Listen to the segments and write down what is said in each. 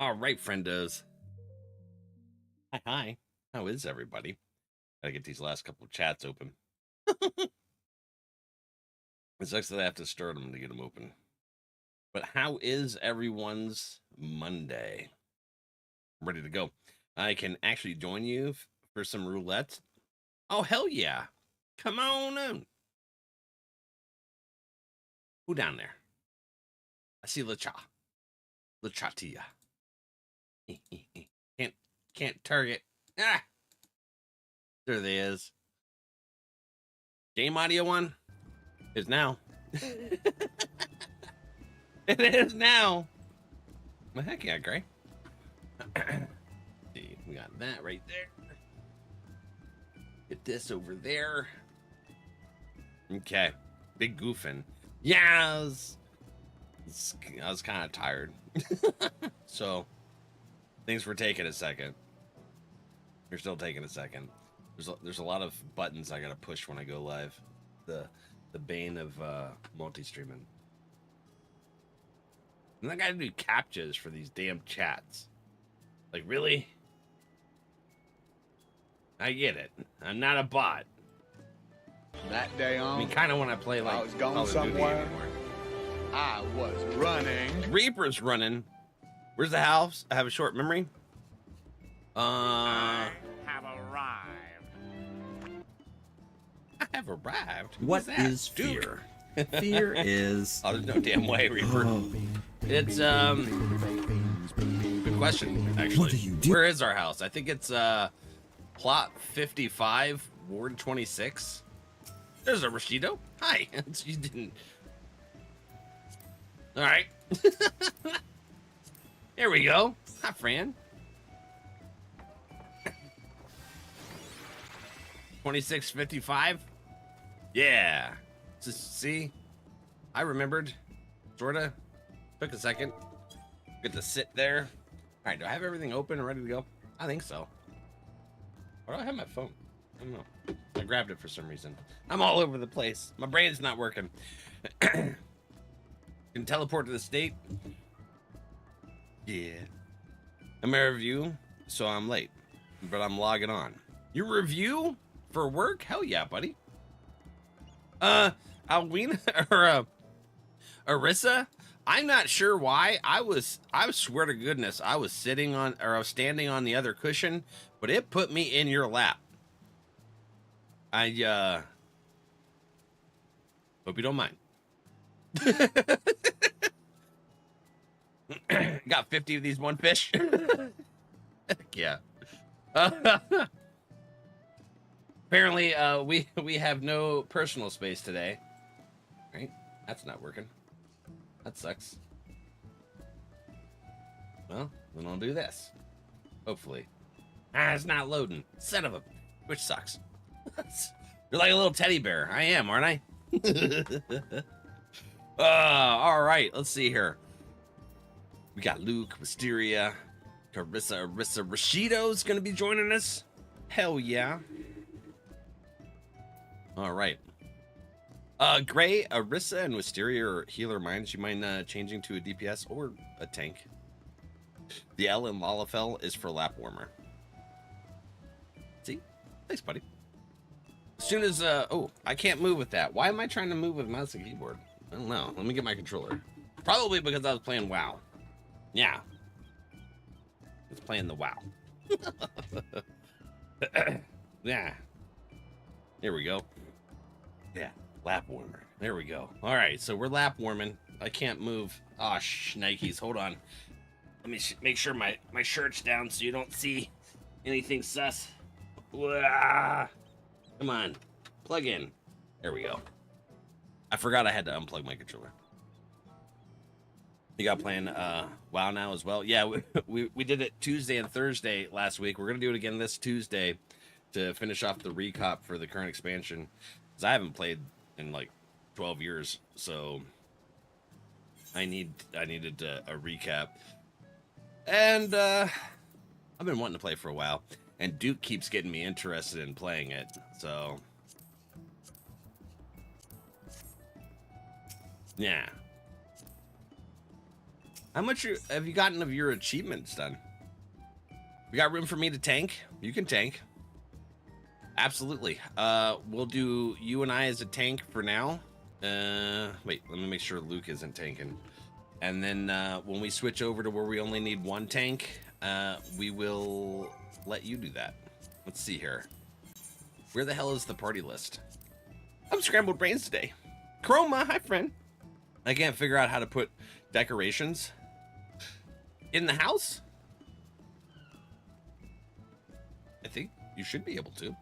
All right, friendos. Hi, hi. How is everybody? Gotta get these last couple of chats open. It sucks that I have to start them to get them open. But how is everyone's Monday? I'm ready to go. I can actually join you for some roulette. Oh, hell yeah. Come on in. Who down there? I see Lachatia. Can't target. Ah! There they is. Game audio one is now. It is now. Well, heck yeah, Gray. See, we got that right there. Get this over there. Okay. Big goofing. Yes. I was kind of tired. So, thanks for taking a second. You're still taking a second. There's a lot of buttons I gotta push when I go live. The bane of multi-streaming. And I gotta do captchas for these damn chats. Like, really? I get it. I'm not a bot. That day on, I mean, kind of when I play like I was going Call of Duty somewhere. anymore. I was running. Reaper's running. Where's the house? I have a short memory. I have arrived. I have arrived. What is Duke? fear? Fear is. Oh, there's no damn way, Reaper. Oh, It's good question, actually. What do you do? Where is our house? I think it's plot 55, ward 26. There's a Rashido. Hi. You didn't. All right. Here we go. Hi, Fran. 2655. Yeah. See, I remembered. Sorta. Took a second. Get to sit there. All right. Do I have everything open and ready to go? I think so. Why do I have my phone? I don't know. I grabbed it for some reason. I'm all over the place. My brain's not working. Can teleport to the state. Yeah. I'm a review, so I'm late, but I'm logging on. You review for work? Hell yeah, buddy. Alwina or Arissa? I'm not sure why. I swear to goodness, I was standing on the other cushion, but it put me in your lap. I hope you don't mind. Got 50 of these one fish. Heck yeah. Apparently, we have no personal space today. Right? That's not working. That sucks. Well, then I'll do this. Hopefully. It's not loading. Son of a... Which sucks. You're like a little teddy bear. I am, aren't I? All right. Let's see here. We got Luke, Wisteria, Carissa, Arissa, Rashido's gonna be joining us. Hell yeah. All right. Gray, Arissa, and Wisteria are healer minds. You mind changing to a DPS or a tank? The L in Lalafell is for lap warmer. See? Thanks, buddy. As soon as oh, I can't move with that. Why am I trying to move with mouse and keyboard? I don't know. Let me get my controller. Probably because I was playing WoW. Yeah. It's playing the WoW. Yeah. Here we go. Yeah. Lap warmer. There we go. All right. So we're lap warming. I can't move. Oh, shnikes. Hold on. Let me make sure my shirt's down so you don't see anything sus. Wah. Come on. Plug in. There we go. I forgot I had to unplug my controller. You got playing WoW now as well? Yeah, we did it Tuesday and Thursday last week. We're going to do it again this Tuesday to finish off the recap for the current expansion. Because I haven't played in like 12 years, so I needed a recap. And I've been wanting to play for a while. And Duke keeps getting me interested in playing it, so... Yeah. How much have you gotten of your achievements done? We got room for me to tank? You can tank. Absolutely. We'll do you and I as a tank for now. Wait, let me make sure Luke isn't tanking. And then when we switch over to where we only need one tank, we will let you do that. Let's see here. Where the hell is the party list? I'm scrambled brains today. Chroma, hi friend. I can't figure out how to put decorations in the house. I think you should be able to.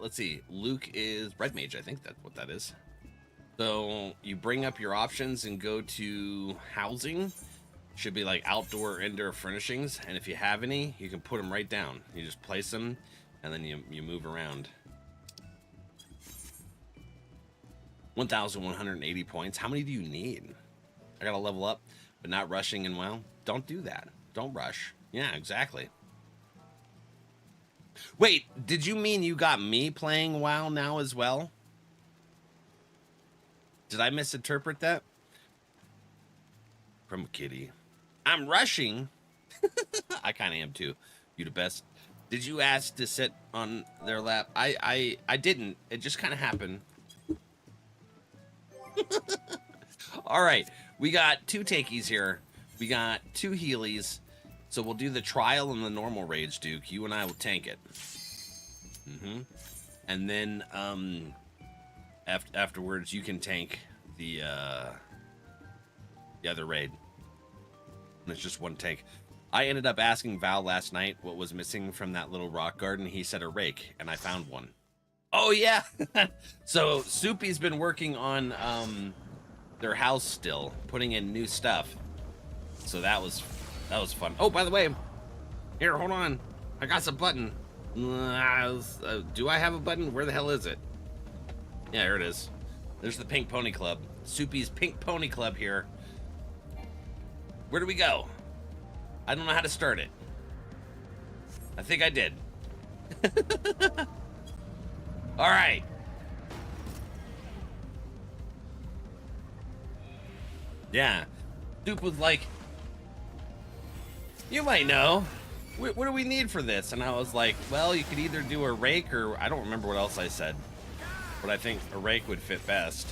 Let's see. Luke is Red Mage. I think that's what that is. So you bring up your options and go to housing. Should be like outdoor, indoor furnishings. And if you have any, you can put them right down. You just place them and then you move around. 1,180 points. How many do you need? I gotta level up, but not rushing and WoW. Don't do that. Don't rush. Yeah, exactly. Wait, did you mean you got me playing WoW now as well? Did I misinterpret that? From a kitty. I'm rushing. I kind of am too. You the best. Did you ask to sit on their lap? I didn't. It just kind of happened. All right. We got 2 takies here. We got 2 healies. So we'll do the trial and the normal rage, Duke. You and I will tank it. And then afterwards, you can tank the other raid. And it's just 1 tank. I ended up asking Val last night what was missing from that little rock garden. He said a rake, and I found one. Oh yeah. So Soupy's been working on their house still, putting in new stuff. So that was fun. Oh, by the way, here, hold on. I got some button. Do I have a button? Where the hell is it? Yeah, here it is. There's the Pink Pony Club. Soupy's Pink Pony Club here. Where do we go? I don't know how to start it. I think I did. All right. Yeah. Soup was like, you might know. What do we need for this? And I was like, well, you could either do a rake or I don't remember what else I said. But I think a rake would fit best.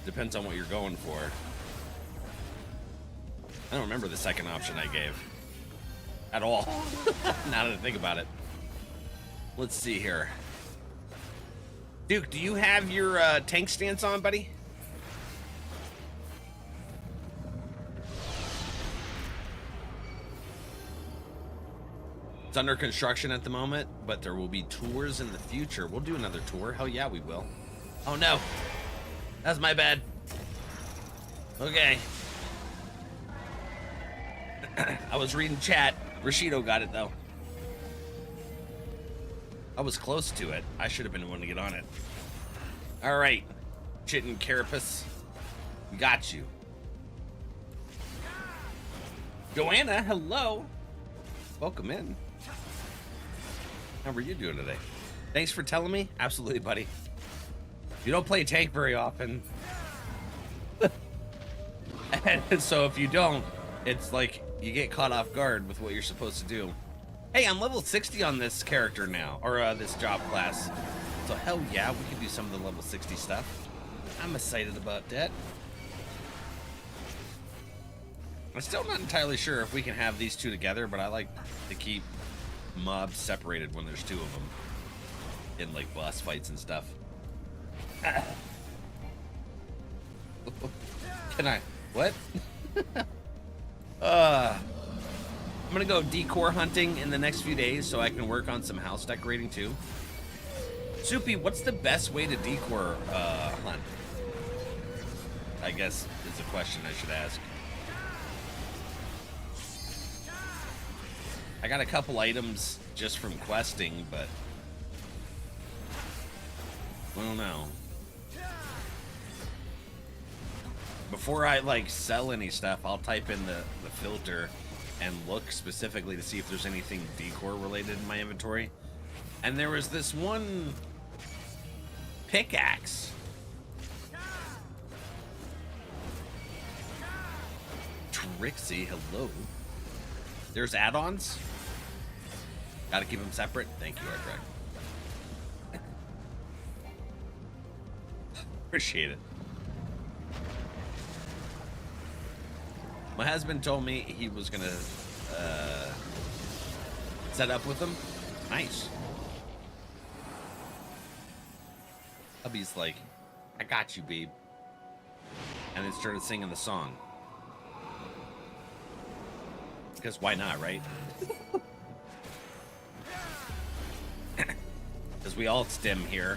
Depends on what you're going for. I don't remember the second option I gave. At all. Now that I think about it. Let's see here. Duke, do you have your tank stance on, buddy? It's under construction at the moment, but there will be tours in the future. We'll do another tour. Hell yeah, we will. Oh no. That's my bad. Okay. I was reading chat. Rashido got it though. I was close to it. I should have been the one to get on it. All right. Chitin Carapace. We got you. Joanna, hello. Welcome in. How are you doing today? Thanks for telling me. Absolutely, buddy. You don't play tank very often. And so if you don't, it's like you get caught off guard with what you're supposed to do. Hey, I'm level 60 on this character now, or this job class. So hell yeah, we can do some of the level 60 stuff. I'm excited about that. I'm still not entirely sure if we can have these 2 together, but I like to keep mobs separated when there's 2 of them in like boss fights and stuff. Can I? What? I'm gonna go decor hunting in the next few days so I can work on some house decorating too. Soupy, what's the best way to decor hunt? I guess is a question I should ask. I got a couple items just from questing, but I don't know. Before I like sell any stuff, I'll type in the filter and look specifically to see if there's anything decor related in my inventory. And there was this one pickaxe. Trixie, hello. There's add-ons. Gotta keep them separate. Thank you, Artrek. Appreciate it. My husband told me he was gonna set up with them. Nice. Hubby's like, I got you, babe. And then started singing the song. Because why not, right? Because we all stem here.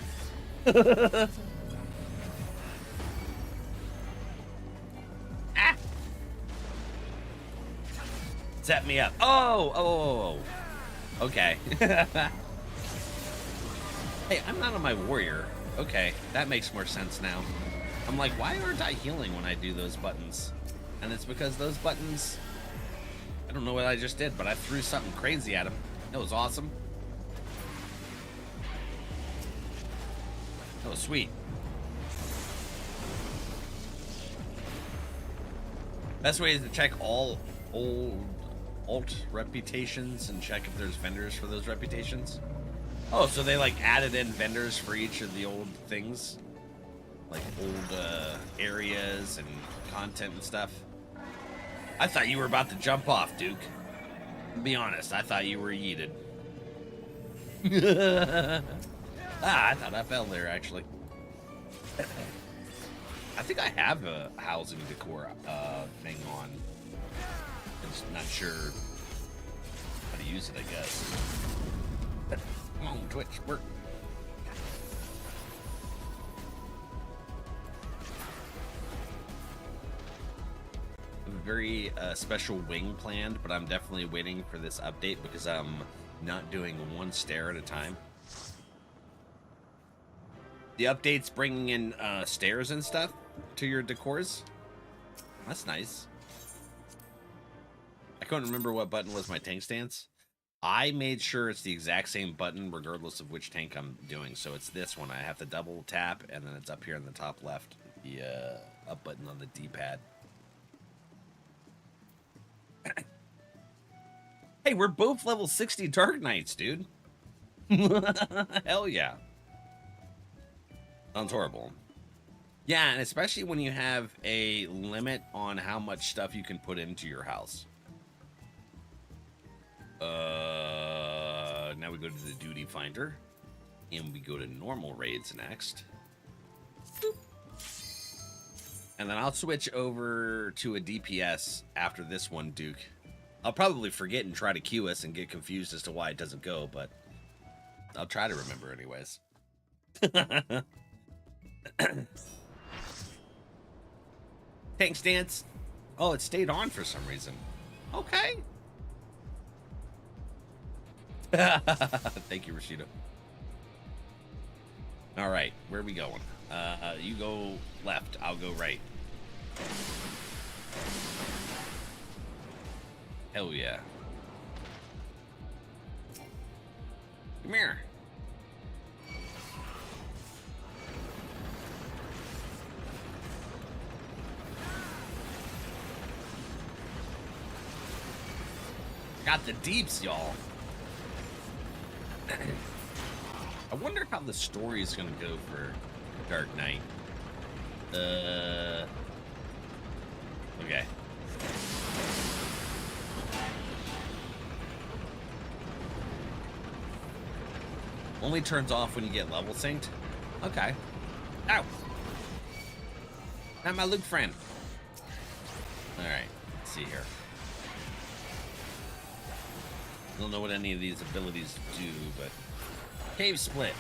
Ah! Set me up. Oh. Okay. Hey, I'm not on my warrior. Okay, that makes more sense now. I'm like, why aren't I healing when I do those buttons? And it's because those buttons... I don't know what I just did, but I threw something crazy at him. That was awesome. That was sweet. Best way is to check all old alt reputations and check if there's vendors for those reputations. Oh, so they like added in vendors for each of the old things? Like old areas and content and stuff? I thought you were about to jump off, Duke. To be honest, I thought you were yeeted. I thought I fell there, actually. I think I have a housing decor thing on. I'm just not sure how to use it, I guess. Come on, Twitch, work. I have a very special wing planned, but I'm definitely waiting for this update because I'm not doing one stair at a time. The update's bringing in stairs and stuff to your decors. That's nice. I couldn't remember what button was my tank stance. I made sure it's the exact same button regardless of which tank I'm doing. So it's this one. I have to double tap, and then it's up here in the top left. The up button on the D-pad. Hey, we're both level 60 Dark Knights, dude. Hell yeah. Sounds horrible. Yeah, and especially when you have a limit on how much stuff you can put into your house. Now we go to the duty finder, and we go to normal raids next. Boop. And then I'll switch over to a DPS after this one, Duke. I'll probably forget and try to queue us and get confused as to why it doesn't go, but I'll try to remember anyways. Tank stance. Oh, it stayed on for some reason. Okay. Thank you, Rashida. All right, where are we going? You go left, I'll go right. Hell yeah. Come here. Got the deeps, y'all. I wonder how the story is going to go for Dark Knight. Okay. Only turns off when you get level synced? Okay. Ow! Not my Luke friend. Alright, let's see here. I don't know what any of these abilities do, but... Cave Split.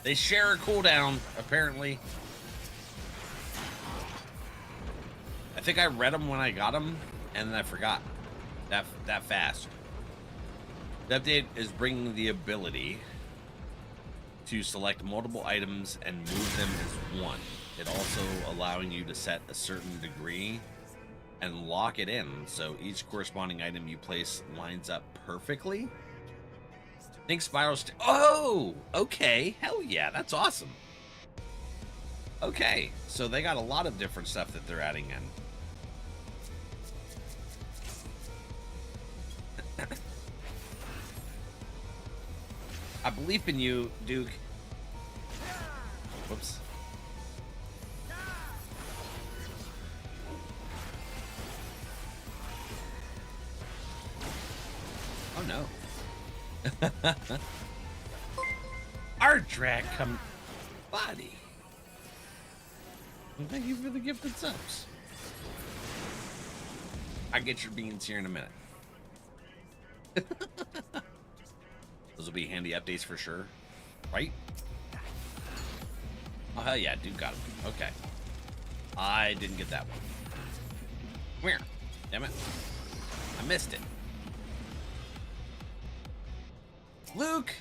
They share a cooldown, apparently. I think I read them when I got them, and then I forgot. That fast. The update is bringing the ability to select multiple items and move them as one. It also allowing you to set a certain degree and lock it in, so each corresponding item you place lines up perfectly. Think spiral. Oh, okay. Hell yeah, that's awesome. Okay, so they got a lot of different stuff that they're adding in. I believe in you, Duke. Whoops. Oh no. Our drag come body. Well, thank you for the gifted subs. I get your beans here in a minute. Those will be handy updates for sure, right? Oh hell yeah, dude got him. Okay, I didn't get that one. Where? Damn it! I missed it. Luke,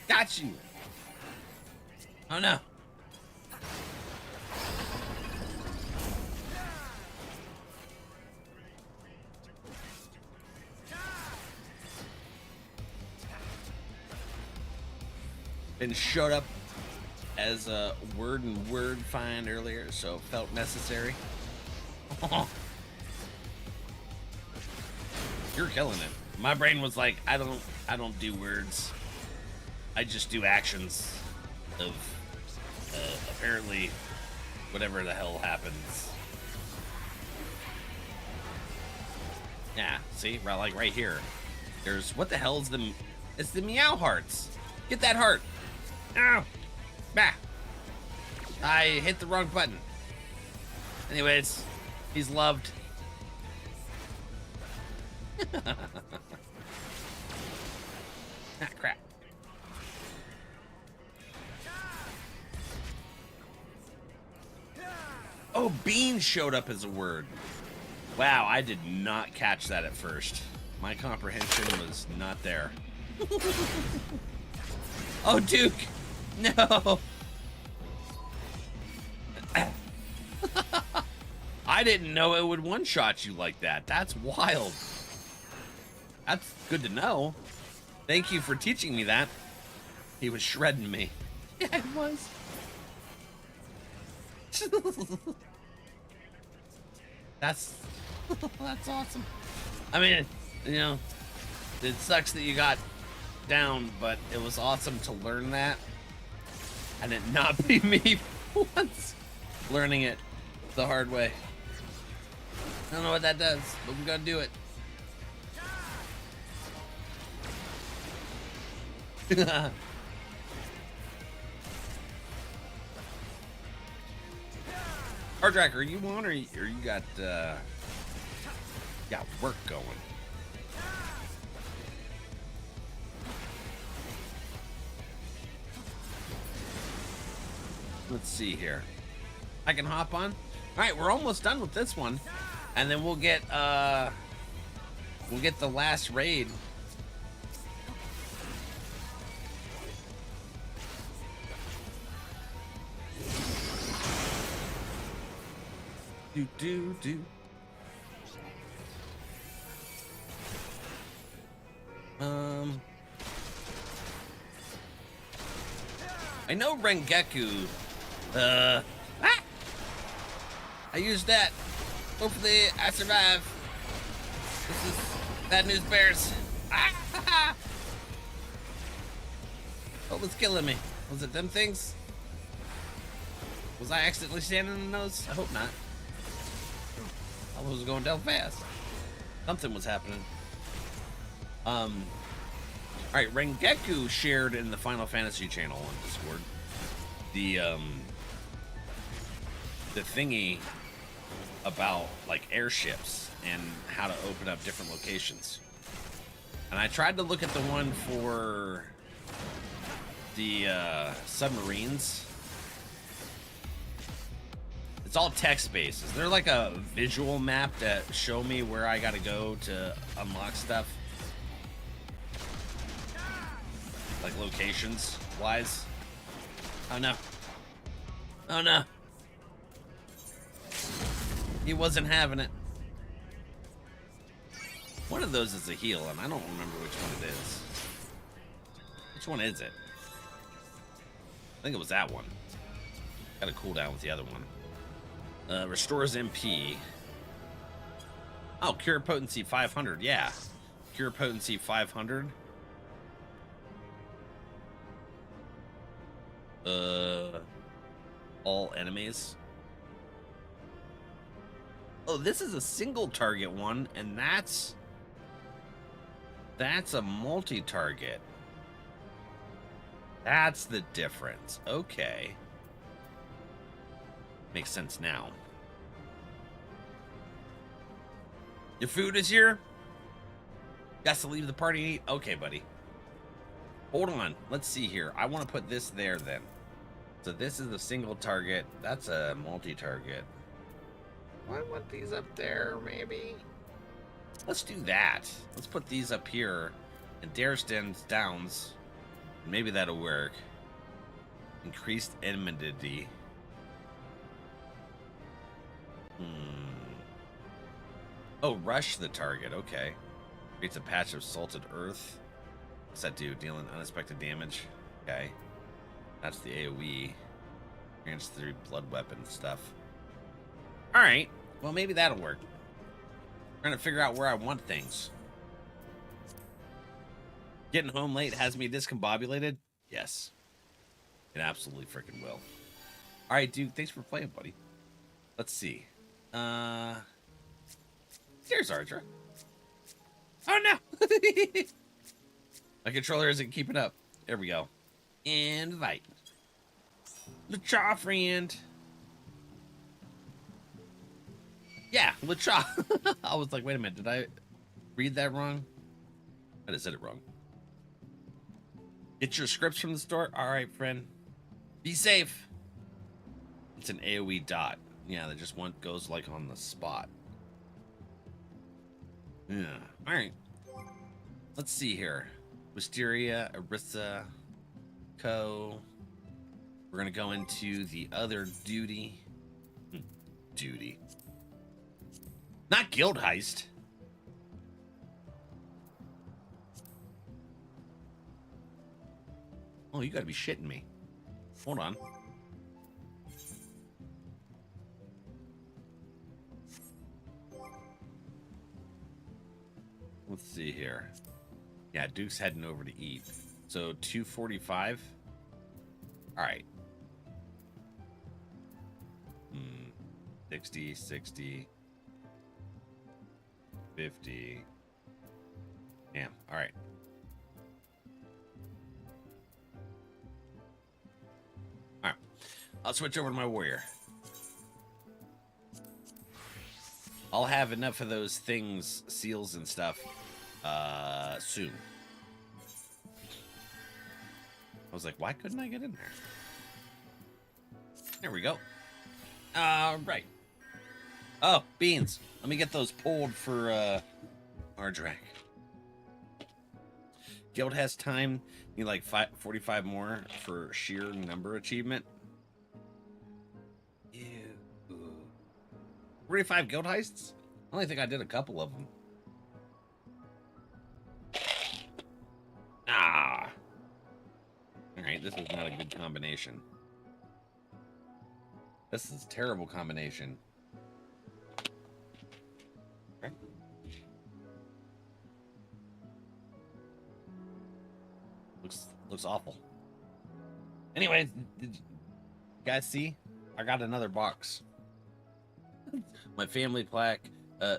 got you. Oh no. And showed up as a word find earlier, so felt necessary. You're killing it. My brain was like, I don't do words. I just do actions of apparently whatever the hell happens. Yeah, see, right, like right here. There's what the hell is the? It's the meow hearts. Get that heart. Ow! Bah! I hit the wrong button. Anyways, he's loved. Ah, crap. Oh, bean showed up as a word. Wow, I did not catch that at first. My comprehension was not there. Oh, Duke! No! I didn't know it would one-shot you like that. That's wild. That's good to know. Thank you for teaching me that. He was shredding me. Yeah, he was. That's awesome. I mean, you know, it sucks that you got down, but it was awesome to learn that and it not be me once learning it the hard way. I don't know what that does, but we gotta do it. Harddrack, are you on or you got work going? Let's see here. I can hop on. All right, we're almost done with this one, and then we'll get the last raid. Do. I know Rengeku. I used that. Hopefully I survive. This is bad news bears. Oh, what's killing me? Was it them things? Was I accidentally standing on those? I hope not. I was going down fast. Something was happening. Alright, Rengeku shared in the Final Fantasy channel on Discord the thingy about like airships and how to open up different locations. And I tried to look at the one for the submarines. It's all text-based. Is there like a visual map that show me where I gotta go to unlock stuff? Like locations wise? Oh no. Oh no. He wasn't having it. One of those is a heal, and I don't remember which one it is. Which one is it? I think it was that one. Got a cooldown with the other one. Restores MP. Oh, Cure Potency 500. Yeah. Cure Potency 500. All enemies. Oh, this is a single target one, and that's a multi-target. That's the difference. Okay. Makes sense now. Your food is here? Got to leave the party and eat? Okay, buddy. Hold on. Let's see here. I want to put this there then. So this is a single target. That's a multi-target. I want these up there, maybe. Let's do that. Let's put these up here. And Dares Downs. Maybe that'll work. Increased enmity. Oh, rush the target. Okay. Creates a patch of salted earth. What's that do? Dealing unexpected damage. Okay. That's the AoE. Grants 3 blood weapon stuff. Alright. Well, maybe that'll work. I'm trying to figure out where I want things. Getting home late has me discombobulated? Yes. It absolutely freaking will. Alright, dude. Thanks for playing, buddy. Let's see. Here's Ardra. Oh, no! My controller isn't keeping up. There we go. Invite. LeChaw friend. Yeah, LeChaw. I was like, wait a minute. Did I read that wrong? I just said it wrong. Get your scripts from the store? All right, friend. Be safe. It's an AoE dot. Yeah, that just goes like on the spot. Yeah. All right. Let's see here. Wisteria, Arissa, Co. We're going to go into the other duty. Duty. Not guild heist. Oh, you got to be shitting me. Hold on. Let's see here. Yeah, Duke's heading over to eat. So 245. All right. 60, 60, 50. Damn. All right. All right. I'll switch over to my warrior. I'll have enough of those things, seals and stuff, soon. I was like, why couldn't I get in there? There we go. Right. Oh, beans. Let me get those pulled for, Ardrak. Guild has time. Need like 45 more for sheer number achievement. Ew. 45 guild heists? I only think I did a couple of them. Ah. Alright, this is not a good combination. This is a terrible combination. Okay. Looks awful. Anyways, did you guys see? I got another box. My family plaque,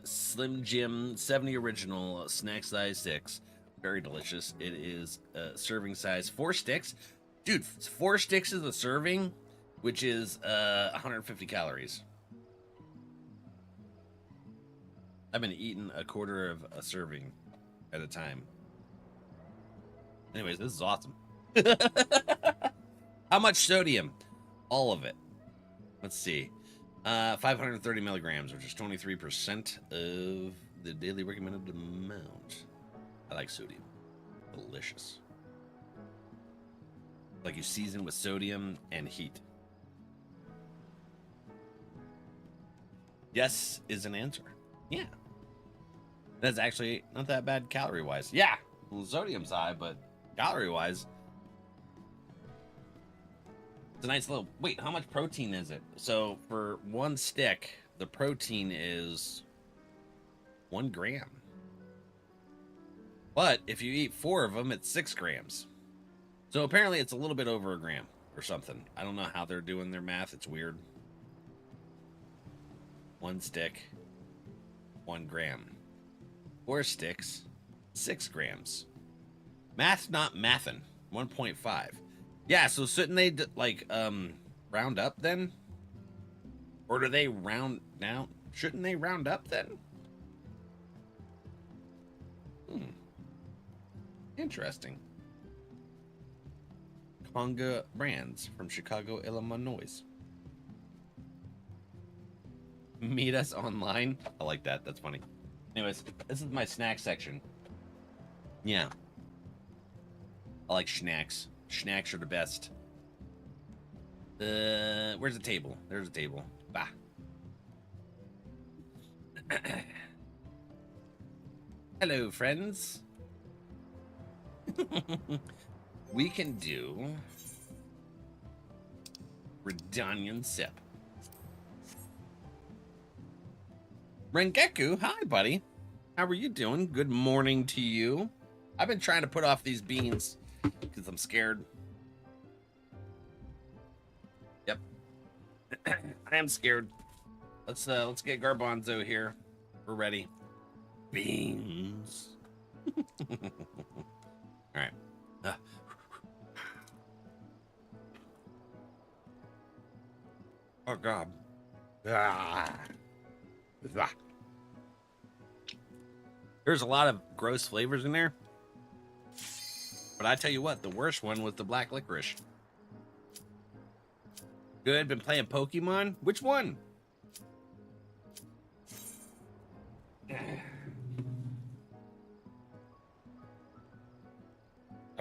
Slim Jim 70 original snack size 6. Very delicious. It is serving size 4 sticks. Dude, 4 sticks is a serving, which is 150 calories. I've been eating a quarter of a serving at a time. Anyways, this is awesome. How much sodium? All of it. Let's see. 530 milligrams, which is 23% of the daily recommended amount. I like sodium. Delicious. Like you season with sodium and heat. Yes is an answer. Yeah. That's actually not that bad calorie-wise. Yeah, well, sodium's high, but calorie-wise, it's a nice little... Wait, how much protein is it? So for one stick, the protein is 1 gram. But if you eat 4 of them, it's 6 grams. So apparently it's a little bit over a gram or something. I don't know how they're doing their math. It's weird. 1 stick, 1 gram. 4 sticks, 6 grams. Math's not mathin'. 1.5. Yeah, so shouldn't they like round up then? Or do they round down? Shouldn't they round up then? Interesting. Conga Brands from Chicago, Illinois. Meet us online. I like that. That's funny. Anyways, this is my snack section. Yeah. I like snacks. Snacks are the best. Where's the table? There's a table. Bah. Hello, friends. We can do Redanian sip. Rengeku, hi, buddy. How are you doing? Good morning to you. I've been trying to put off these beans because I'm scared. Yep. I am scared. Let's get Garbanzo here. We're ready. Beans. All right. Oh God. There's a lot of gross flavors in there. But I tell you what, the worst one was the black licorice. Good, been playing Pokemon? Which one? I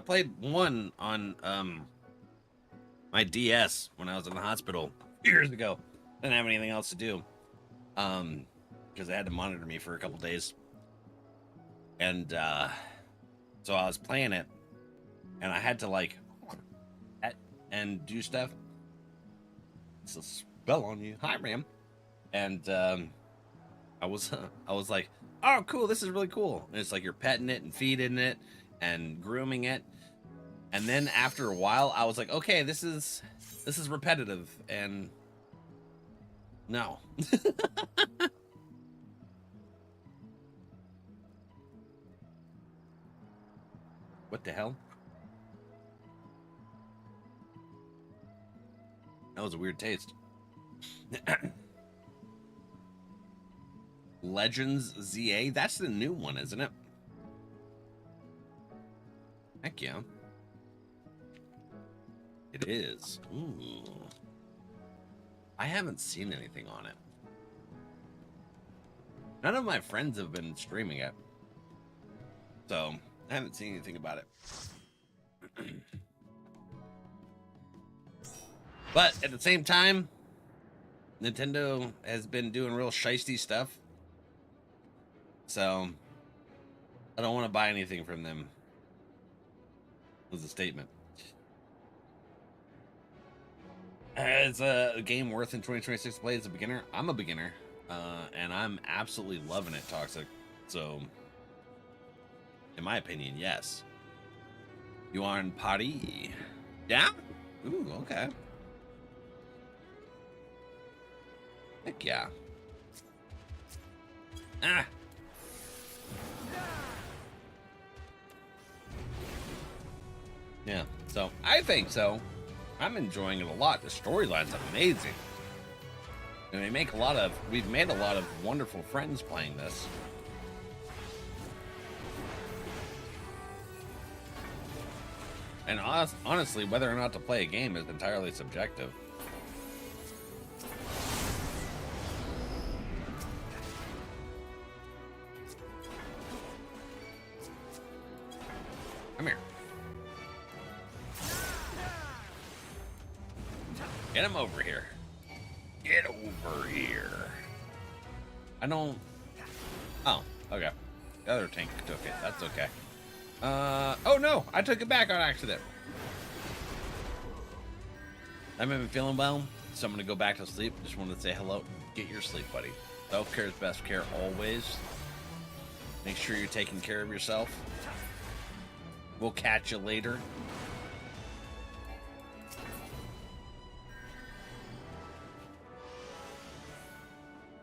played one on my DS when I was in the hospital years ago. Didn't have anything else to do. Because they had to monitor me for a couple days. And so I was playing it, and I had to like and do stuff. It's a spell on you. Hi, Ram. And I was like, oh, cool, this is really cool. And it's like you're petting it and feeding it and grooming it. And then after a while, I was like, okay, this is repetitive, and no. What the hell? That was a weird taste. Legends ZA? That's the new one, isn't it? Heck yeah. It is. Ooh. I haven't seen anything on it. None of my friends have been streaming it. So, I haven't seen anything about it. But at the same time, Nintendo has been doing real shisty stuff. So, I don't want to buy anything from them. Was a statement. Is a game worth in 2026 to play as a beginner? I'm a beginner, and I'm absolutely loving it, Toxic. So, in my opinion, yes. You are in Paris. Yeah? Ooh, okay. Heck yeah. Ah. Yeah, so I think so. I'm enjoying it a lot. The storyline's amazing. And we've made a lot of wonderful friends playing this. And honestly, whether or not to play a game is entirely subjective. Come here. Get him over here. Get over here. I don't... Oh, okay. The other tank took it. That's okay. Oh no, I took it back on accident. I haven't been feeling well, so I'm gonna go back to sleep. Just wanted to say hello. Get your sleep, buddy. Self-care is best care always. Make sure you're taking care of yourself. We'll catch you later.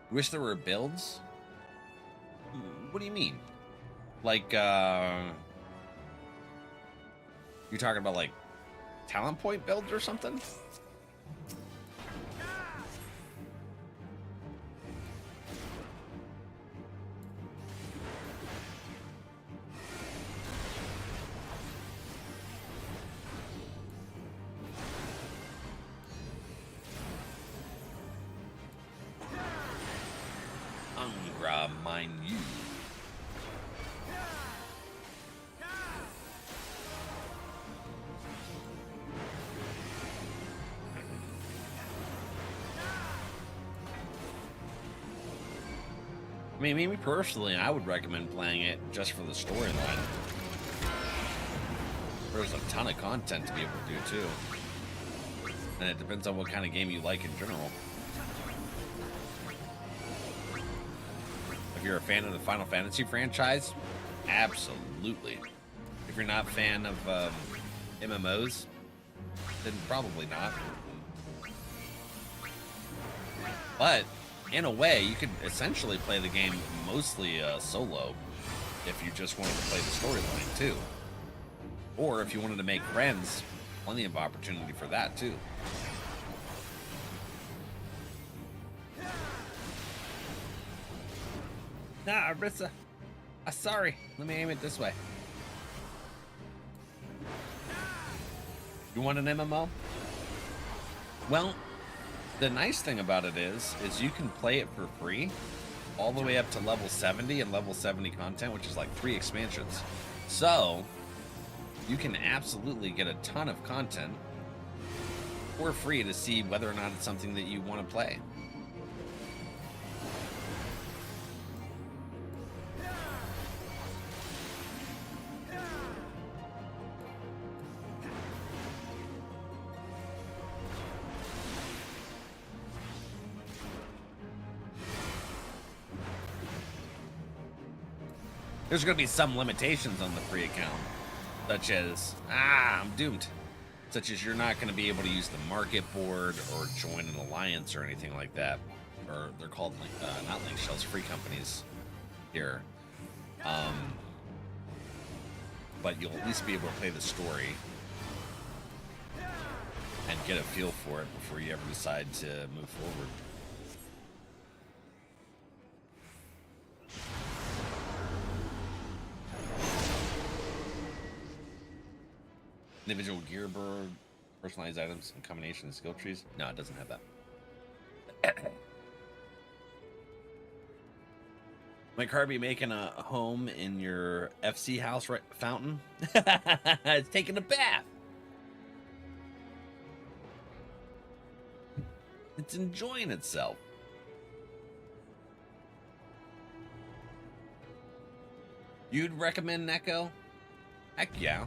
Wish there were builds? What do you mean? Like, you're talking about, like, talent point builds or something? Mind you. I mean, me personally, I would recommend playing it just for the storyline. There's a ton of content to be able to do, too. And it depends on what kind of game you like in general. If you're a fan of the Final Fantasy franchise, absolutely. If you're not a fan of MMOs, then probably not. But in a way, you could essentially play the game mostly solo if you just wanted to play the storyline too. Or if you wanted to make friends, plenty of opportunity for that too. Nah, Arissa. Sorry. Let me aim it this way. You want an MMO? Well, the nice thing about it is you can play it for free all the way up to level 70 and level 70 content, which is like 3 expansions. So, you can absolutely get a ton of content for free to see whether or not it's something that you want to play. There's going to be some limitations on the free account, such as, I'm doomed. Such as you're not going to be able to use the market board or join an alliance or anything like that. Or they're called, not link shells, free companies here. But you'll at least be able to play the story and get a feel for it before you ever decide to move forward. Individual gear bird, personalized items, and combination of skill trees. No, it doesn't have that. Might Car be making a home in your FC house fountain? It's taking a bath. It's enjoying itself. You'd recommend Neko? Heck yeah.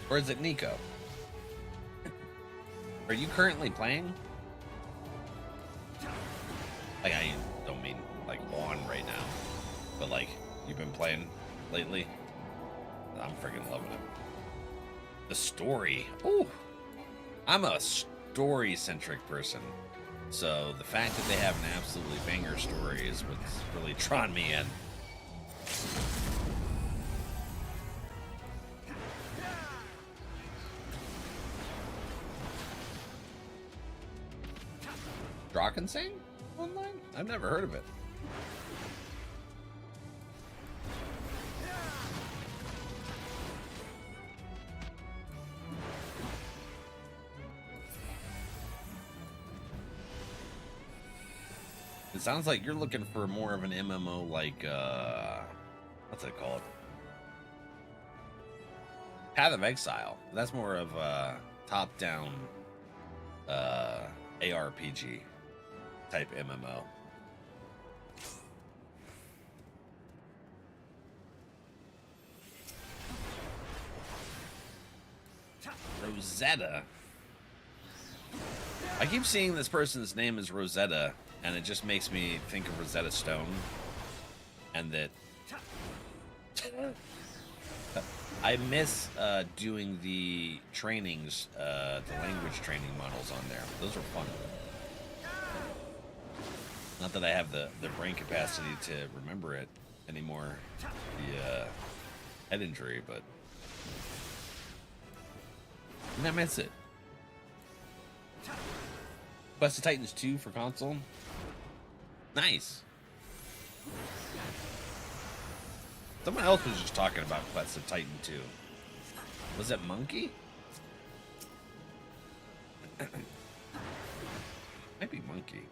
Or is it Nico? Are you currently playing? Like, I don't mean like on right now, but like you've been playing lately. I'm freaking loving it. The story. Ooh, I'm a story-centric person, so the fact that they have an absolutely banger story is what's really drawn me in. Drakensang online? I've never heard of it. It sounds like you're looking for more of an MMO like, what's it called? Path of Exile. That's more of top-down ARPG type MMO. Rosetta. I keep seeing this person's name is Rosetta, and it just makes me think of Rosetta Stone. And that I miss doing the trainings, the language training models on there. Those are fun. Not that I have the brain capacity to remember it anymore, the head injury, but I miss it. Quest of Titans 2 for console. Nice. Someone else was just talking about Quest of Titan 2. Was it Monkey? Might be Monkey.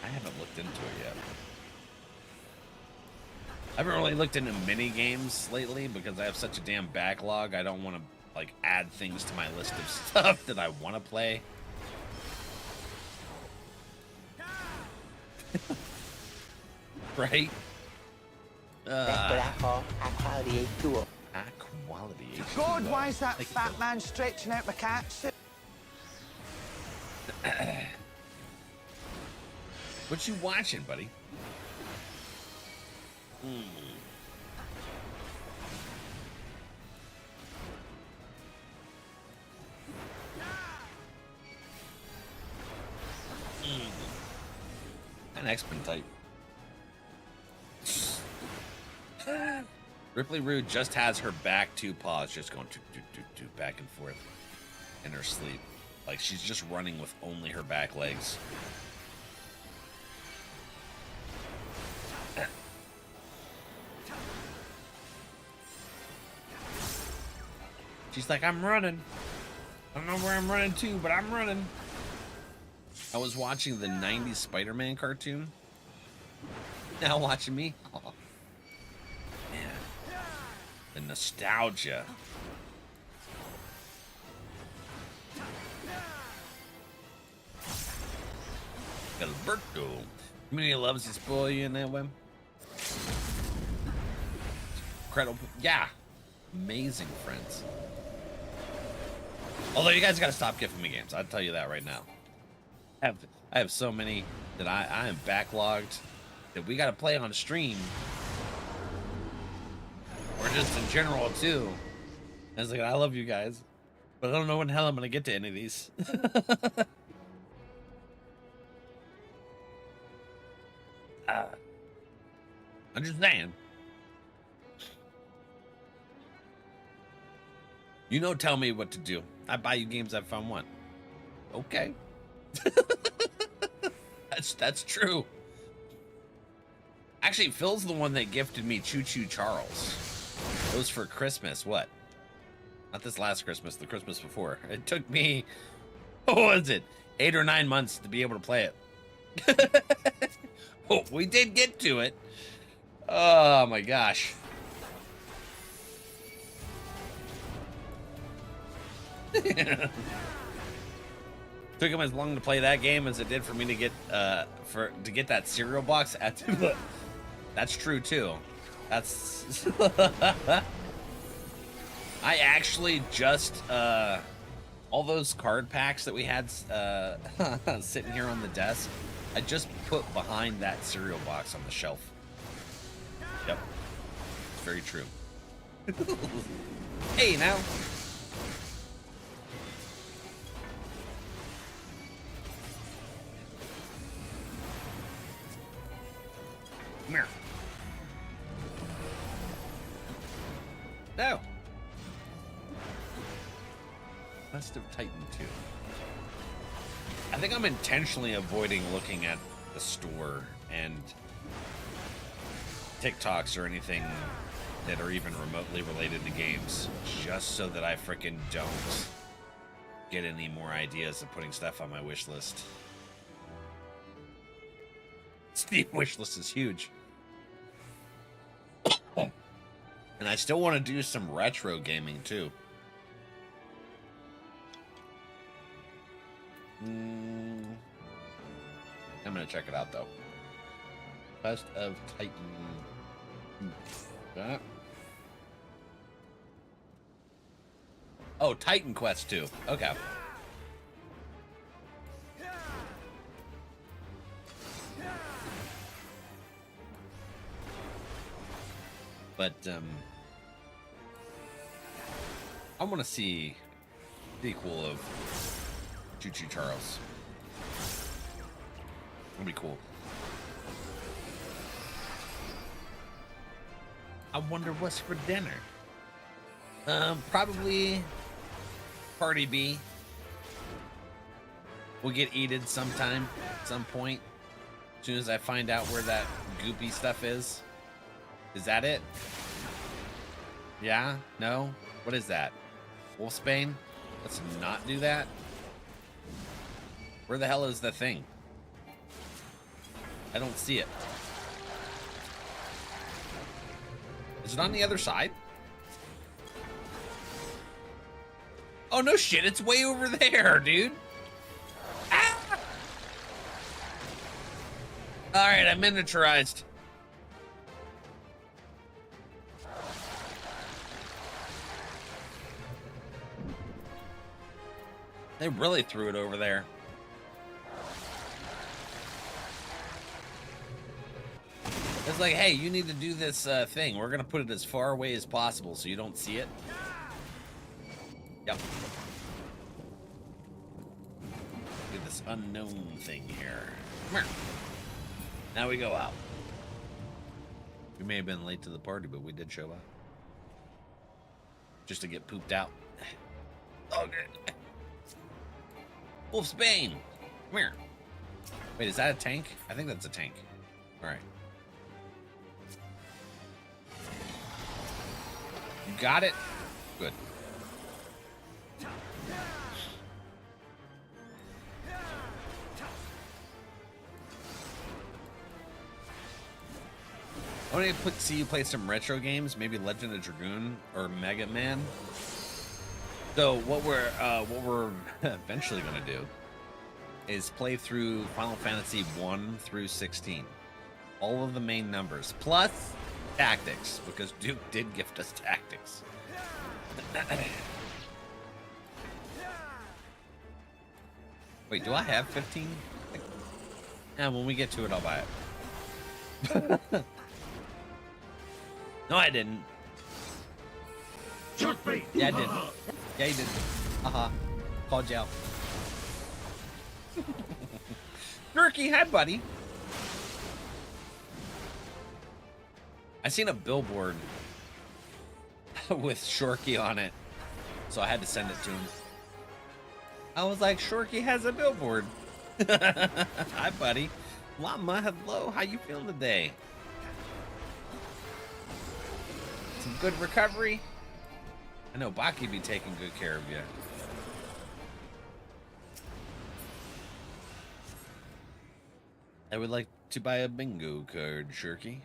I haven't looked into it yet. I haven't really looked into mini games lately because I have such a damn backlog. I don't want to like add things to my list of stuff that I want to play. Right? Quality H2O. Quality H2O. God, why is that fat man stretching out my cat suit? What you watching, buddy? An X-Men type. Ripley Rude just has her back two paws just going back and forth in her sleep. Like she's just running with only her back legs. She's like, I'm running. I don't know where I'm running to, but I'm running. I was watching the 90s Spider-Man cartoon. Now watching me. Oh, man. The nostalgia. Alberto. Community loves to spoil you in that way. Incredible. Yeah. Amazing friends. Although you guys gotta stop gifting me games. I'll tell you that right now. I have so many that I am backlogged that we gotta play on stream. Or just in general too. I was like, I love you guys. But I don't know when the hell I'm gonna get to any of these. I'm just saying. You know, tell me what to do. I buy you games I found one. Okay. That's true. Actually, Phil's the one that gifted me Choo Choo Charles. It was for Christmas. What? Not this last Christmas, the Christmas before. It took me, what was it? 8 or 9 months to be able to play it. Oh, we did get to it. Oh my gosh. Took him as long to play that game as it did for me to get that cereal box. That's true too. That's I actually just all those card packs that we had sitting here on the desk, I just put behind that cereal box on the shelf. Yep, it's very true. Hey now. Come here. No. Quest of Titan 2. I think I'm intentionally avoiding looking at the store and TikToks or anything that are even remotely related to games, just so that I frickin' don't get any more ideas of putting stuff on my wish list. Steam wish list is huge. And I still want to do some retro gaming too. I'm gonna check it out though. Quest of Titan. That. Oh, Titan Quest 2. Okay. But I want to see the sequel of Choo Choo Charles. That'd be cool. I wonder what's for dinner. Probably Party B. We'll get eaten sometime, at some point. As soon as I find out where that goopy stuff is. Is that it? Yeah? No? What is that? Wolfsbane? Let's not do that. Where the hell is the thing? I don't see it. Is it on the other side? Oh, no shit. It's way over there, dude. Ah! All right, I miniaturized. They really threw it over there. It's like, hey, you need to do this thing. We're going to put it as far away as possible so you don't see it. Yep. Look at this unknown thing here. Come here. Now we go out. We may have been late to the party, but we did show up. Just to get pooped out. Oh, good. Wolfsbane. Come here. Wait, is that a tank? I think that's a tank. All right. You got it? Good. I want to see you play some retro games, maybe Legend of Dragoon or Mega Man. So what we're eventually going to do is play through Final Fantasy 1 through 16. All of the main numbers, plus tactics, because Duke did gift us tactics. Wait, do I have 15? Yeah, when we get to it, I'll buy it. No, I didn't. Yeah, I did. Yeah, you did. Called you out. Jerky, hi, buddy. I seen a billboard with Shorky on it, so I had to send it to him. I was like, Shorky has a billboard. Hi, buddy. Llama, hello. How you feeling today? Some good recovery? I know Baki be taking good care of you. I would like to buy a bingo card, Shirky.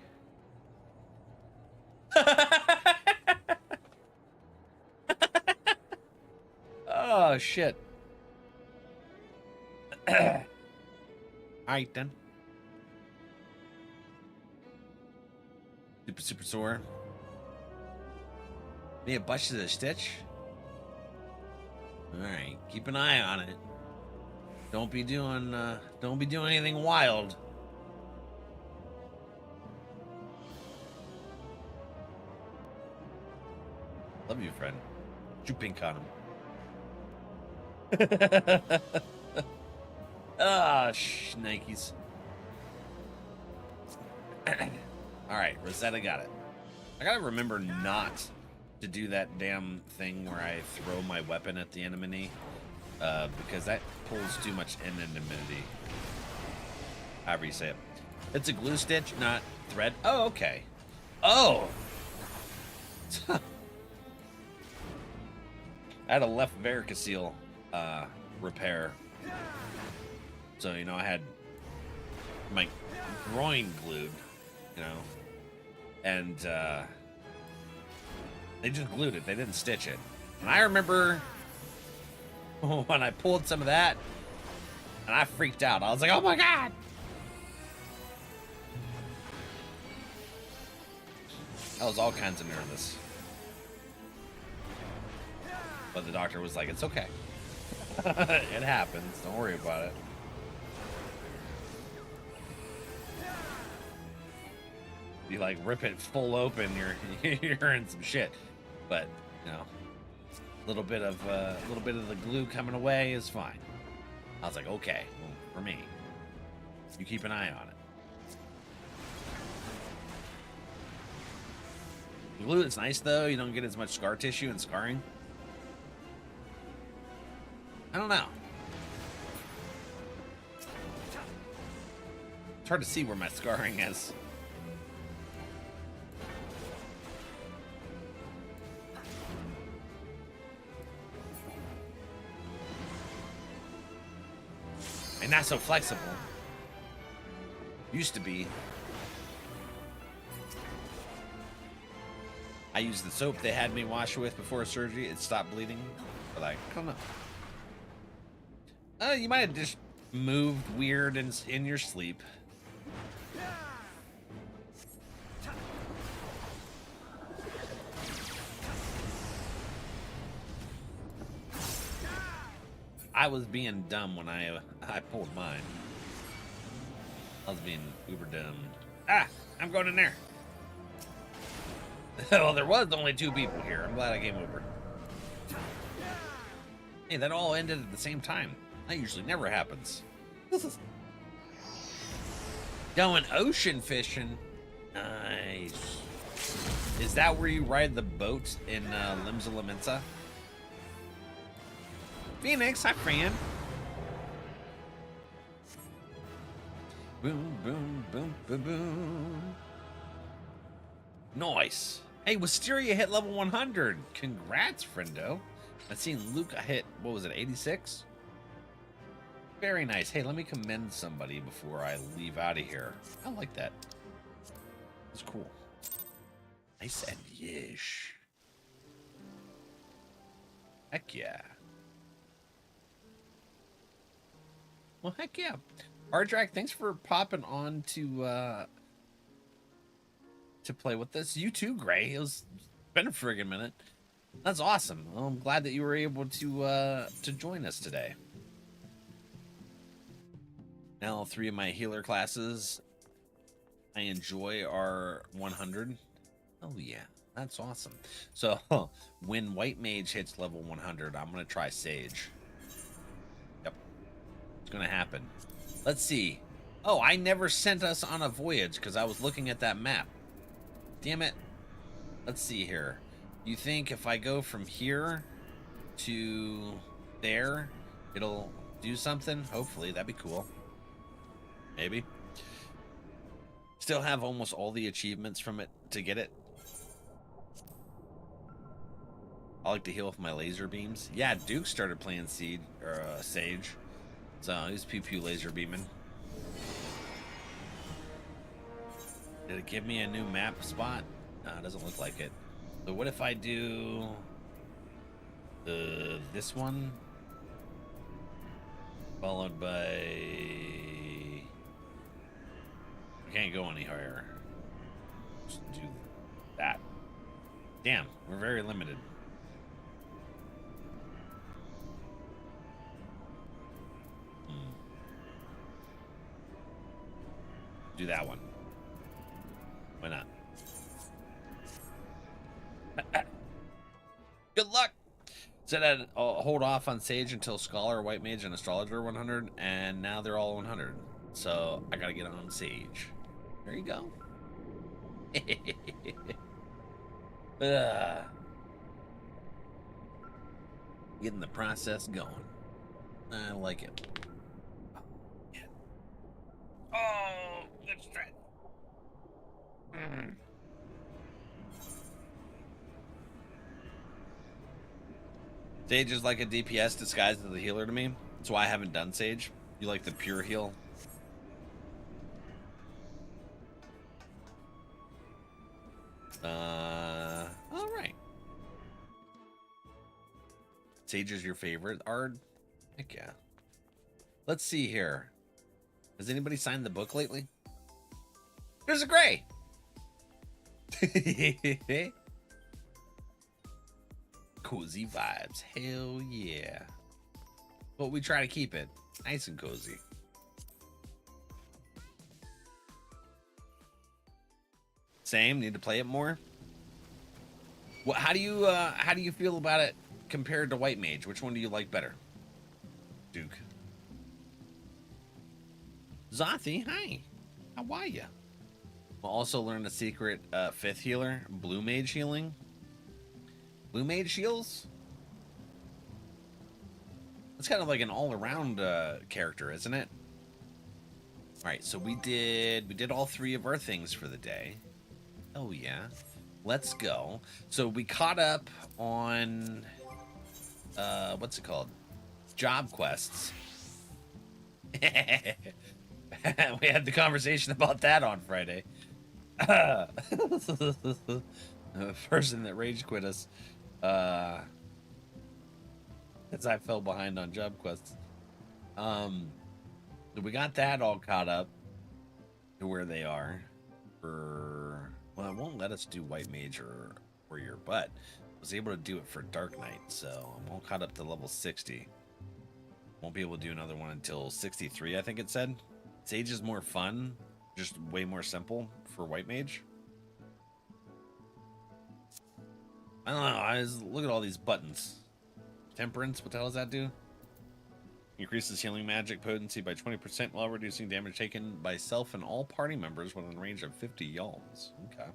Oh, shit. Alright, then. Super sore. Need a bunch of the stitch? Alright, keep an eye on it. Don't be doing anything wild. Love you, friend. You pink on him. Ah, shnikes. Alright, Rosetta got it. I gotta remember not to do that damn thing where I throw my weapon at the enemy, because that pulls too much anonymity. However you say it. It's a glue stitch, not thread. Oh, okay. Oh! I had a left varicocele repair. So, you know, I had my groin glued, you know, and They just glued it. They didn't stitch it. And I remember when I pulled some of that, and I freaked out. I was like, oh my God. I was all kinds of nervous. But the doctor was like, it's okay. It happens. Don't worry about it. You like rip it full open, you're in some shit. But you know, a little bit of the glue coming away is fine. I was like, okay, well, for me, you keep an eye on it. The glue is nice though. You don't get as much scar tissue and scarring. I don't know. It's hard to see where my scarring is. And not so flexible. Used to be. I used the soap they had me wash with before surgery. It stopped bleeding. But like, I don't know. You might have just moved weird in your sleep. I was being dumb when I pulled mine. I was being uber dumb. Ah, I'm going in there. Well, there was only 2 people here. I'm glad I came over. Hey, that all ended at the same time. That usually never happens. Going ocean fishing. Nice. Is that where you ride the boat in Limsa? Phoenix, hi friend. Boom, boom, boom, boom, boom. Nice. Hey, Wisteria hit level 100. Congrats, friendo. I've seen Luke hit, what was it, 86? Very nice. Hey, let me commend somebody before I leave out of here. I like that. It's cool. Nice and yish. Heck yeah. Well, heck yeah. Ardrak, thanks for popping on to play with us. You too, Gray. It's been a friggin' minute. That's awesome. Well, I'm glad that you were able to join us today. Now, 3 of my healer classes I enjoy are 100. Oh yeah, that's awesome. So when White Mage hits level 100, I'm gonna try Sage. Yep, it's gonna happen. Let's see. Oh, I never sent us on a voyage because I was looking at that map. Damn it. Let's see here. You think if I go from here to there, it'll do something? Hopefully, that'd be cool. Maybe. Still have almost all the achievements from it to get it. I like to heal with my laser beams. Yeah, Duke started playing Sage. So he's pew laser beaming. Did it give me a new map spot? No, it doesn't look like it. So what if I do this one followed by... I can't go any higher. Just do that. Damn, we're very limited. Do that one. Why not? Good luck. Said I'd hold off on Sage until Scholar, White Mage, and Astrologer are 100, and now they're all 100. So I gotta get on Sage. There you go. Getting the process going. I like it. Oh, yeah. Oh, good stretch. Sage is like a DPS disguised as a healer to me. That's why I haven't done Sage. You like the pure heal? All right. Sage is your favorite Ard? Heck yeah. Let's see here. Has anybody signed the book lately? There's a gray. Cozy vibes. Hell yeah. But we try to keep it nice and cozy. Same. Need to play it more. What? How do you feel about it compared to White Mage? Which one do you like better? Duke. Zothi, hi. How are ya? We'll also learn the secret 5th healer, Blue Mage healing. Blue Mage heals? It's kind of like an all-around character, isn't it? All right, so we did all 3 of our things for the day. Oh yeah, let's go. So we caught up on what's it called? Job quests. We had the conversation about that on Friday. The person that rage quit us. As I fell behind on job quests. So we got that all caught up to where they are. Well, it won't let us do White Mage or Warrior, but I was able to do it for Dark Knight, so I'm all caught up to level 60. Won't be able to do another one until 63, I think it said. Sage is more fun, just way more simple for White Mage. I don't know, look at all these buttons. Temperance, what the hell does that do? Increases healing magic potency by 20% while reducing damage taken by self and all party members within a range of 50 yalms. Okay.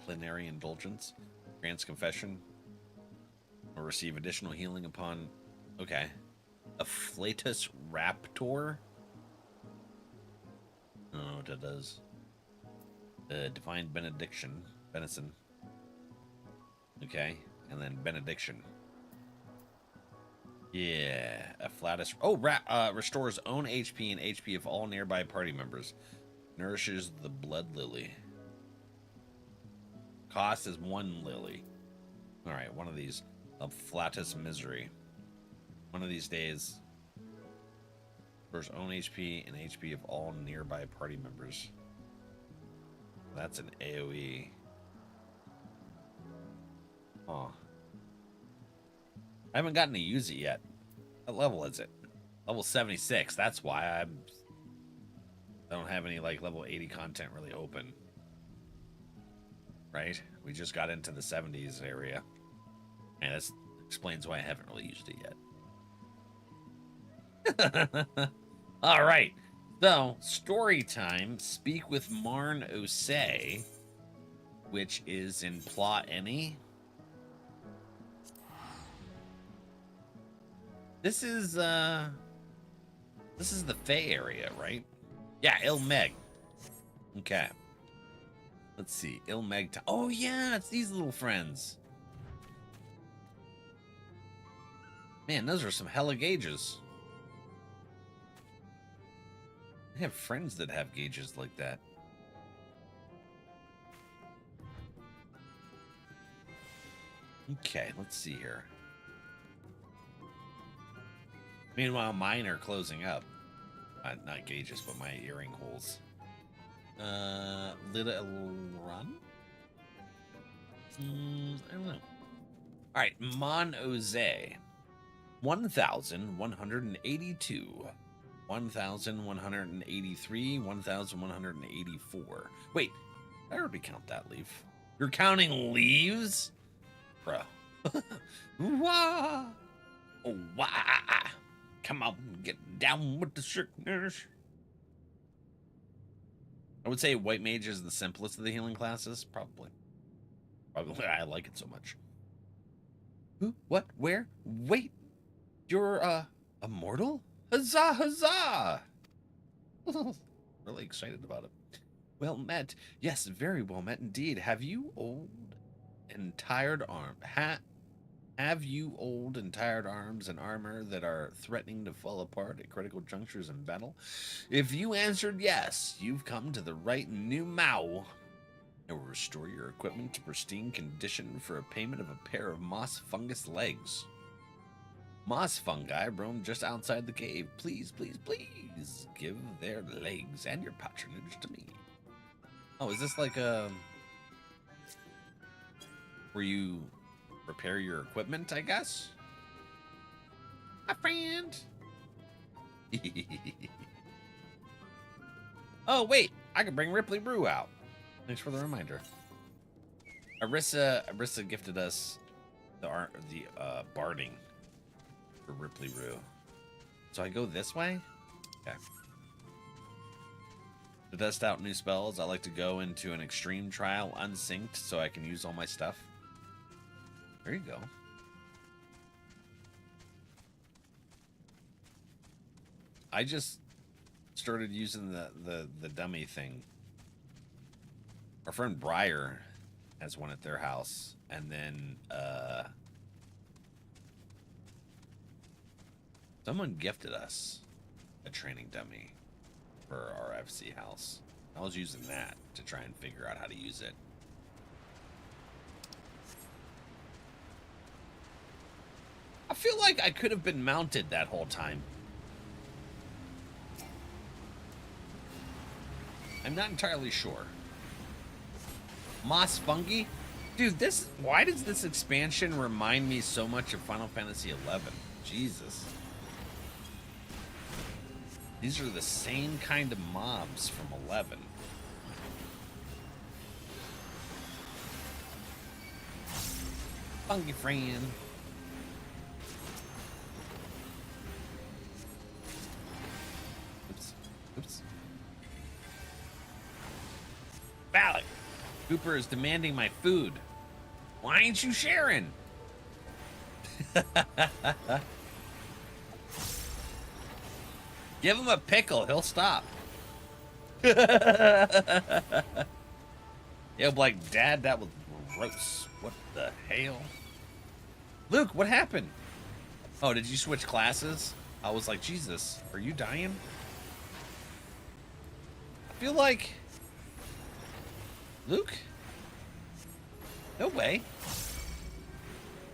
Plenary Indulgence. Grants Confession. Or receive additional healing upon... Okay. Afflatus Raptor. I don't know what that does. Divine Benediction. Benison. Okay. And then Benediction. Yeah, Afflatus. Oh, restores own HP and HP of all nearby party members. Nourishes the blood lily. Cost is 1 lily. All right, one of these. Afflatus Misery. One of these days. Restores own HP and HP of all nearby party members. That's an AoE. Huh. I haven't gotten to use it yet. What level is it? Level 76. That's why I don't have any like level 80 content really open. Right? We just got into the 70s area. And that explains why I haven't really used it yet. All right. So, story time. Speak with Marn Osei, which is in Plot Any. This is the Fey area, right? Yeah, Ilmeg. Okay. Let's see. Ilmeg. Oh yeah, it's these little friends. Man, those are some hella gauges. I have friends that have gauges like that. Okay, let's see here. Meanwhile, mine are closing up. Not gauges, but my earring holes. Lida run? I don't know. Alright, Mon Oze. 1,182. 1,183. 1,184. Wait, I already count that leaf. You're counting leaves? Bro. Wah! Oh, wah! Come on, get down with the sickness. I would say White Mage is the simplest of the healing classes. Probably. I like it so much. Who? What? Where? Wait. You're, immortal? Huzzah, huzzah! Really excited about it. Well met. Yes, very well met indeed. Have you old and tired Have you old and tired arms and armor that are threatening to fall apart at critical junctures in battle? If you answered yes, you've come to the right new Mao. It will restore your equipment to pristine condition for a payment of a pair of moss fungus legs. Moss fungi roam just outside the cave. Please, please, please give their legs and your patronage to me. Oh, is this like a... where you repair your equipment, I guess? My friend! Oh, wait! I can bring Ripley Brew out. Thanks for the reminder. Arissa gifted us the barding for Ripley Brew. So I go this way? Okay. To test out new spells, I like to go into an extreme trial unsynced so I can use all my stuff. There you go. I just started using the dummy thing. Our friend Briar has one at their house, and then someone gifted us a training dummy for our FC house. I was using that to try and figure out how to use it. I feel like I could have been mounted that whole time. I'm not entirely sure. Moss fungi? Dude, why does this expansion remind me so much of Final Fantasy XI? Jesus. These are the same kind of mobs from 11. Fungi friend. Oops. Oops. Valak. Cooper is demanding my food. Why ain't you sharing? Give him a pickle. He'll stop. He'll be like, Dad, that was gross. What the hell? Luke, what happened? Oh, did you switch classes? I was like, Jesus, are you dying? I feel like... Luke? No way.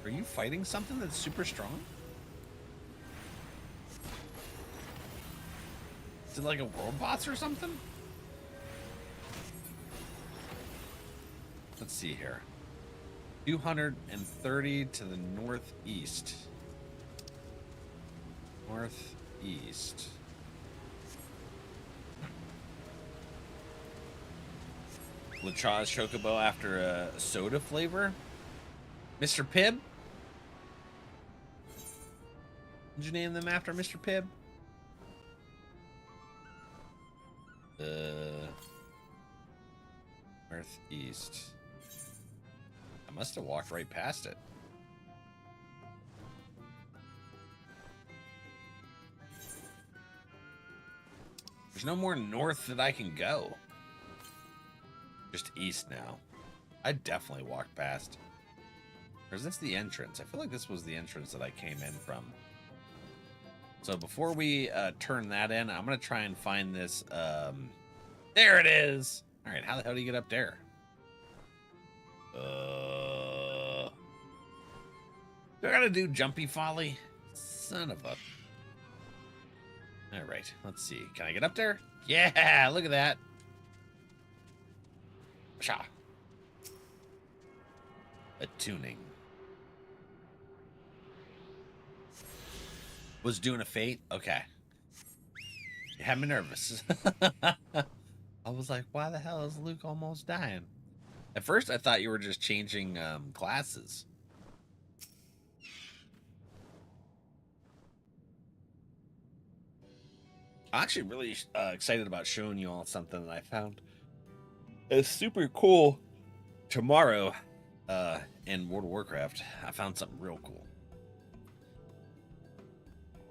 Are you fighting something that's super strong? Is it like a world boss or something? Let's see here. 230 to the northeast. Northeast. Lachaz Chocobo after a soda flavor? Mr. Pibb? Did you name them after Mr. Pibb? Northeast. I must have walked right past it. There's no more north that I can go. Just east now. I definitely walked past. Or is this the entrance? I feel like this was the entrance that I came in from. So before we turn that in, I'm going to try and find this. There it is. All right, how the hell do you get up there? Do I got to do jumpy folly? Son of a... All right, let's see. Can I get up there? Yeah, look at that. Sha. Attuning. Was doing a fate? Okay. You had me nervous. I was like, why the hell is Luke almost dying? At first, I thought you were just changing classes. I'm actually really excited about showing you all something that I found. It's super cool. Tomorrow, in World of Warcraft, I found something real cool.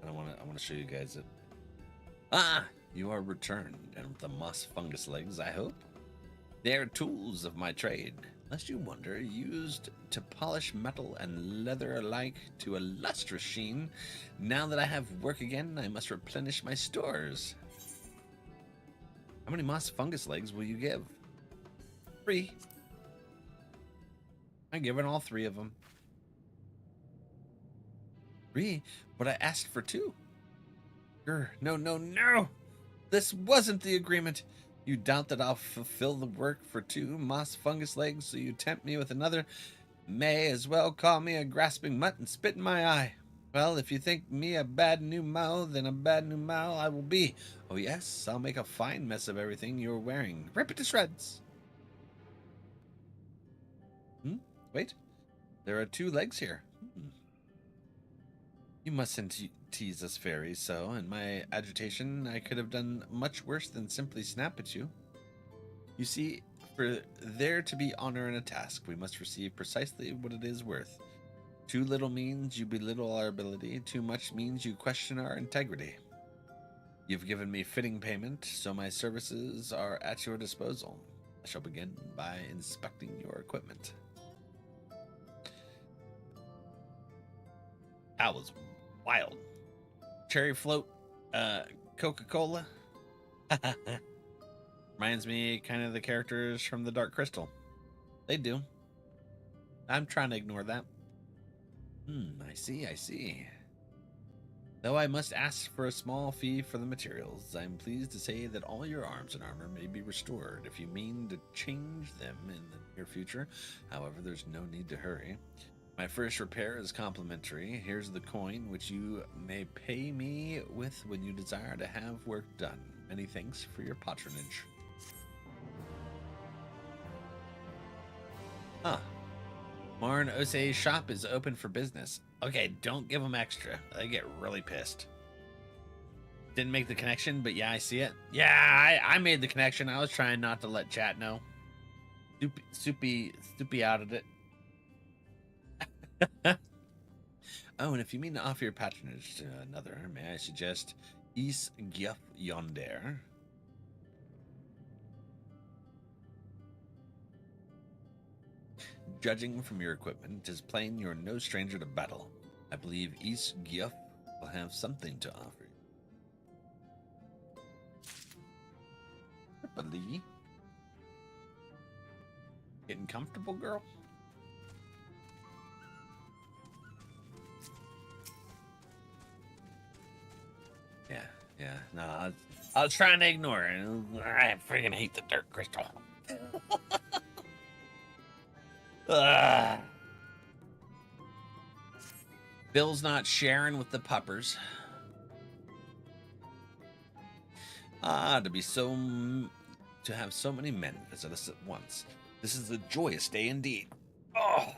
And I want to show you guys it. Ah, you are returned, and with the moss fungus legs, I hope. They are tools of my trade, lest you wonder, used to polish metal and leather alike to a lustrous sheen. Now that I have work again, I must replenish my stores. How many moss fungus legs will you give? 3. I given all 3 of them. 3? But I asked for 2. No, no, no! This wasn't the agreement. You doubt that I'll fulfill the work for 2 moss fungus legs, so you tempt me with another. May as well call me a grasping mutt and spit in my eye. Well, if you think me a bad new Mao, then a bad new Mao I will be. Oh yes, I'll make a fine mess of everything you're wearing. Rip it to shreds. Wait, there are 2 legs here. You mustn't tease us fairies so. In my agitation, I could have done much worse than simply snap at you. You see, for there to be honor in a task, we must receive precisely what it is worth. Too little means you belittle our ability. Too much means you question our integrity. You've given me fitting payment, so my services are at your disposal. I shall begin by inspecting your equipment. That was wild. Cherry float, Coca-Cola. Reminds me kind of the characters from the Dark Crystal. They do. I'm trying to ignore that. I see. Though I must ask for a small fee for the materials, I'm pleased to say that all your arms and armor may be restored if you mean to change them in the near future. However, there's no need to hurry. My first repair is complimentary. Here's the coin, which you may pay me with when you desire to have work done. Many thanks for your patronage. Marn Osei's shop is open for business. Okay, don't give them extra. They get really pissed. Didn't make the connection, but yeah, I see it. Yeah, I made the connection. I was trying not to let chat know. Soupy outed it. Oh, and if you mean to offer your patronage to another, may I suggest XIV yonder? Judging from your equipment, it is plain you're no stranger to battle. I believe XIV will have something to offer you. Tripoli? Getting comfortable, girl? Yeah. No, I was trying to ignore it. I freaking hate the Dark Crystal. Bill's not sharing with the puppers. To have so many men visit us at once. This is a joyous day indeed. Oh.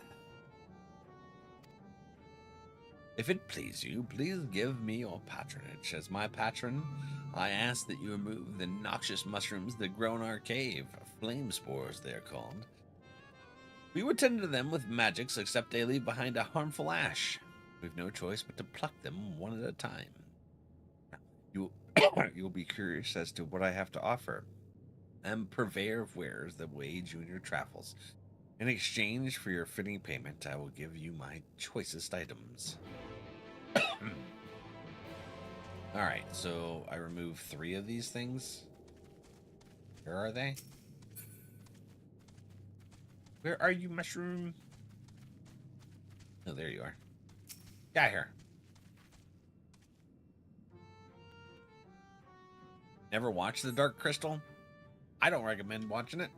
If it please you, please give me your patronage. As my patron, I ask that you remove the noxious mushrooms that grow in our cave. Flame spores, they are called. We would tend to them with magics, except they leave behind a harmful ash. We've no choice but to pluck them one at a time. You'll be curious as to what I have to offer. I am a purveyor of wares that will aid you in your travels. In exchange for your fitting payment, I will give you my choicest items. Alright, so I remove 3 of these things. Where are they? Where are you, mushroom? Oh, there you are. Got here. Never watched The Dark Crystal? I don't recommend watching it.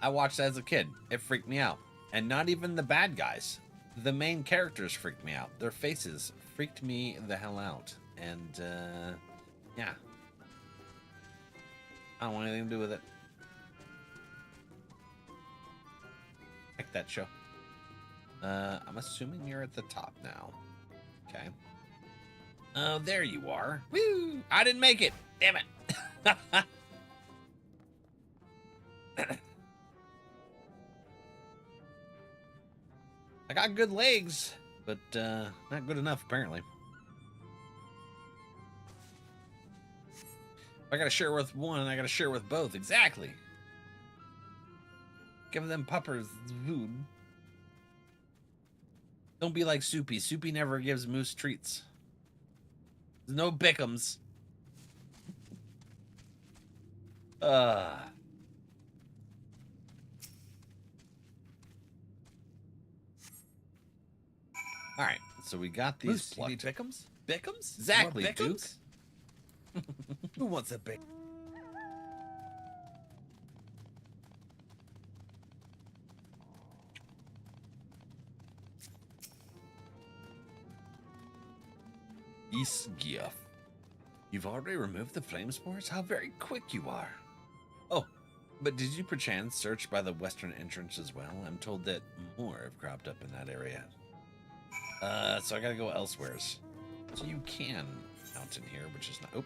I watched it as a kid. It freaked me out. And not even the bad guys. The main characters freaked me out. Their faces freaked me the hell out. And, yeah. I don't want anything to do with it. Like that show. I'm assuming you're at the top now. Okay. Oh, there you are. Woo! I didn't make it. Damn it. I got good legs, but not good enough, apparently. If I gotta share with one, I gotta share with both. Exactly. Give them puppers food. Don't be like Soupy. Soupy never gives moose treats. There's no Bickums. All right, so we got these Moose, you plucked. need Bickums? Bickums? Exactly, You want Duke. Bickums? Who wants a Bick? Isgiaf. You've already removed the flame spores? How very quick you are. Oh, but did you perchance search by the western entrance as well? I'm told that more have cropped up in that area. So I gotta go elsewheres. So you can mount in here, which is not... Oh,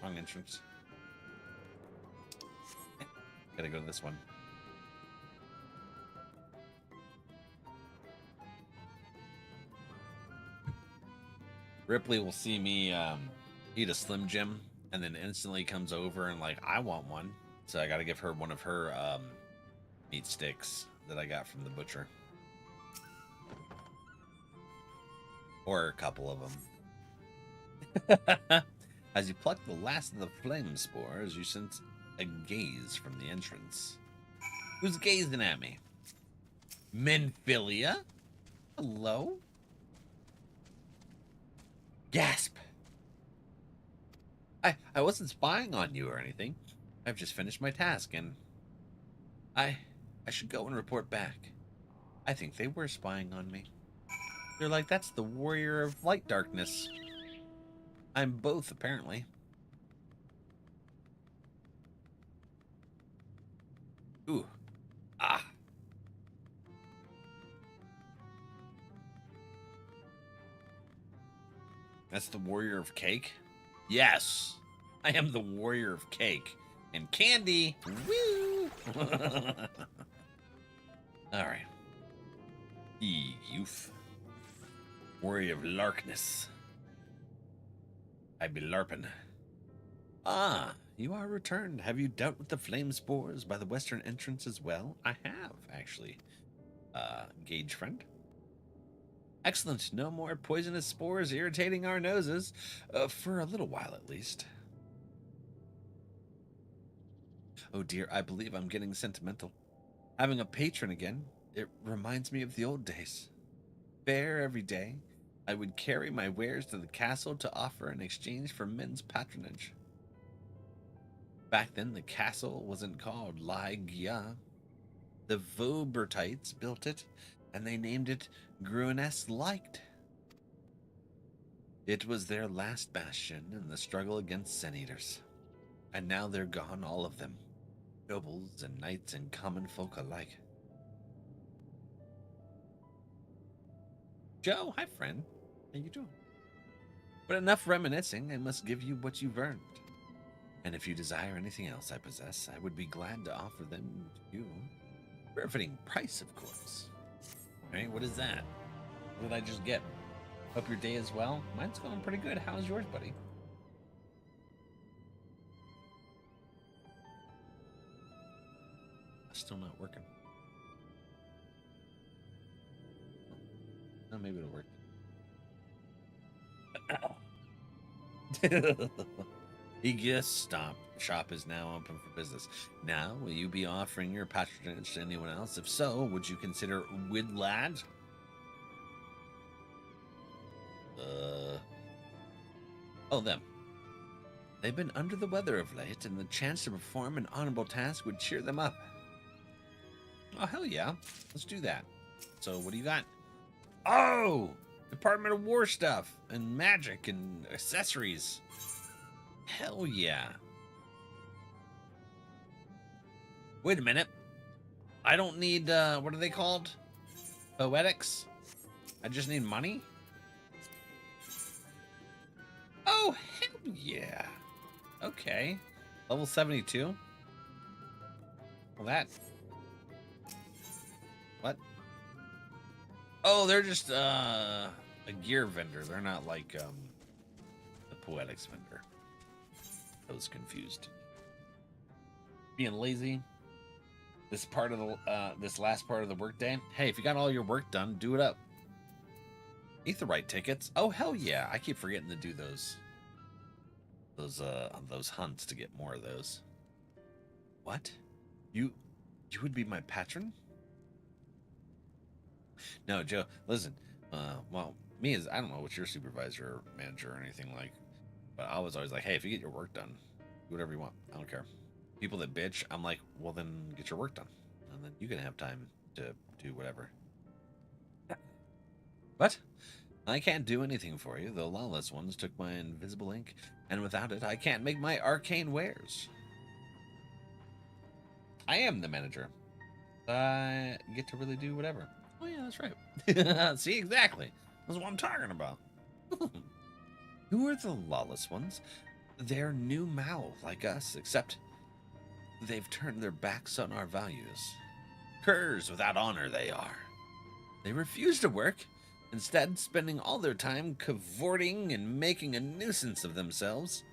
wrong entrance. Gotta go to this one. Ripley will see me eat a Slim Jim and then instantly comes over and like, I want one. So I gotta give her one of her meat sticks that I got from the butcher. Or a couple of them. As you pluck the last of the flame spores, you sense a gaze from the entrance. Who's gazing at me? Menphilia? Hello? Gasp! I wasn't spying on you or anything. I've just finished my task and I should go and report back. I think they were spying on me. They're like, that's the warrior of light darkness. I'm both, apparently. Ooh. Ah. That's the warrior of cake? Yes. I am the warrior of cake. And candy. Woo! Alright. Ye youth. Warrior of larkness. I be larping. Ah, you are returned. Have you dealt with the flame spores by the western entrance as well? I have, actually. Gage friend. Excellent. No more poisonous spores irritating our noses. For a little while, at least. Oh dear, I believe I'm getting sentimental. Having a patron again, it reminds me of the old days. Fair every day, I would carry my wares to the castle to offer in exchange for men's patronage. Back then, the castle wasn't called Lyse. The Vaubertites built it, and they named it Grunes Light. It was their last bastion in the struggle against Sin Eaters. And now they're gone, all of them. Nobles and knights and common folk alike. Joe, hi friend. How you doing? But enough reminiscing, I must give you what you've earned. And if you desire anything else I possess, I would be glad to offer them to you. For a fitting price, of course. Alright, what is that? What did I just get? Hope your day is well. Mine's going pretty good. How's yours, buddy? Still not working. Oh, maybe it'll work. Shop is now open for business. Now, will you be offering your patronage to anyone else? If so, would you consider Widlad? Oh, them. They've been under the weather of late, and the chance to perform an honorable task would cheer them up. Oh, hell yeah. Let's do that. So, what do you got? Oh! Department of War stuff, and magic, and accessories. Hell yeah. Wait a minute. I don't need, what are they called? Poetics? I just need money? Oh, hell yeah. Okay. Level 72. Well, that... What? Oh, they're just, a gear vendor. They're not like, the Poetics vendor. I was confused. Being lazy. This part of the this last part of the workday. Hey, if you got all your work done, do it up. Aetheryte tickets. Oh hell yeah! I keep forgetting to do those hunts to get more of those. What? You would be my patron? No, Joe. Listen. Well, me is I don't know what your supervisor or manager or anything like, but I was always like, hey, if you get your work done, do whatever you want. I don't care. People that bitch, I'm like, well then get your work done, and then you can have time to do whatever. But I can't do anything for you. The lawless ones took my invisible ink, and without it, I can't make my arcane wares. I am the manager. I get to really do whatever. Oh yeah, that's right. See, exactly. That's what I'm talking about. Who are the lawless ones? They're new Mao, like us, except they've turned their backs on our values. Curs without honor they are. They refuse to work, instead spending all their time cavorting and making a nuisance of themselves.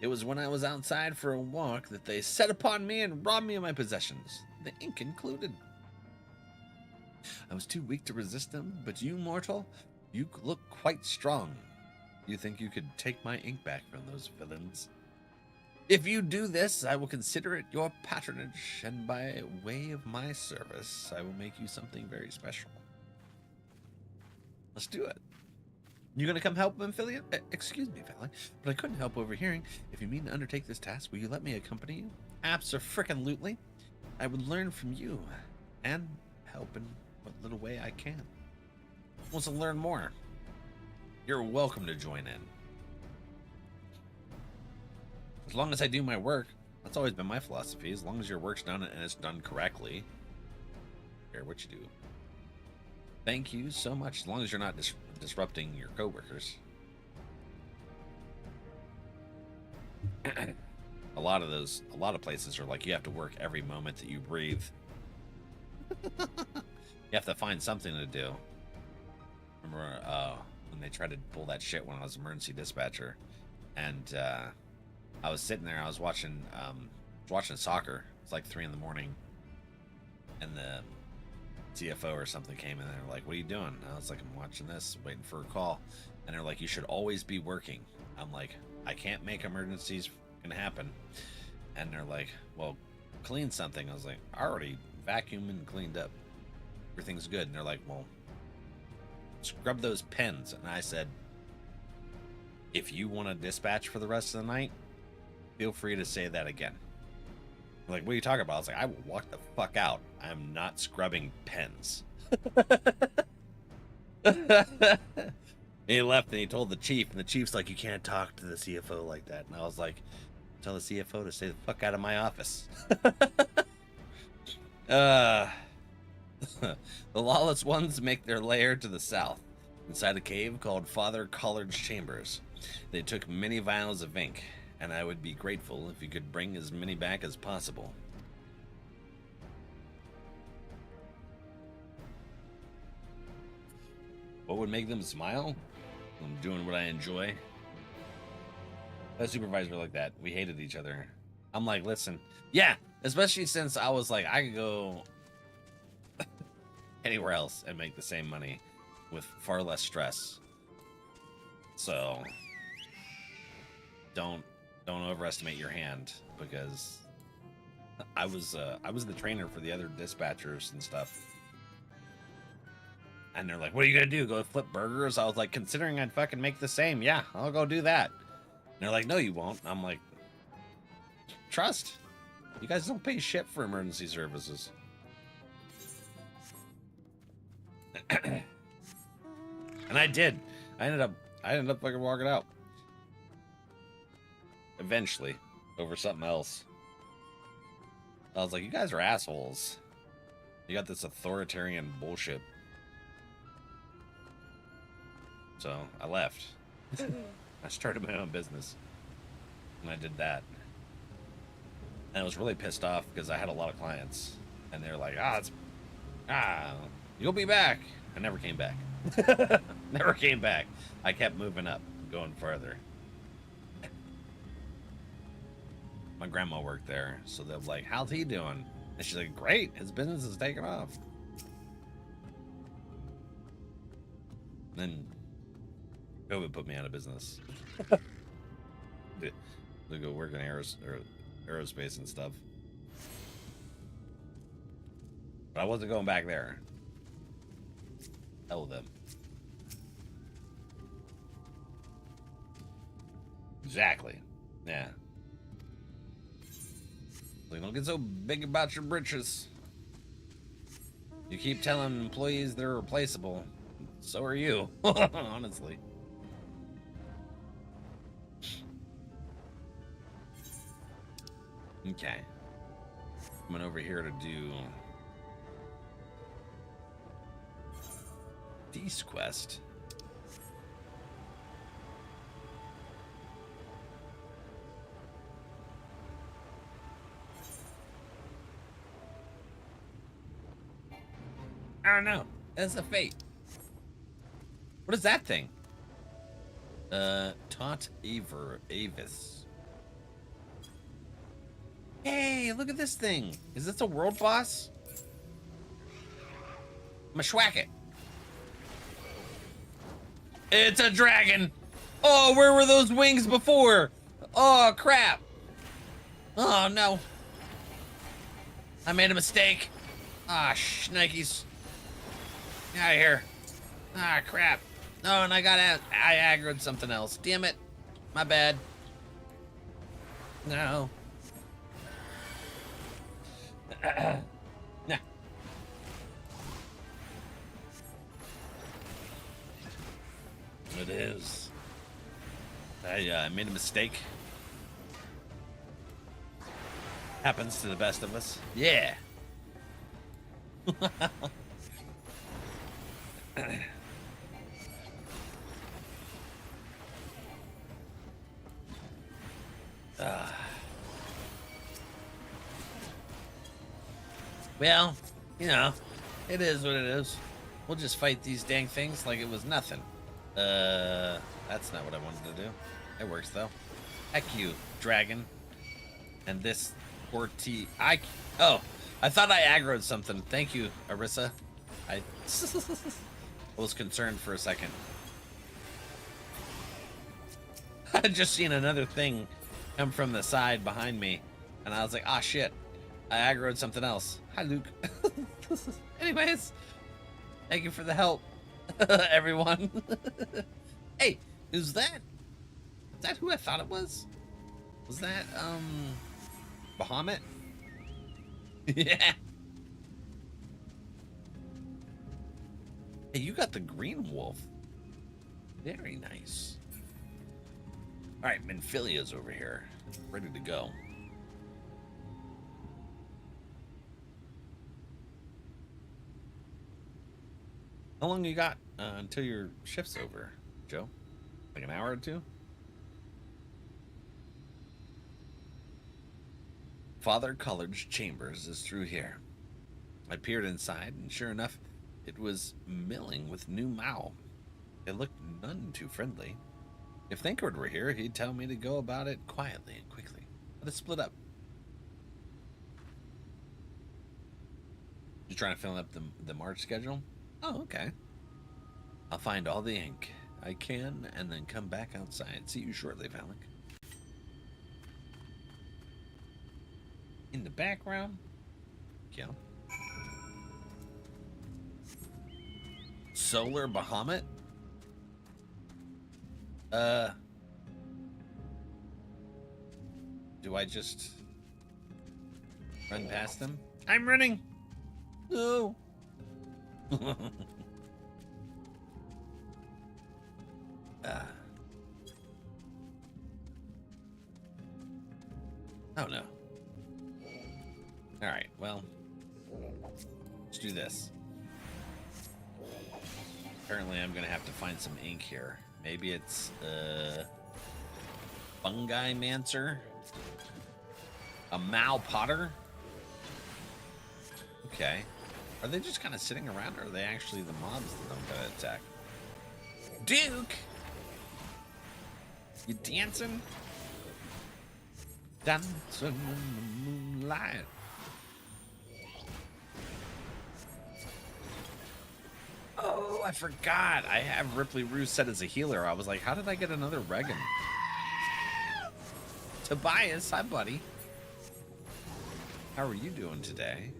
It was when I was outside for a walk that they set upon me and robbed me of my possessions, the ink included. I was too weak to resist them, but you, mortal, you look quite strong. You think you could take my ink back from those villains? If you do this, I will consider it your patronage, and by way of my service, I will make you something very special. Let's do it. You gonna come help, Amphibian? Excuse me, Valley, but I couldn't help overhearing. If you mean to undertake this task, will you let me accompany you? Abso-frickin-lutely. I would learn from you, and help in what little way I can. Want to learn more? You're welcome to join in. As long as I do my work, that's always been my philosophy. As long as your work's done and it's done correctly, I don't care what you do. Thank you so much. As long as you're not disrupting your coworkers. A lot of places are like you have to work every moment that you breathe. You have to find something to do. Remember when they tried to pull that shit when I was emergency dispatcher, and I was sitting there, I was watching soccer. It's like 3 a.m, and the CFO or something came in and they're like, what are you doing? And I was like, I'm watching this, waiting for a call. And they're like, you should always be working. I'm like, I can't make emergencies can happen. And they're like, well, clean something. I was like, I already vacuumed and cleaned up. Everything's good. And they're like, well, scrub those pens. And I said, if you want to dispatch for the rest of the night, feel free to say that again. They're like, what are you talking about? I was like, I will walk the fuck out. I'm not scrubbing pens. He left and he told the chief, and the chief's like, you can't talk to the CFO like that. And I was like, tell the CFO to stay the fuck out of my office. The lawless ones make their lair to the south, inside a cave called Father Collard's Chambers. They took many vials of ink, and I would be grateful if you could bring as many back as possible. What would make them smile? I'm doing what I enjoy. That supervisor like that. We hated each other. I'm like, listen, yeah, especially since I was like, I could go anywhere else and make the same money with far less stress. So don't overestimate your hand, because I was the trainer for the other dispatchers and stuff. And they're like, what are you gonna do? Go flip burgers? I was like, considering I'd fucking make the same, yeah, I'll go do that. And they're like, no, you won't. I'm like, trust. You guys don't pay shit for emergency services. And I did. I ended up fucking walking out. Eventually. Over something else. I was like, you guys are assholes. You got this authoritarian bullshit. So I left. I started my own business. And I did that. And I was really pissed off because I had a lot of clients. And they were like, you'll be back. I never came back. Never came back. I kept moving up, going further. My grandma worked there, so they're like, how's he doing? And she's like, great, his business is taking off. Then COVID put me out of business. To go work in aerospace and stuff. But I wasn't going back there. Hell with them. Exactly. Yeah. Like, don't get so big about your britches. You keep telling employees they're replaceable. So are you, honestly. Okay. Coming over here to do D's quest. I don't know. That's a fate. What is that thing? Taunt Avis. Hey, look at this thing. Is this a world boss? I'm gonna schwack it. It's a dragon. Oh, where were those wings before? Oh, crap. Oh, no. I made a mistake. Ah, shnikes. Get out of here. Ah, crap. No, and I aggroed something else. Damn it. My bad. No. Nah. It is. I made a mistake. Happens to the best of us. Yeah. Well, you know, it is what it is. We'll just fight these dang things like it was nothing. That's not what I wanted to do. It works though. Heck you, dragon. And this poor oh, I thought I aggroed something. Thank you, Arissa. I was concerned for a second. I just seen another thing come from the side behind me, and I was like, ah, shit. I aggroed something else. Hi, Luke. Anyways, thank you for the help, everyone. Hey, is that who I thought it was? Was that, Bahamut? Yeah. Hey, you got the green wolf. Very nice. All right, Minfilia's over here, ready to go. How long you got until your shift's over, Joe? Like an hour or two? Father Collard's chambers is through here. I peered inside, and sure enough, it was milling with new Mao. It looked none too friendly. If Thankard were here, he'd tell me to go about it quietly and quickly. Let us split up. You trying to fill up the March schedule? Oh, okay. I'll find all the ink I can and then come back outside. See you shortly, Valak. In the background? Yeah. Solar Bahamut? Do I just run past them? I'm running! No! Oh no. Alright, well, let's do this. Apparently I'm gonna have to find some ink here. Maybe it's Fungi Mancer? A Mal Potter? Okay. Are they just kind of sitting around, or are they actually the mobs that I'm gonna attack? Duke! You dancing? Dancing in the moonlight. Oh, I forgot. I have Ripley Rue set as a healer. I was like, how did I get another Regan? Tobias, hi, buddy. How are you doing today?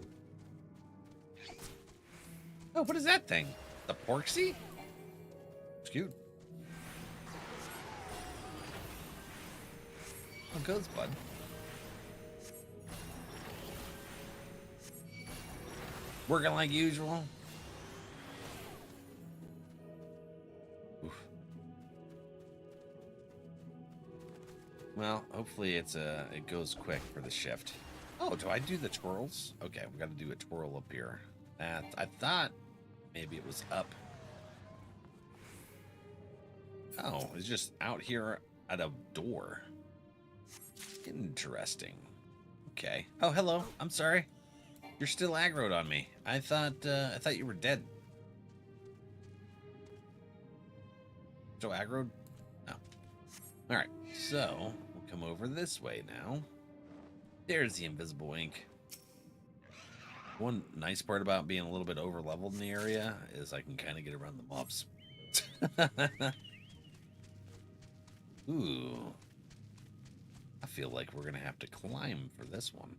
Oh, what is that thing? The Porksy? It's cute. How goes, bud? Working like usual. Oof. Well, hopefully it goes quick for the shift. Oh, do I do the twirls? Okay, we got to do a twirl up here. I thought maybe it was up. Oh, it's just out here at a door. Interesting. Okay. Oh, hello. I'm sorry. You're still aggroed on me. I thought you were dead. So aggroed? No. All right. So we'll come over this way now. There's the invisible ink. One nice part about being a little bit over leveled in the area is I can kind of get around the mobs. Ooh. I feel like we're gonna have to climb for this one.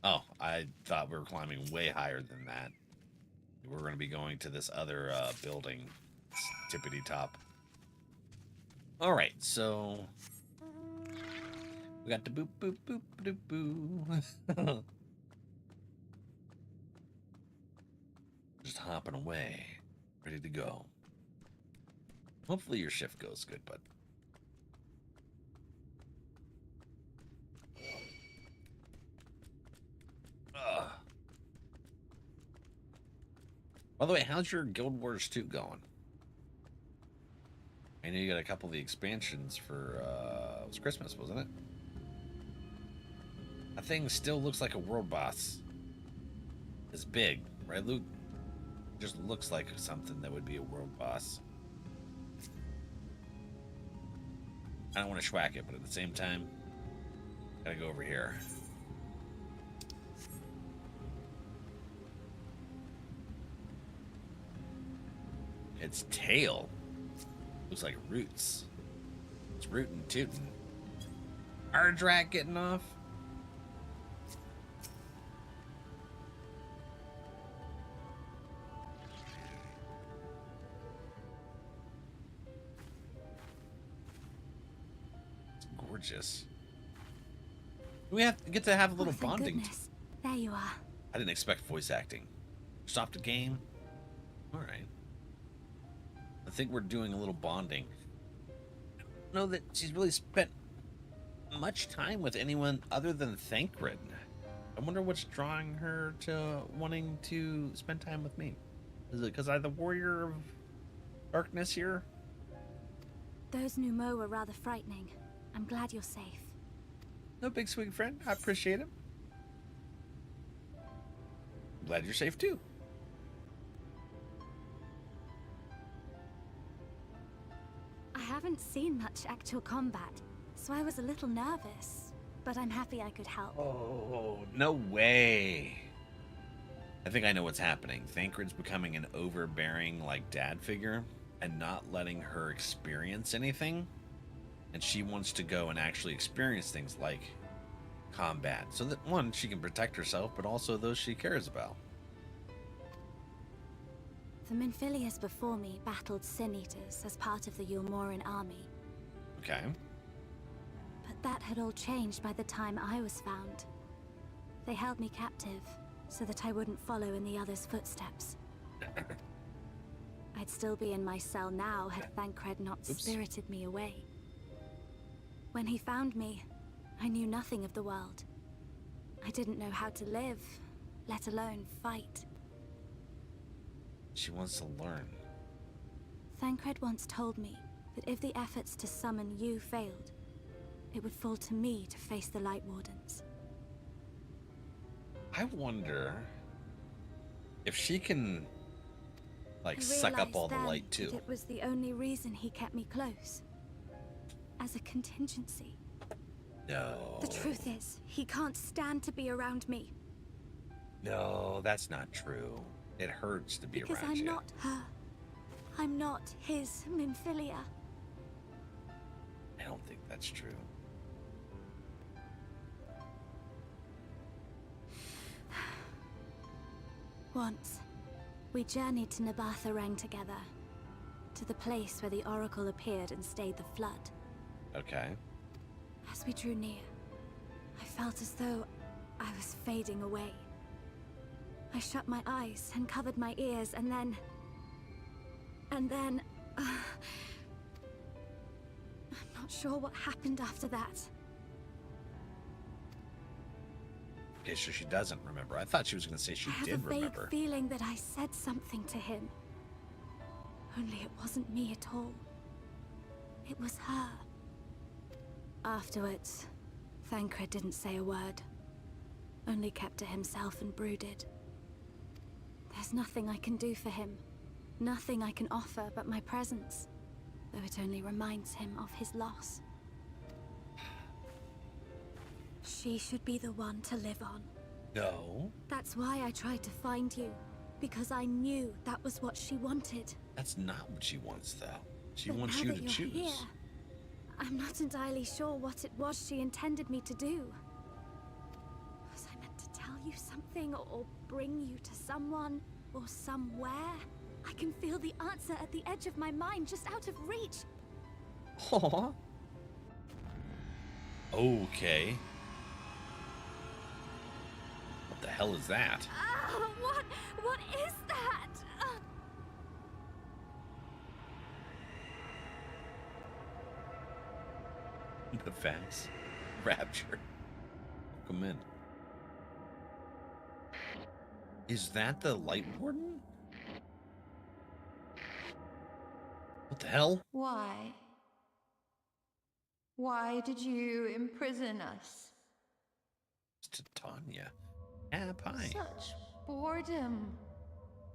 Oh, I thought we were climbing way higher than that. We're gonna be going to this other building, tippity top. All right, so we got the boop boop boop boop boo. Just hopping away, ready to go. Hopefully your shift goes good, bud. By the way, how's your Guild Wars 2 going? I know you got a couple of the expansions for, it was Christmas, wasn't it? That thing still looks like a world boss. It's big, right, Luke? Just looks like something that would be a world boss. I don't want to schwack it, but at the same time, gotta go over here. Its tail looks like roots. It's rootin' tootin'. Ardrak getting off. It's gorgeous. We get to have a little thank bonding. goodness. There you are. I didn't expect voice acting. Stopped the game. All right. I think we're doing a little bonding. I don't know that she's really spent much time with anyone other than Thancred. I wonder what's drawing her to wanting to spend time with me. Is it because I'm the warrior of darkness here? Those Numo were rather frightening. I'm glad you're safe. No big sweet friend. I appreciate it. Glad you're safe too. I haven't seen much actual combat, so I was a little nervous. But I'm happy I could help. Oh, no way. I think I know what's happening. Thancred's becoming an overbearing, like, dad figure and not letting her experience anything. And she wants to go and actually experience things like combat. So that, one, she can protect herself, but also those she cares about. The Minfilius before me battled Sin Eaters as part of the Yulmoran army. Okay. But that had all changed by the time I was found. They held me captive, so that I wouldn't follow in the others' footsteps. I'd still be in my cell now had Thancred not spirited me away. When he found me, I knew nothing of the world. I didn't know how to live, let alone fight. She wants to learn. Thancred once told me that if the efforts to summon you failed, it would fall to me to face the Light Wardens. I wonder if she can, like, I suck up realized all the then light too. that it was the only reason he kept me close. As a contingency. No. The truth is, he can't stand to be around me. No, that's not true. It hurts to be Because around I'm you. not her. I'm not his Minfilia. I don't think that's true. Once, we journeyed to Nabatha together. To the place where the Oracle appeared and stayed the flood. Okay. we drew near, I felt as though I was fading away. I shut my eyes and covered my ears, and then... I'm not sure what happened after that. Okay, so she doesn't remember. I thought she was going to say she I have did a vague remember. feeling that I said something to him. Only it wasn't me at all. It was her. Afterwards, Thancred didn't say a word. Only kept to himself and brooded. There's nothing I can do for him. Nothing I can offer but my presence. Though it only reminds him of his loss. She should be the one to live on. No. That's why I tried to find you. Because I knew that was what she wanted. That's not what she wants, though. She But wants now you that to you're choose. here, I'm not entirely sure what it was she intended me to do. Was I meant to tell you something or bring you to someone or somewhere? I can feel the answer at the edge of my mind, just out of reach. Aww. Okay. What the hell is that? What is that? The facts. Rapture. Welcome in. Is that the Light Warden? What the hell? Why? Why did you imprison us? It's Titania. Yeah, pie. Such boredom,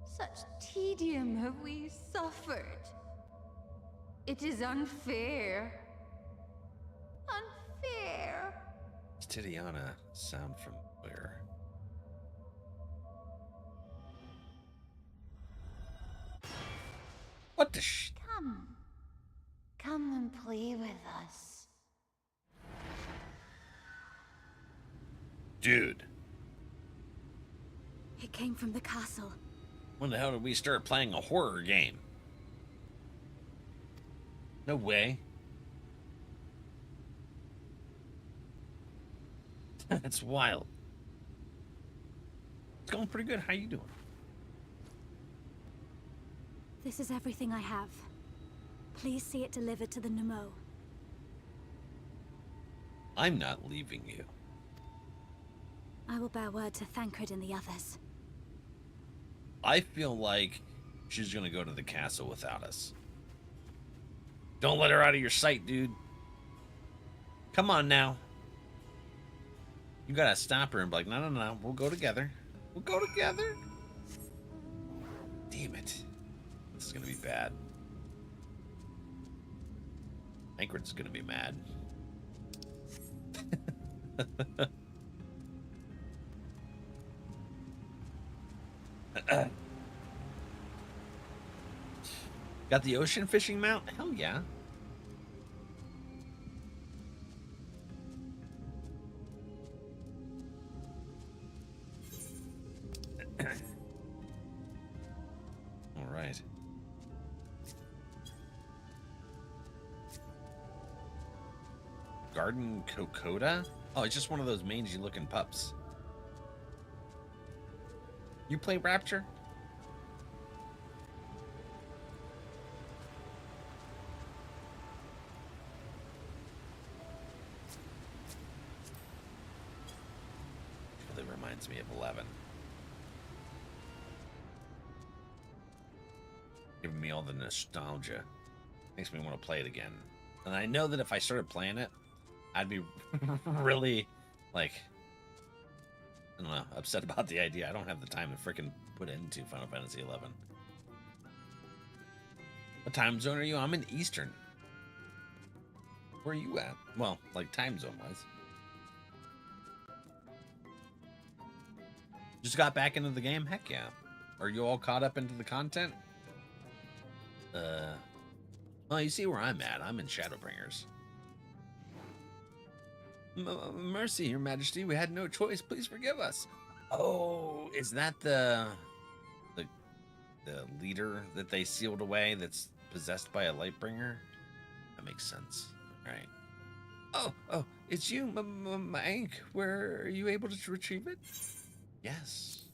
such tedium have we suffered. It is unfair. Unfair. Does Titiana sound familiar? What the sh... Come and play with us. Dude. It came from the castle. When the hell did we start playing a horror game? No way. That's wild. It's going pretty good. How you doing? This is everything I have. Please see it delivered to the Nemo. I'm not leaving you. I will bear word to Thancred and the others. I feel like she's gonna go to the castle without us. Don't let her out of your sight, dude. Come on now. You gotta stop her and be like, no, no, no, we'll go together. We'll go together. Damn it. This is gonna be bad. Thancred's gonna be mad. Got the ocean fishing mount? Hell yeah. All right. Garden Kokoda? Oh, it's just one of those mangy looking pups. You play Rapture? Really reminds me of 11. Giving me all the nostalgia. Makes me want to play it again. And I know that if I started playing it, I'd be really, like, I don't know, upset about the idea. I don't have the time to freaking put into Final Fantasy XI. What time zone are you? I'm in Eastern. Where are you at? Well, like time zone wise. Just got back into the game? Heck yeah. Are you all caught up into the content? Well, you see where I'm at. I'm in Shadowbringers. Mercy, Your Majesty, we had no choice. Please forgive us. Oh, is that the leader that they sealed away that's possessed by a Lightbringer? That makes sense. All right. Oh, it's you, my ink. Where are you able to retrieve it? Yes.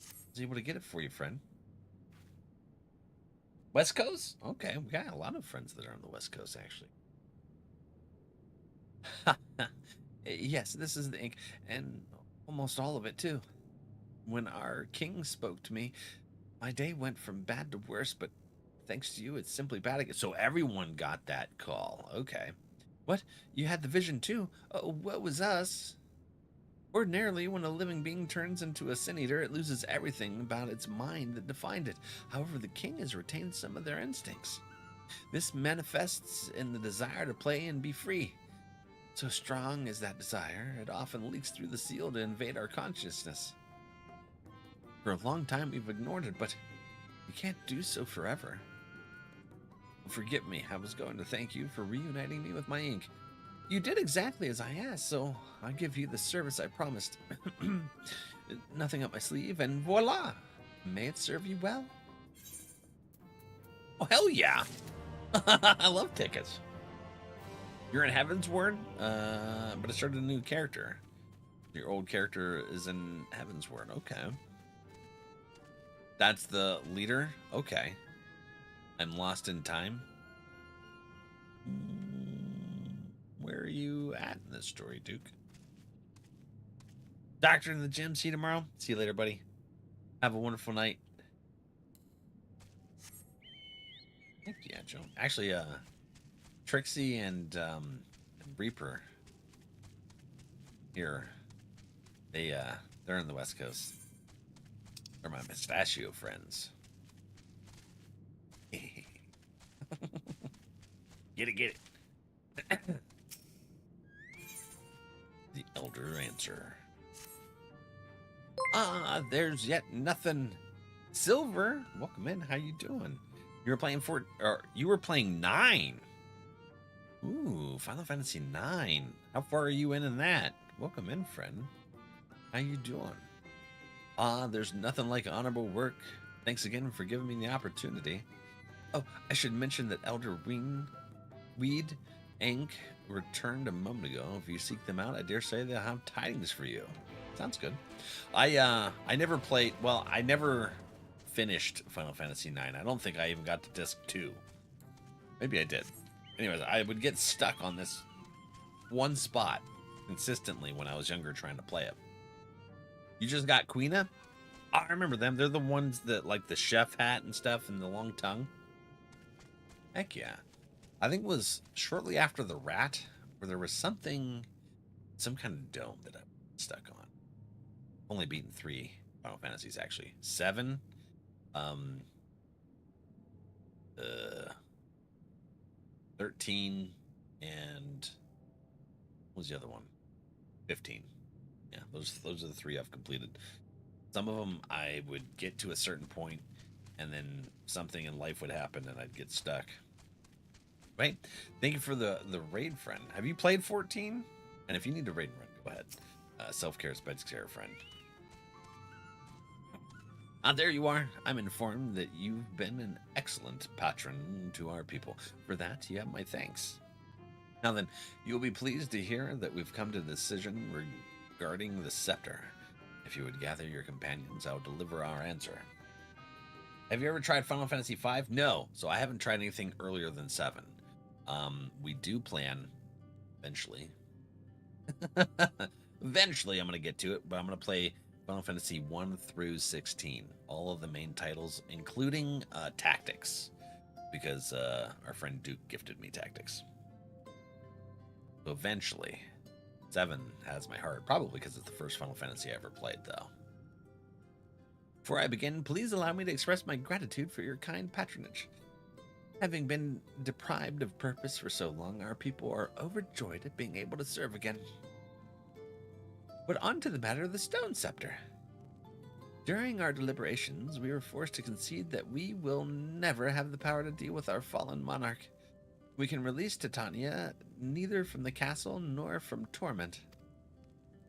I was able to get it for you, friend. West Coast? Okay, we got a lot of friends that are on the West Coast, actually. Yes, this is the ink, and almost all of it, too. When our king spoke to me, my day went from bad to worse, but thanks to you, it's simply bad again. So everyone got that call. Okay. What? You had the vision, too? Oh, what was us? Ordinarily, when a living being turns into a sin eater, it loses everything about its mind that defined it. However, the king has retained some of their instincts. This manifests in the desire to play and be free. So strong is that desire, it often leaks through the seal to invade our consciousness. For a long time, we've ignored it, but we can't do so forever. Forgive me, I was going to thank you for reuniting me with my ink. You did exactly as I asked, so I give you the service I promised. Nothing up my sleeve, and voila! May it serve you well. Oh, hell yeah! I love tickets. You're in Heaven's Word, but I started a new character. Your old character is in Heaven's Word. Okay. That's the leader? Okay. I'm lost in time. Where are you at in this story, Duke? Doctor in the gym. See you tomorrow. See you later, buddy. Have a wonderful night. Heck yeah, Joe. Actually, Trixie and Reaper here. They're in the West Coast. They're my pistachio friends. Get it. The elder answer. There's yet nothing. Silver, welcome in. How you doing? You were playing 9. Ooh, Final Fantasy 9. How far are you in that? Welcome in, friend. How you doing? There's nothing like honorable work. Thanks again for giving me the opportunity. Oh, I should mention that Elder Weed Ink returned a moment ago. If you seek them out, I dare say they'll have tidings for you. Sounds good. I never played. Well, I never finished Final Fantasy 9. I don't think I even got to disc 2. Maybe I did. Anyways, I would get stuck on this one spot consistently when I was younger trying to play it. You just got Quina? Oh, I remember them. They're the ones that like the chef hat and stuff and the long tongue. Heck yeah. I think it was shortly after the rat where there was some kind of dome that I was stuck on. Only beaten 3 Final Fantasies actually. 7. 13 and what was the other one? 15. Yeah, those are the 3 I've completed. Some of them I would get to a certain point and then something in life would happen and I'd get stuck. Right? Thank you for the raid, friend. Have you played 14? And if you need to raid and run, go ahead. Self-care is best care, friend. There you are. I'm informed that you've been an excellent patron to our people. For that, you have my thanks. Now then, you'll be pleased to hear that we've come to a decision regarding the scepter. If you would gather your companions, I'll deliver our answer. Have you ever tried Final Fantasy V? No, so I haven't tried anything earlier than 7. We do plan, eventually. Eventually, I'm going to get to it, but I'm going to play Final Fantasy 1 through 16. All of the main titles, including Tactics, because our friend Duke gifted me Tactics. So eventually, 7 has my heart, probably because it's the first Final Fantasy I ever played, though. Before I begin, please allow me to express my gratitude for your kind patronage. Having been deprived of purpose for so long, our people are overjoyed at being able to serve again. But on to the matter of the Stone Scepter. During our deliberations, we were forced to concede that we will never have the power to deal with our fallen monarch. We can release Titania neither from the castle nor from torment.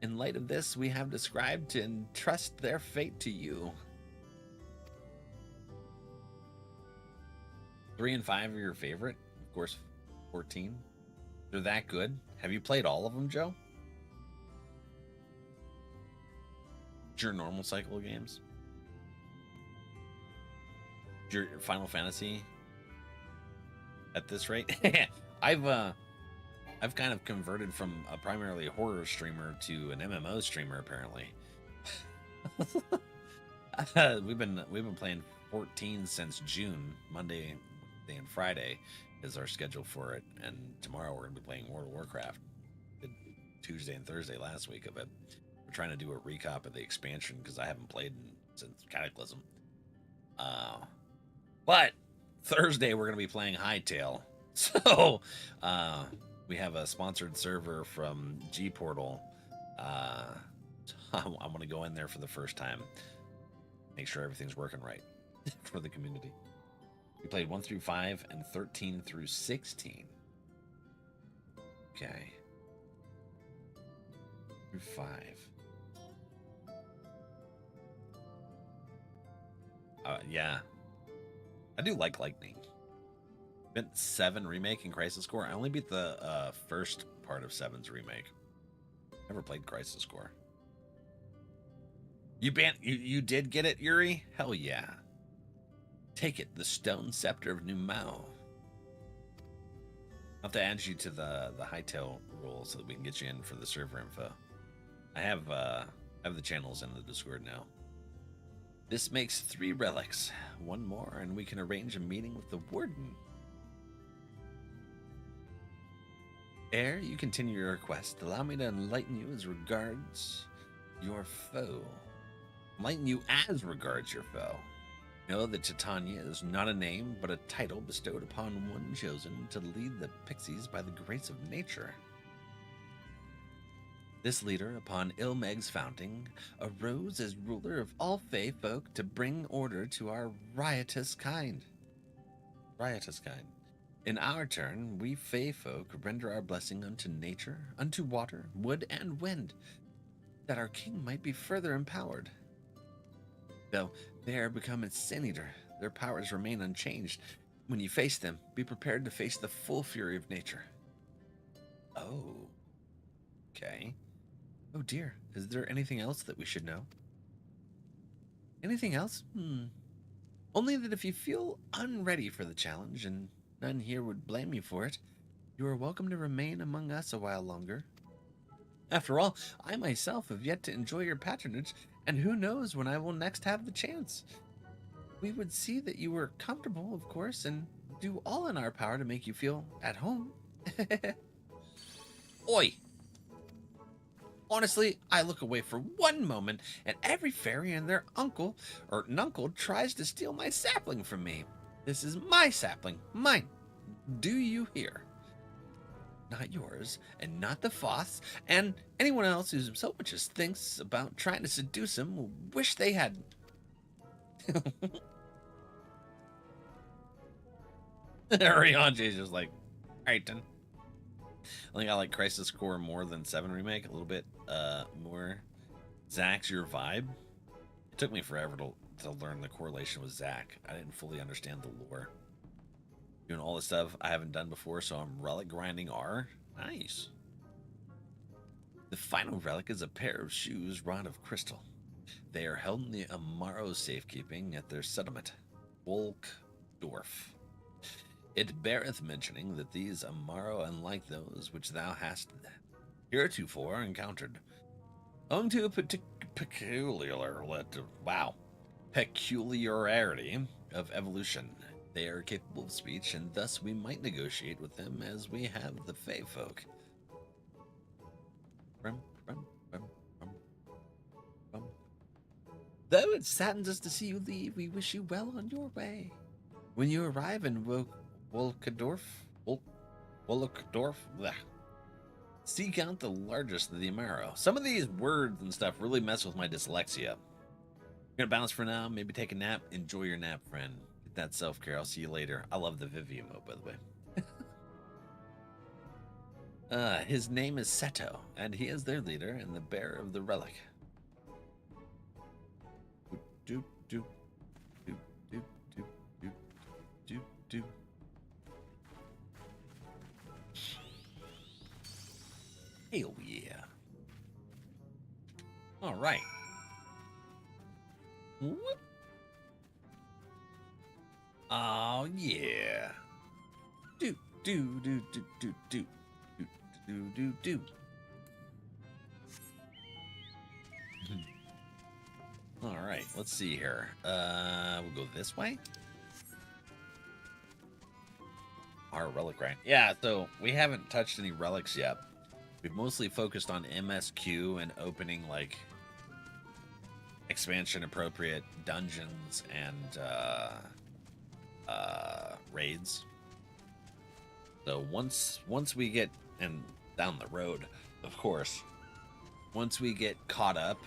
In light of this, we have described to entrust their fate to you. 3 and 5 are your favorite? Of course, 14. They're that good? Have you played all of them, Joe? Your normal cycle of games? Your Final Fantasy? At this rate? I've kind of converted from a primarily horror streamer to an MMO streamer, apparently. we've been playing 14 since June. Monday and Friday is our schedule for it, and tomorrow we're gonna be playing World of Warcraft. Did Tuesday and Thursday last week of it. We're trying to do a recap of the expansion because I haven't played since Cataclysm. But Thursday we're gonna be playing Hightail. So we have a sponsored server from G Portal. I'm gonna go in there for the first time. Make sure everything's working right for the community. We played 1 through 5 and 13 through 16. Okay. Through 5. Yeah. I do like Lightning. Been 7 remake and Crisis Core. I only beat the first part of 7's remake. Never played Crisis Core. You did get it, Yuri? Hell yeah. Take it, the Stone Scepter of New Mao. I'll have to add you to the Hightail rule so that we can get you in for the server info. I have the channels in the Discord now. This makes 3 relics. 1 more, and we can arrange a meeting with the Warden. Ere you continue your quest, allow me to enlighten you as regards your foe. Enlighten you as regards your foe. Know that Titania is not a name, but a title bestowed upon one chosen to lead the pixies by the grace of nature. This leader, upon Ilmeg's founding, arose as ruler of all Fae folk to bring order to our riotous kind. In our turn, we Fae folk render our blessing unto nature, unto water, wood, and wind, that our king might be further empowered. Though they are become its sin eater, their powers remain unchanged. When you face them, be prepared to face the full fury of nature. Oh. Okay. Oh dear, is there anything else that we should know? Anything else? Only that if you feel unready for the challenge, and none here would blame you for it, you are welcome to remain among us a while longer. After all, I myself have yet to enjoy your patronage, and who knows when I will next have the chance. We would see that you were comfortable, of course, and do all in our power to make you feel at home. Oi! Honestly, I look away for one moment, and every fairy and their uncle or nuncle tries to steal my sapling from me. This is my sapling, mine. Do you hear? Not yours, and not the Foth's, and anyone else who so much as thinks about trying to seduce him will wish they hadn't. Rihanna's just like, alright then. I think I like Crisis Core more than 7 Remake, a little bit more. Zach's your vibe. It took me forever to learn the correlation with Zach. I didn't fully understand the lore. Doing all the stuff I haven't done before, so I'm relic grinding R. Nice. The final relic is a pair of shoes wrought of crystal. They are held in the Amaro safekeeping at their settlement, Wolkdorf. It beareth mentioning that these Amaro, unlike those which thou hast heretofore encountered, owing to a peculiarity of evolution, they are capable of speech, and thus we might negotiate with them as we have the Fae folk. Though it saddens us to see you leave, we wish you well on your way. When you arrive in Wolkdorf, seek out the largest of the Amaro. Some of these words and stuff really mess with my dyslexia. I'm gonna bounce for now, maybe take a nap. Enjoy your nap, friend. Get that self-care. I'll see you later. I love the Vivi emote, by the way. His name is Seto, and he is their leader and the bearer of the relic. Hell yeah. All right. Whoop. Oh yeah. Do do do do do do do do do do. All right, let's see here. We'll go this way. Our relic, right? Yeah, so we haven't touched any relics yet. We've mostly focused on MSQ and opening like expansion appropriate dungeons and raids. So once we get, and down the road, of course, once we get caught up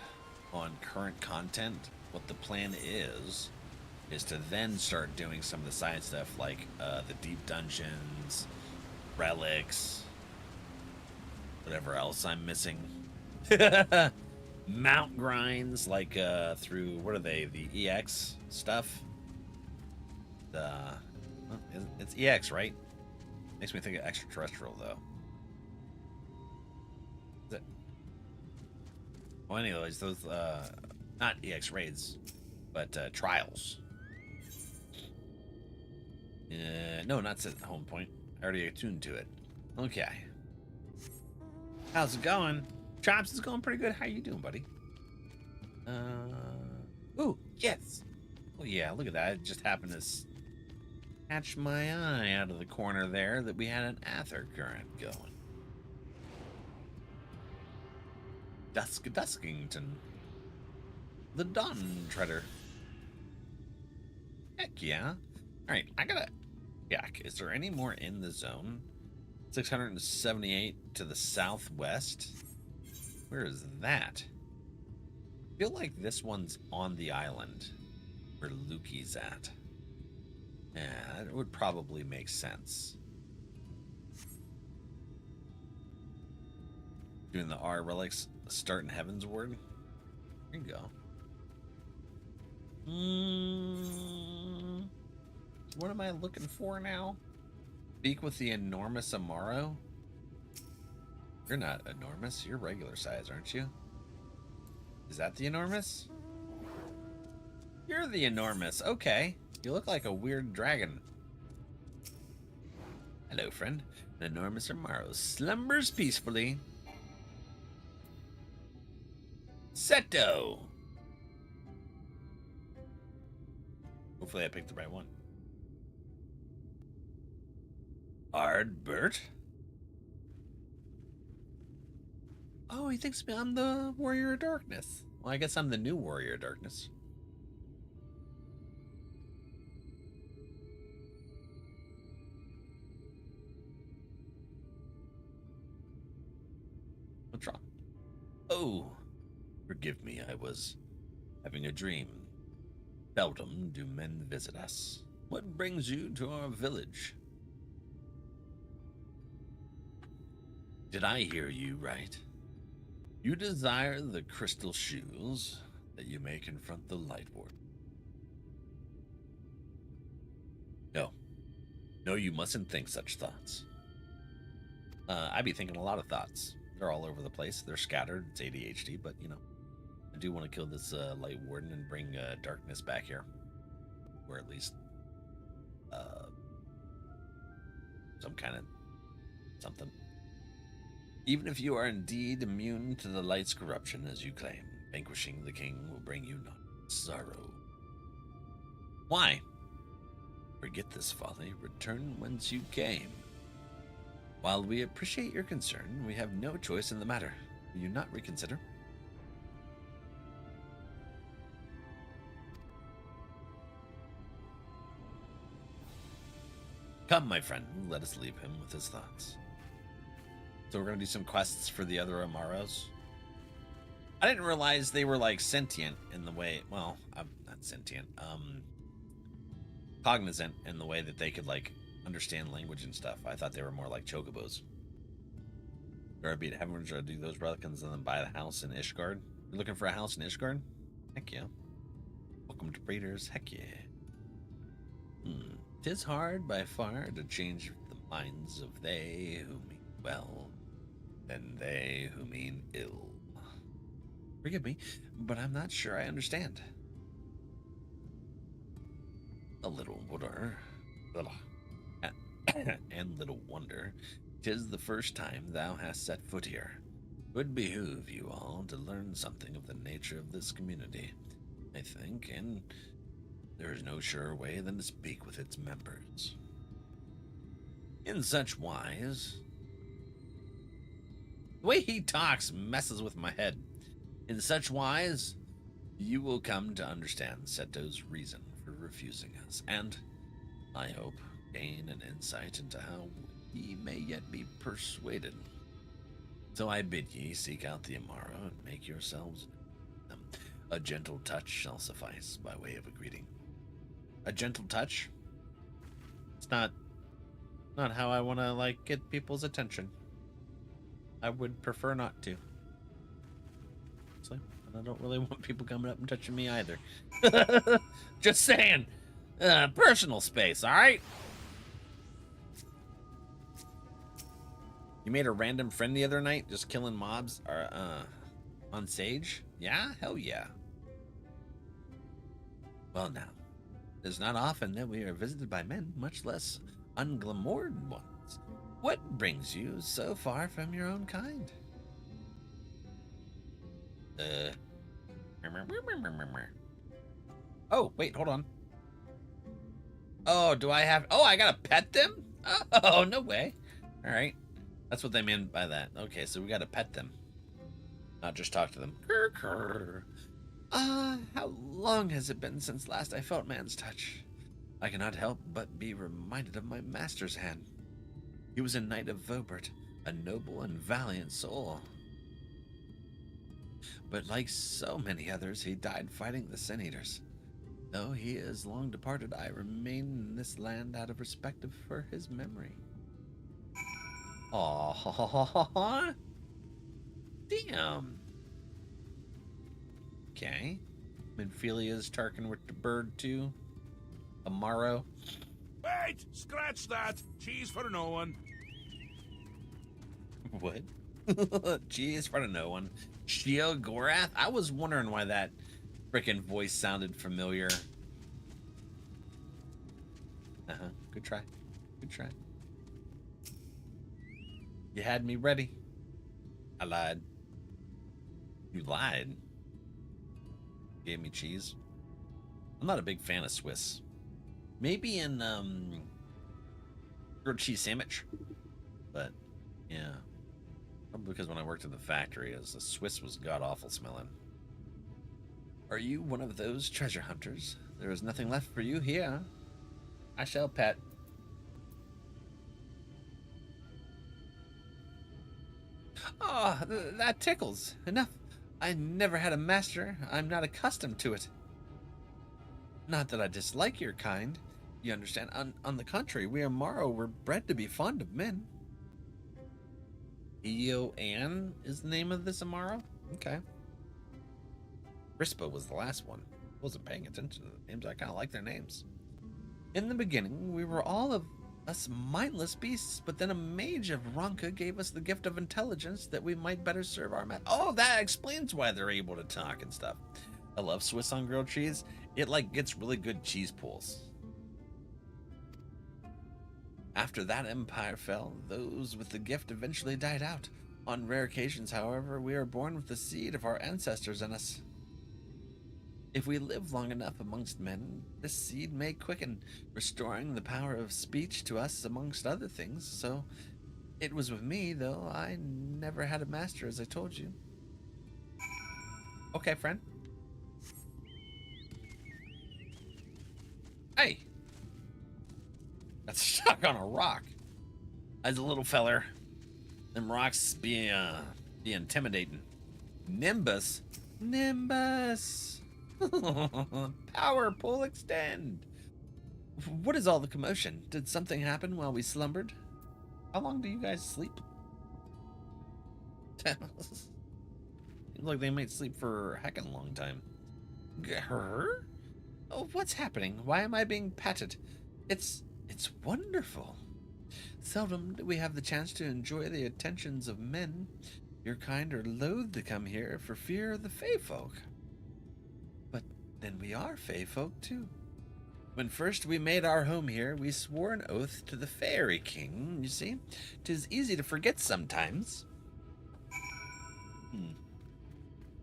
on current content, what the plan is to then start doing some of the side stuff like the deep dungeons, relics, whatever else I'm missing. Mount grinds like through, what are they, the EX stuff? It's EX, right? Makes me think of extraterrestrial though. Is it? Well, anyways, those not EX raids, but trials. No, not set home point. I already attuned to it. Okay. How's it going? Chops is going pretty good. How you doing, buddy? Ooh, yes. Oh yeah, look at that. It just happened to catch my eye out of the corner there that we had an Aether current going. Duskington. The Dawn Treader. Heck yeah. Alright, I gotta... Yeah, is there any more in the zone? 678 to the southwest. Where is that? I feel like this one's on the island where Lukey's at. Yeah, that would probably make sense. Doing the R relics, start in Heaven's Ward. There you go. What am I looking for now? Speak with the enormous Amaro? You're not enormous. You're regular size, aren't you? Is that the enormous? You're the enormous. Okay. You look like a weird dragon. Hello, friend. An enormous Amaro slumbers peacefully. Seto. Hopefully I picked the right one. Ardbert? Oh, he thinks I'm the Warrior of Darkness. Well, I guess I'm the new Warrior of Darkness. What's wrong? Oh, forgive me, I was having a dream. Seldom do men visit us. What brings you to our village? Did I hear you right? You desire the crystal shoes that you may confront the Light Ward. No. No, you mustn't think such thoughts. I be thinking a lot of thoughts. They're all over the place. They're scattered. It's ADHD, but, you know. I do want to kill this Light Warden and bring darkness back here. Or at least some kind of something. Even if you are indeed immune to the light's corruption, as you claim, vanquishing the king will bring you none sorrow. Why? Forget this folly. Return whence you came. While we appreciate your concern, we have no choice in the matter. Will you not reconsider? Come, my friend, let us leave him with his thoughts. So we're going to do some quests for the other Amaros. I didn't realize they were like sentient in the way, well, not sentient, cognizant in the way that they could like understand language and stuff. I thought they were more like chocobos. Or I'd be at Heaven's or do those relicans and then buy the house in Ishgard. You're looking for a house in Ishgard? Heck yeah. Welcome to Breeders. Heck yeah. 'Tis hard by far to change the minds of they who mean well. than they who mean ill. Forgive me, but I'm not sure I understand. A little wonder, and little wonder, 'tis the first time thou hast set foot here. Would behoove you all to learn something of the nature of this community, I think, and there is no surer way than to speak with its members. In such wise, the way he talks messes with my head. In such wise, you will come to understand Seto's reason for refusing us, and, I hope, gain an insight into how ye may yet be persuaded. So I bid ye seek out the Amaro and make yourselves known. A gentle touch shall suffice by way of a greeting. A gentle touch? It's not how I want to, like, get people's attention. I would prefer not to. So, and I don't really want people coming up and touching me either. Just saying. Personal space, alright? You made a random friend the other night just killing mobs on Sage? Yeah? Hell yeah. Well now, it's not often that we are visited by men, much less unglamoured ones. What brings you so far from your own kind? Oh, wait, hold on. Oh, do I have... Oh, I gotta pet them? Oh, no way. All right. That's what they meant by that. Okay, so we gotta pet them. Not just talk to them. How long has it been since last I felt man's touch? I cannot help but be reminded of my master's hand. He was a knight of Vobert, a noble and valiant soul. But like so many others, he died fighting the Sin Eaters. Though he is long departed, I remain in this land out of respect for his memory. Aww. Damn. Okay. Minfilia's Tarkin with the bird too. Amaro. Wait! Scratch that! Cheese for no one. What? Cheese for no one. Shio Gorath? I was wondering why that freaking voice sounded familiar. Good try. Good try. You had me ready. I lied. You lied? Gave me cheese. I'm not a big fan of Swiss. Maybe in grilled cheese sandwich. But yeah. Probably because when I worked in the factory, as the Swiss was god-awful smelling. Are you one of those treasure hunters? There is nothing left for you here. I shall pet. Ah, that tickles. Enough. I never had a master. I'm not accustomed to it. Not that I dislike your kind. You understand? On the contrary, we Amaro were bred to be fond of men. Eo-Ann is the name of this Amaro? Okay. Rispa was the last one. Wasn't paying attention to the names. I kind of like their names. In the beginning, we were all of us mindless beasts, but then a mage of Ronka gave us the gift of intelligence that we might better serve our master. Oh, that explains why they're able to talk and stuff. I love Swiss on grilled cheese. It like gets really good cheese pulls. After that empire fell, those with the gift eventually died out. On rare occasions, however, we are born with the seed of our ancestors in us. If we live long enough amongst men, this seed may quicken, restoring the power of speech to us amongst other things. So it was with me, though I never had a master, as I told you. Okay, friend. Hey! That's stuck on a rock. As a little feller, them rocks be intimidating. Nimbus? Nimbus! Power pull extend. What is all the commotion? Did something happen while we slumbered? How long do you guys sleep? Seems like they might sleep for a heckin' long time. Her? Oh, what's happening? Why am I being patted? It's wonderful. Seldom do we have the chance to enjoy the attentions of men. Your kind are loath to come here for fear of the Fey folk. But then we are Fey folk too. When first we made our home here, we swore an oath to the Fairy King, you see. 'Tis easy to forget sometimes.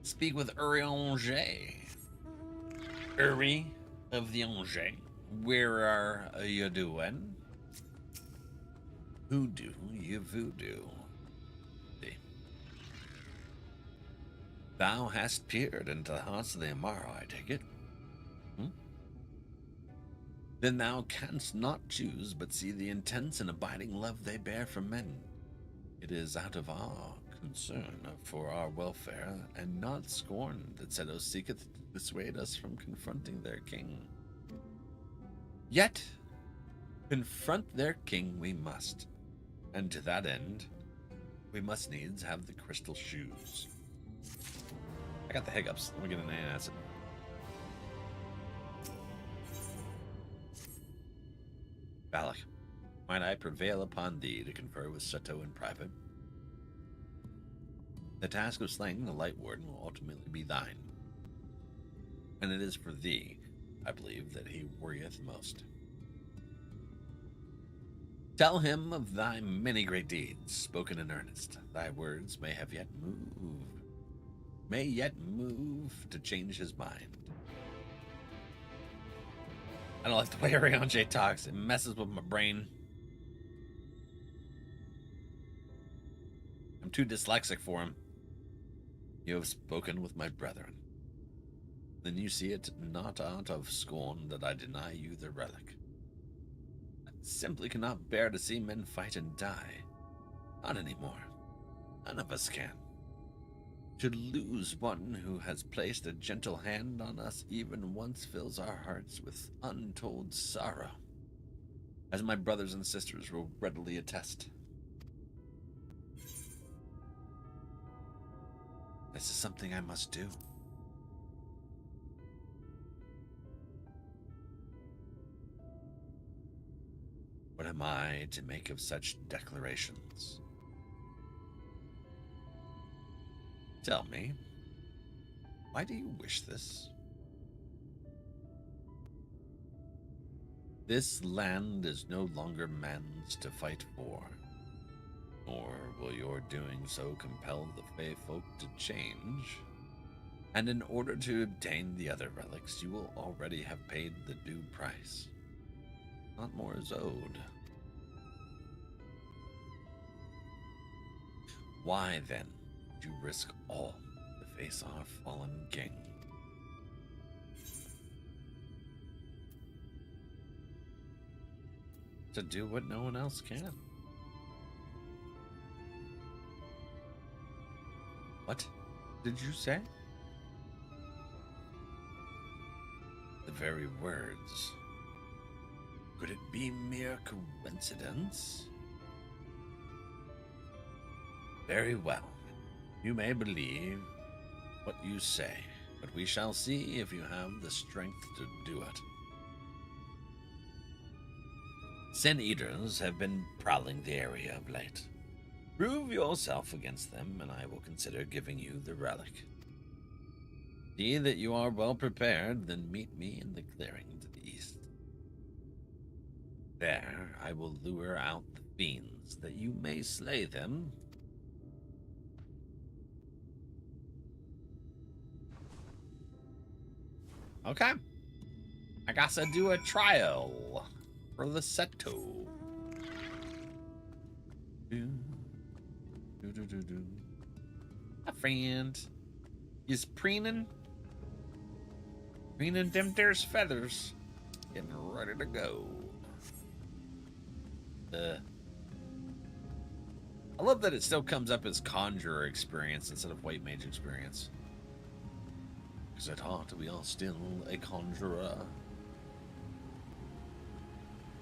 Speak with Uri Angers. Uri of the Angers, where are you doing? Hoodoo, you voodoo. Thou hast peered into the hearts of the Amaro, I take it. Then thou canst not choose but see the intense and abiding love they bear from men. It is out of our concern for our welfare, and not scorn that Seto seeketh to dissuade us from confronting their king. Yet, confront their king we must, and to that end, we must needs have the crystal shoes. I got the hiccups. Let me get an acid. Valak, might I prevail upon thee to confer with Seto in private? The task of slaying the Light Warden will ultimately be thine, and it is for thee, I believe, that he worrieth most. Tell him of thy many great deeds, spoken in earnest. Thy words may yet move to change his mind. I don't like the way Ariange talks. It messes with my brain. I'm too dyslexic for him. You have spoken with my brethren. Then you see it not out of scorn that I deny you the relic. I simply cannot bear to see men fight and die. Not anymore. None of us can. To lose one who has placed a gentle hand on us even once fills our hearts with untold sorrow, as my brothers and sisters will readily attest. This is something I must do. What am I to make of such declarations? Tell me, why do you wish this? This land is no longer man's to fight for, nor will your doing so compel the Fey folk to change. And in order to obtain the other relics, you will already have paid the due price. Not more is owed. Why then you risk all to face our fallen king? To do what no one else can. What did you say? The very words. Could it be mere coincidence? Very well. You may believe what you say, but we shall see if you have the strength to do it. Sin Eaters have been prowling the area of late. Prove yourself against them, and I will consider giving you the relic. See that you are well prepared, then meet me in the clearing to the east. There I will lure out the fiends, that you may slay them. Okay. I gotta do a trial for the Seto. A friend. Is preening them there's feathers. Getting ready to go. I love that it still comes up as conjurer experience instead of white mage experience. Because at heart we are still a conjurer.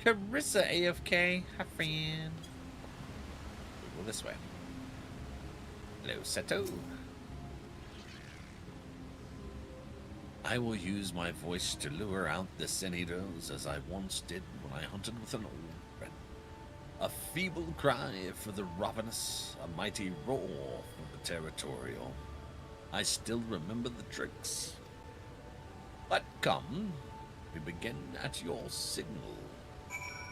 Carissa AFK, hi friend. We'll go this way. Hello, Seto. I will use my voice to lure out the Sin Eaters as I once did when I hunted with an old friend. A feeble cry for the ravenous, a mighty roar for the territorial. I still remember the tricks. But come, we begin at your signal.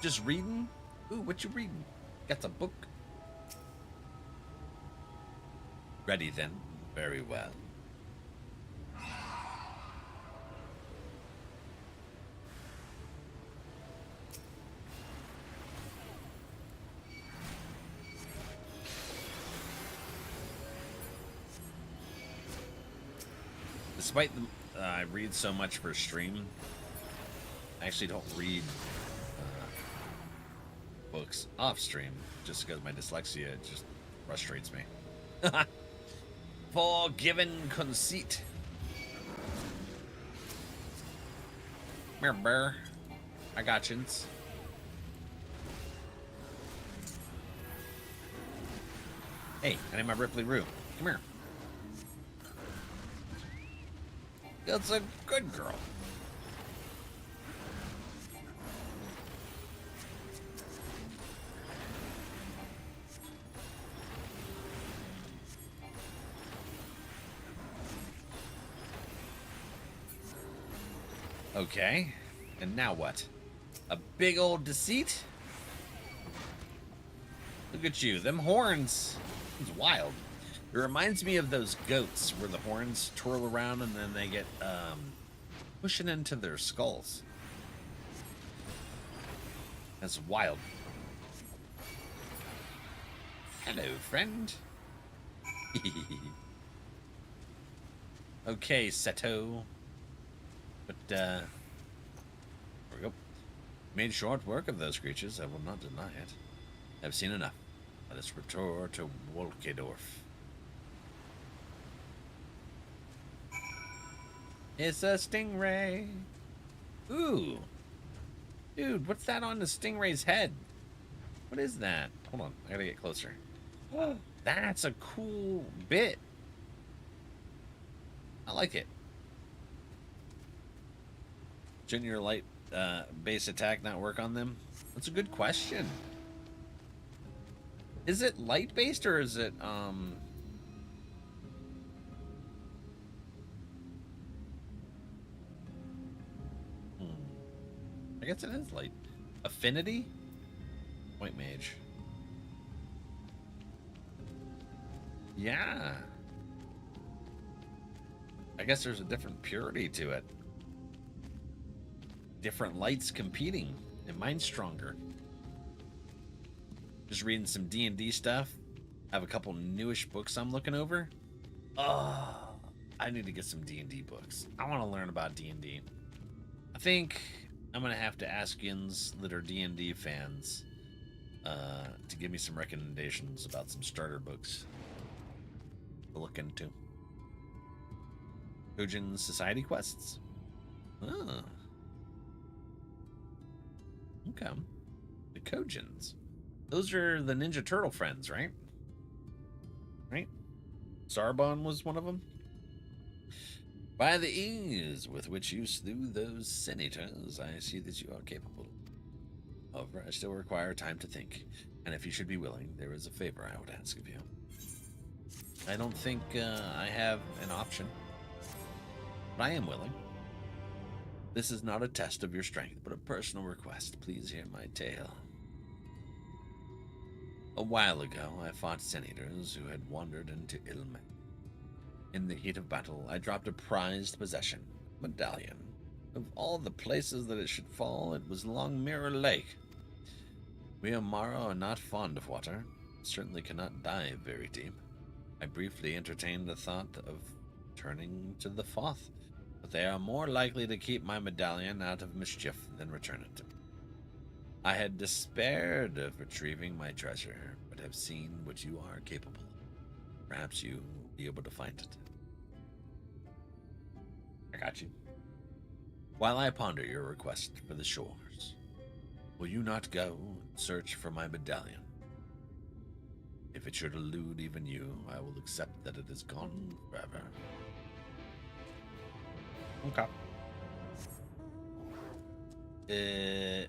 Just reading? Ooh, what you reading? Got a book? Ready then. Very well. Despite the, I read so much for stream, I actually don't read books off stream just because my dyslexia just frustrates me. Forgiven conceit. Brr. I got chins. Hey, I need my Ripley Roo. Come here. That's a good girl. Okay, and now what? A big old deceit? Look at you, them horns. It's wild. It reminds me of those goats where the horns twirl around and then they get pushing into their skulls. That's wild. Hello, friend. Okay, Seto. But, there we go. Made short work of those creatures, I will not deny it. I've seen enough. Let us return to Wolkedorf. It's a stingray. Ooh. Dude, what's that on the stingray's head? What is that? Hold on, I gotta get closer. That's a cool bit. I like it. Shouldn't your light base attack not work on them? That's a good question. Is it light based or is it I guess it is light. Affinity? Point mage. Yeah. I guess there's a different purity to it. Different lights competing, and mine's stronger. Just reading some D&D stuff. I have a couple newish books I'm looking over. Oh, I need to get some D&D books. I want to learn about D&D. I think I'm gonna have to ask yins that are D&D fans to give me some recommendations about some starter books to look into. Kojin Society quests. Oh. Okay. The Kojins. Those are the Ninja Turtle friends, right? Right? Sarbon was one of them? By the ease with which you slew those senators, I see that you are capable. However, I still require time to think, and if you should be willing, there is a favor I would ask of you. I don't think I have an option, but I am willing. This is not a test of your strength, but a personal request. Please hear my tale. A while ago, I fought senators who had wandered into Ilme. In the heat of battle, I dropped a prized possession, medallion. Of all the places that it should fall, it was along Mirror Lake. We Amara are not fond of water, certainly cannot dive very deep. I briefly entertained the thought of turning to the Foth, but they are more likely to keep my medallion out of mischief than return it to me. I had despaired of retrieving my treasure, but have seen what you are capable of. Perhaps you will be able to find it. I got you. While I ponder your request for the shores, will you not go and search for my medallion? If it should elude even you, I will accept that it is gone forever. Okay.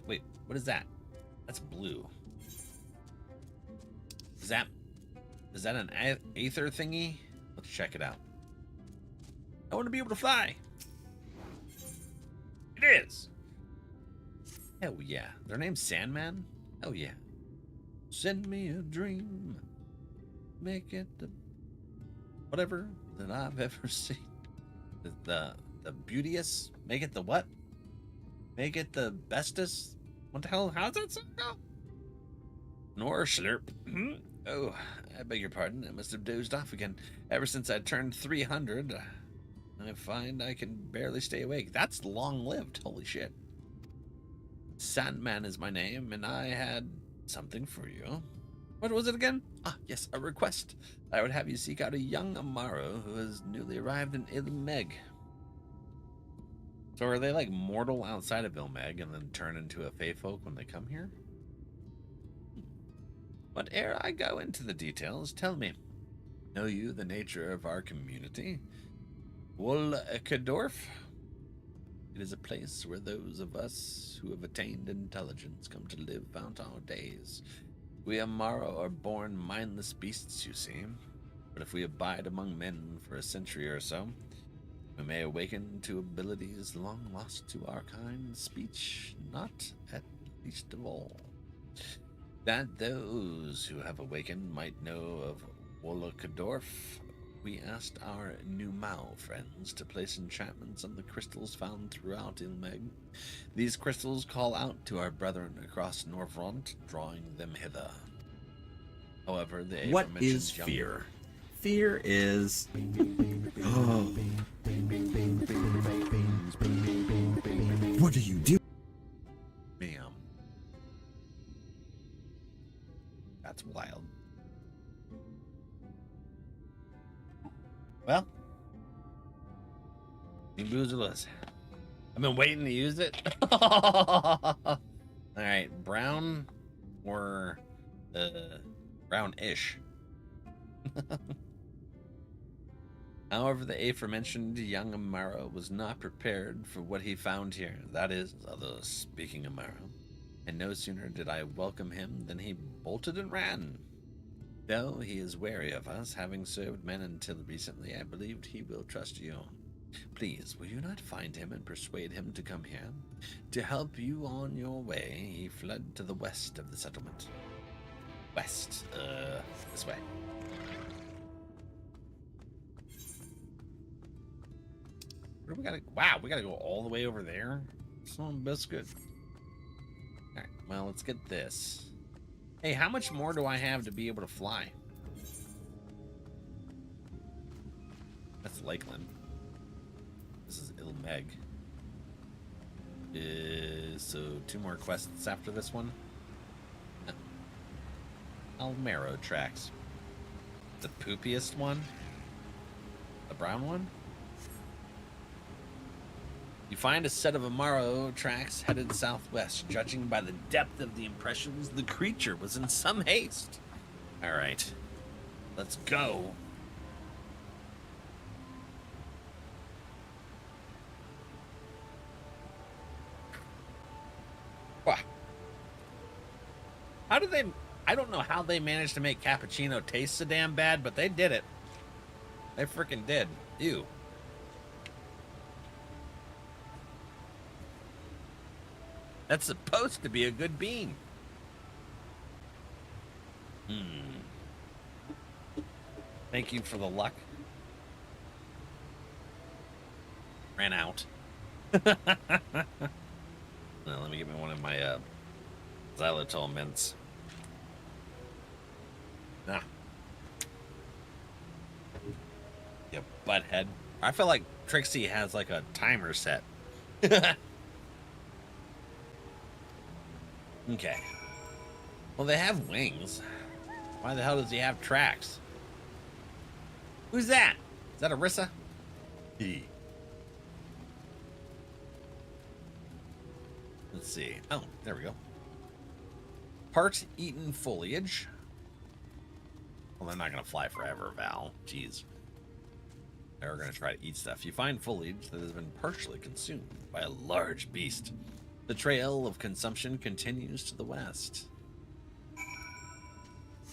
Wait, what is that? That's blue. Is that an aether thingy? Let's check it out. I want to be able to fly. It is. Hell yeah. Their name's Sandman? Hell yeah. Send me a dream. Make it the whatever that I've ever seen. The beauteous. Make it the what? Make it the bestest. What the hell? How's that song go? Nor slurp. Oh, I beg your pardon. I must have dozed off again. Ever since I turned 300, I find I can barely stay awake. That's long-lived. Holy shit. Sandman is my name, and I had something for you. What was it again? Ah, yes, a request. I would have you seek out a young Amaro who has newly arrived in Ilmeg. So are they like mortal outside of Ilmeg and then turn into a Fey folk when they come here? But ere I go into the details, tell me, know you the nature of our community? Wolkedorf? It is a place where those of us who have attained intelligence come to live out our days. We Amaro are born mindless beasts, you see. But if we abide among men for a century or so, we may awaken to abilities long lost to our kind, speech not at least of all. That those who have awakened might know of Wolkedorf, we asked our Numau friends to place enchantments on the crystals found throughout Ilmeg. These crystals call out to our brethren across Norvront, drawing them hither. However, the What aforementioned is young... fear? Fear is... Oh. What do you do? Ma'am. That's wild. Well, boozless. I've been waiting to use it. All right, brown or brownish. However, the aforementioned young Amaro was not prepared for what he found here. That is, although speaking Amaro, and no sooner did I welcome him than he bolted and ran. Though he is wary of us, having served men until recently, I believed he will trust you. Please, will you not find him and persuade him to come here? To help you on your way, he fled to the west of the settlement. West, this way. Where do we gotta... Wow, we gotta go all the way over there? Some biscuit. Alright, well, let's get this. Hey, how much more do I have to be able to fly? That's Lakeland. This is Ilmeg. So 2 more quests after this one. Almero tracks. The poopiest one? The brown one? You find a set of Amaro tracks headed southwest. Judging by the depth of the impressions, the creature was in some haste. All right, let's go. Wow. How did they... I don't know how they managed to make cappuccino taste so damn bad, but they did it. They freaking did. Ew. That's supposed to be a good bean. Thank you for the luck. Ran out. Well, let me get me one of my xylitol mints. Nah. You butthead. I feel like Trixie has like a timer set. Okay. Well, they have wings. Why the hell does he have tracks? Who's that? Is that Arissa? Let's see. Oh, there we go. Part eaten foliage. Well, they're not going to fly forever, Val. Jeez. They're going to try to eat stuff. You find foliage that has been partially consumed by a large beast. The trail of consumption continues to the west.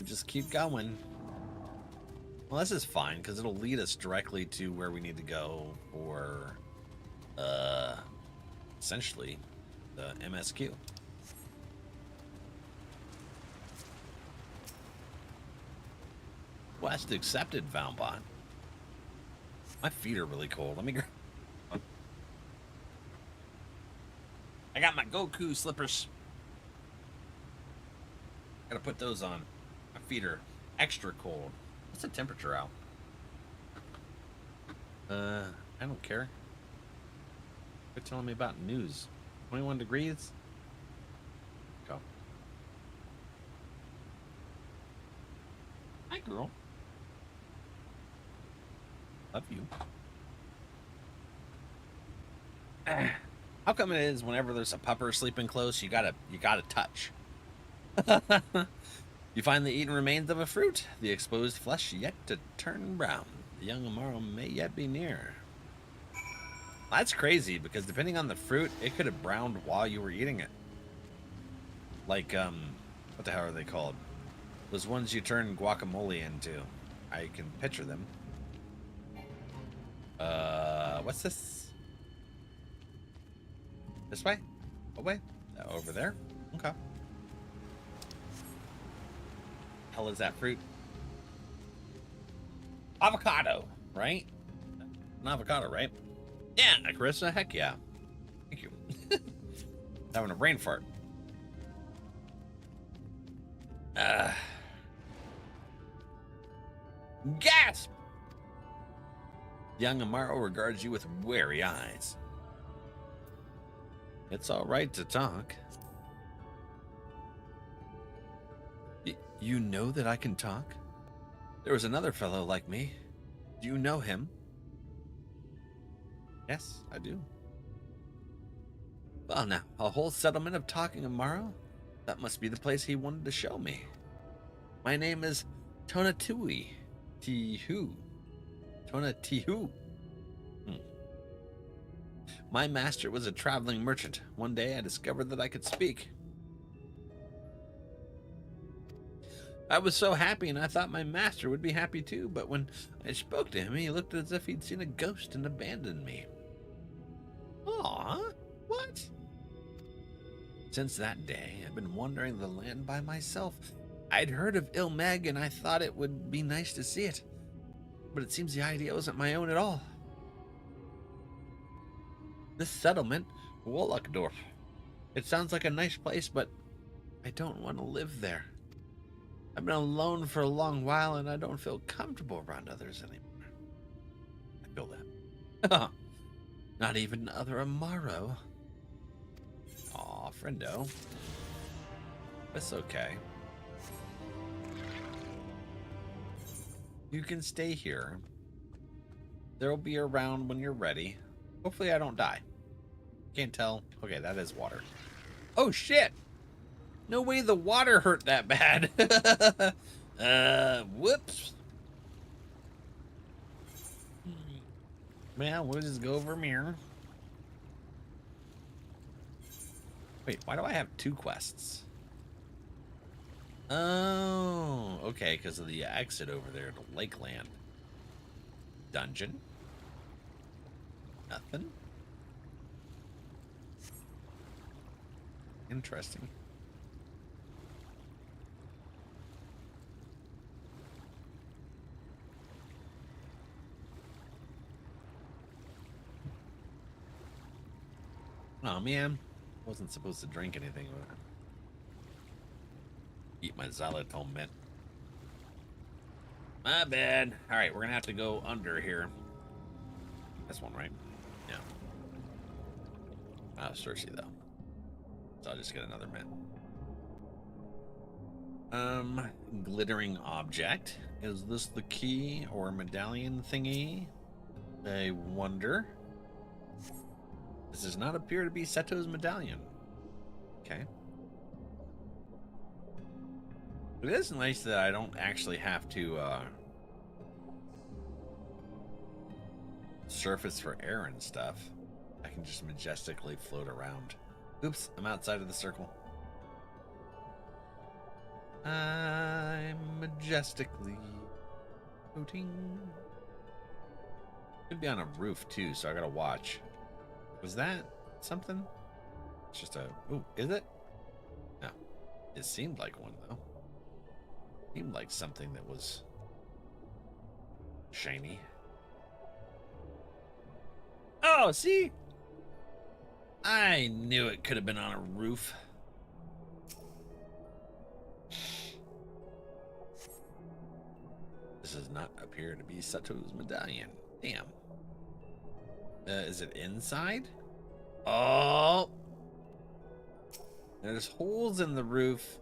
We just keep going. Well, this is fine because it'll lead us directly to where we need to go for, essentially, the MSQ. Quest accepted, Valbot. My feet are really cold. Let me grab. I got my Goku slippers. Gotta put those on. My feet are extra cold. What's the temperature out? I don't care. Quit telling me about news. 21 degrees? Go. Hi, girl. Love you. How come it is whenever there's a pupper sleeping close, you gotta touch? You find the eaten remains of a fruit, the exposed flesh yet to turn brown. The young Amaro may yet be near. That's crazy, because depending on the fruit, it could have browned while you were eating it. Like, what the hell are they called? Those ones you turn guacamole into. I can picture them. What's this? This way? What way? Over there? Okay. Hell is that fruit? Avocado, right? An avocado, right? Yeah, Carissa, heck yeah. Thank you. Having a brain fart. Gasp! Young Amaro regards you with wary eyes. It's all right to talk. You know that I can talk? There was another fellow like me. Do you know him? Yes, I do. Well now, a whole settlement of talking Amaro? That must be the place he wanted to show me. My name is Tonatui Tihu. Tonatihu. My master was a traveling merchant. One day I discovered that I could speak. I was so happy, and I thought my master would be happy too, but when I spoke to him, he looked as if he'd seen a ghost and abandoned me. Aw, what? Since that day, I've been wandering the land by myself. I'd heard of Ilmeg, and I thought it would be nice to see it. But it seems the idea wasn't my own at all. This settlement, Wallachdorf. It sounds like a nice place, but I don't want to live there. I've been alone for a long while, and I don't feel comfortable around others anymore. I feel that. Not even other Amaro. Aw, friendo. That's okay. You can stay here. There'll be around when you're ready. Hopefully I don't die. Can't tell. Okay, that is water. Oh, shit! No way the water hurt that bad. Whoops. Well, we'll just go over here. Wait, why do I have 2 quests? Oh, okay, because of the exit over there to Lakeland. Dungeon. Nothing. Interesting. Oh man, wasn't supposed to drink anything. Eat my xylitol mint. My bad. All right, we're gonna have to go under here. This one, right? Yeah. Cersei though. So I'll just get another mint. Glittering object. Is this the key or medallion thingy? I wonder. This does not appear to be Seto's medallion. Okay. It is nice that I don't actually have to surface for air and stuff. I can just majestically float around. Oops, I'm outside of the circle. I'm majestically floating. Could be on a roof too, so I gotta watch. Was that something? It's just a. Ooh, is it? No. It seemed like one though. Seemed like something that was shiny. Oh, see? I knew it could have been on a roof. This does not appear to be Sato's medallion. Damn. Is it inside? Oh! There's holes in the roof.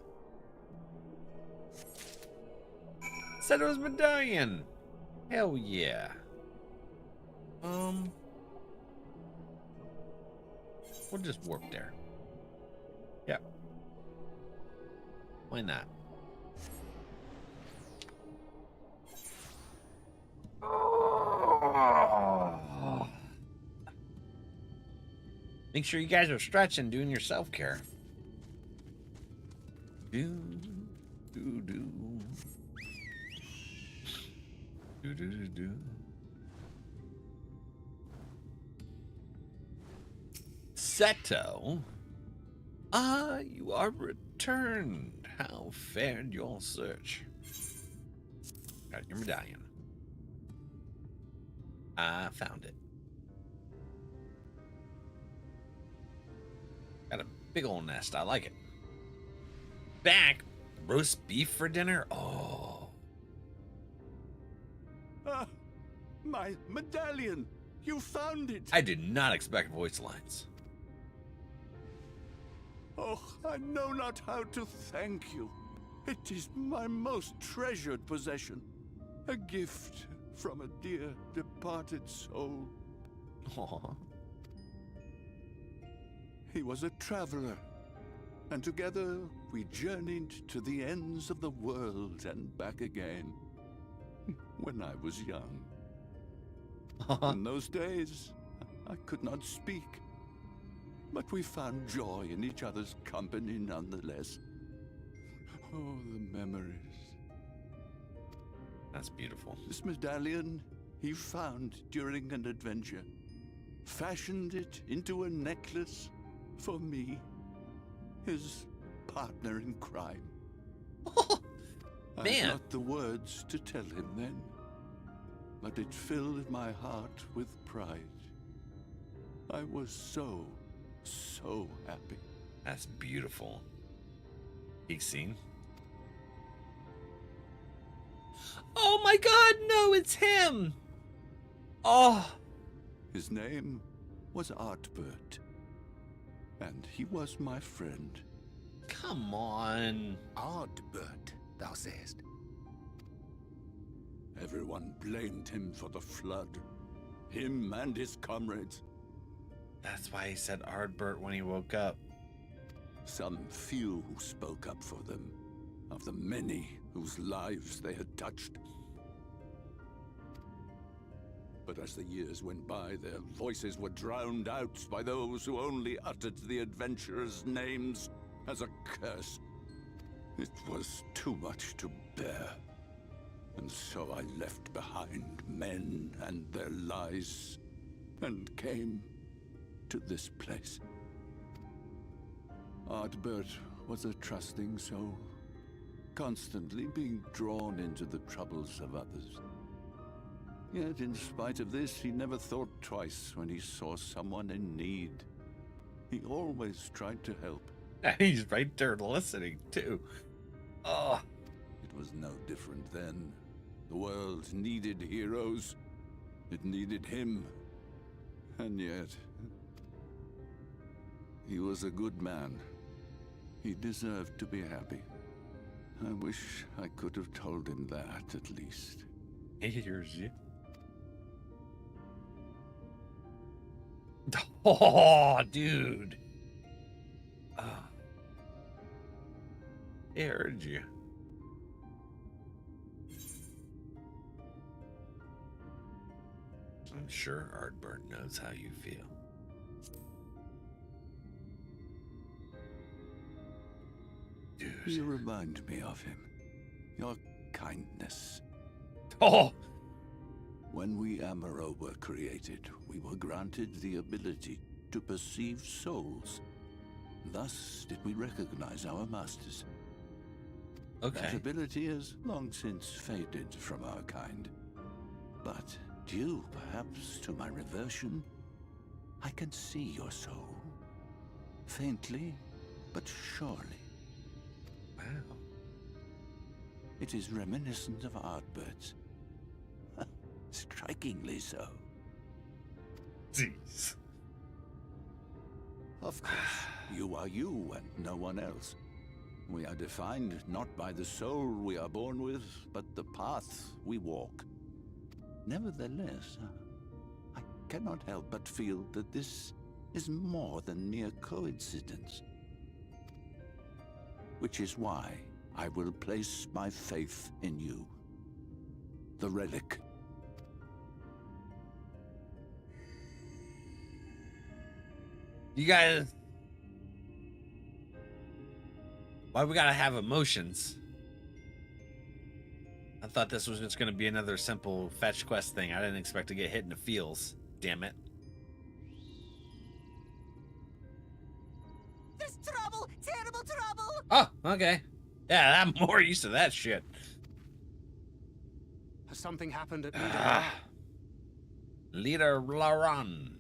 Sato's medallion! Hell yeah. We'll just warp there. Yep. Why not? Oh. Make sure you guys are stretching, doing your self-care. Do, do, do. Do, do, do, do. Seto? Ah, you are returned. How fared your search? Got your medallion. I found it. Got a big old nest. I like it. Back. Roast beef for dinner? Oh. My medallion! You found it! I did not expect voice lines. Oh, I know not how to thank you. It is my most treasured possession. A gift from a dear departed soul. Aww. He was a traveler, and together we journeyed to the ends of the world and back again. When I was young. In those days, I could not speak. But we found joy in each other's company nonetheless. Oh, the memories. That's beautiful. This medallion he found during an adventure. Fashioned it into a necklace for me, his partner in crime. I had not the words to tell him then, but it filled my heart with pride. I was so happy. That's beautiful. Peak scene. Oh my god, no, it's him! Oh. His name was Artbert, and he was my friend. Come on. Artbert, thou sayest? Everyone blamed him for the flood. Him and his comrades. That's why he said Ardbert when he woke up. Some few who spoke up for them, of the many whose lives they had touched. But as the years went by, their voices were drowned out by those who only uttered the adventurers' names as a curse. It was too much to bear. And so I left behind men and their lies, and came to this place. Ardbert was a trusting soul, constantly being drawn into the troubles of others. Yet in spite of this, he never thought twice when he saw someone in need. He always tried to help. He's right there listening, too. Oh. It was no different then. The world needed heroes. It needed him. And yet, he was a good man. He deserved to be happy. I wish I could have told him that, at least. He hears you. Oh, dude. Oh. He heard you. I'm sure Ardbert knows how you feel. Dude. You remind me of him. Your kindness. Oh! When we Amaro were created, we were granted the ability to perceive souls. Thus did we recognize our masters. That Okay. ability has long since faded from our kind. But due perhaps to my reversion, I can see your soul. Faintly, but surely. Wow. It is reminiscent of Artbird's. Strikingly so. Jeez. Of course, you are you and no one else. We are defined not by the soul we are born with, but the path we walk. Nevertheless, I cannot help but feel that this is more than mere coincidence. Which is why I will place my faith in you. The relic. You guys... Why we gotta have emotions? I thought this was just gonna be another simple fetch quest thing. I didn't expect to get hit in the feels. Damn it. There's trouble! Terrible trouble! Oh, okay. Yeah, I'm more used to that shit. Has something happened at Leader? Leader Laran.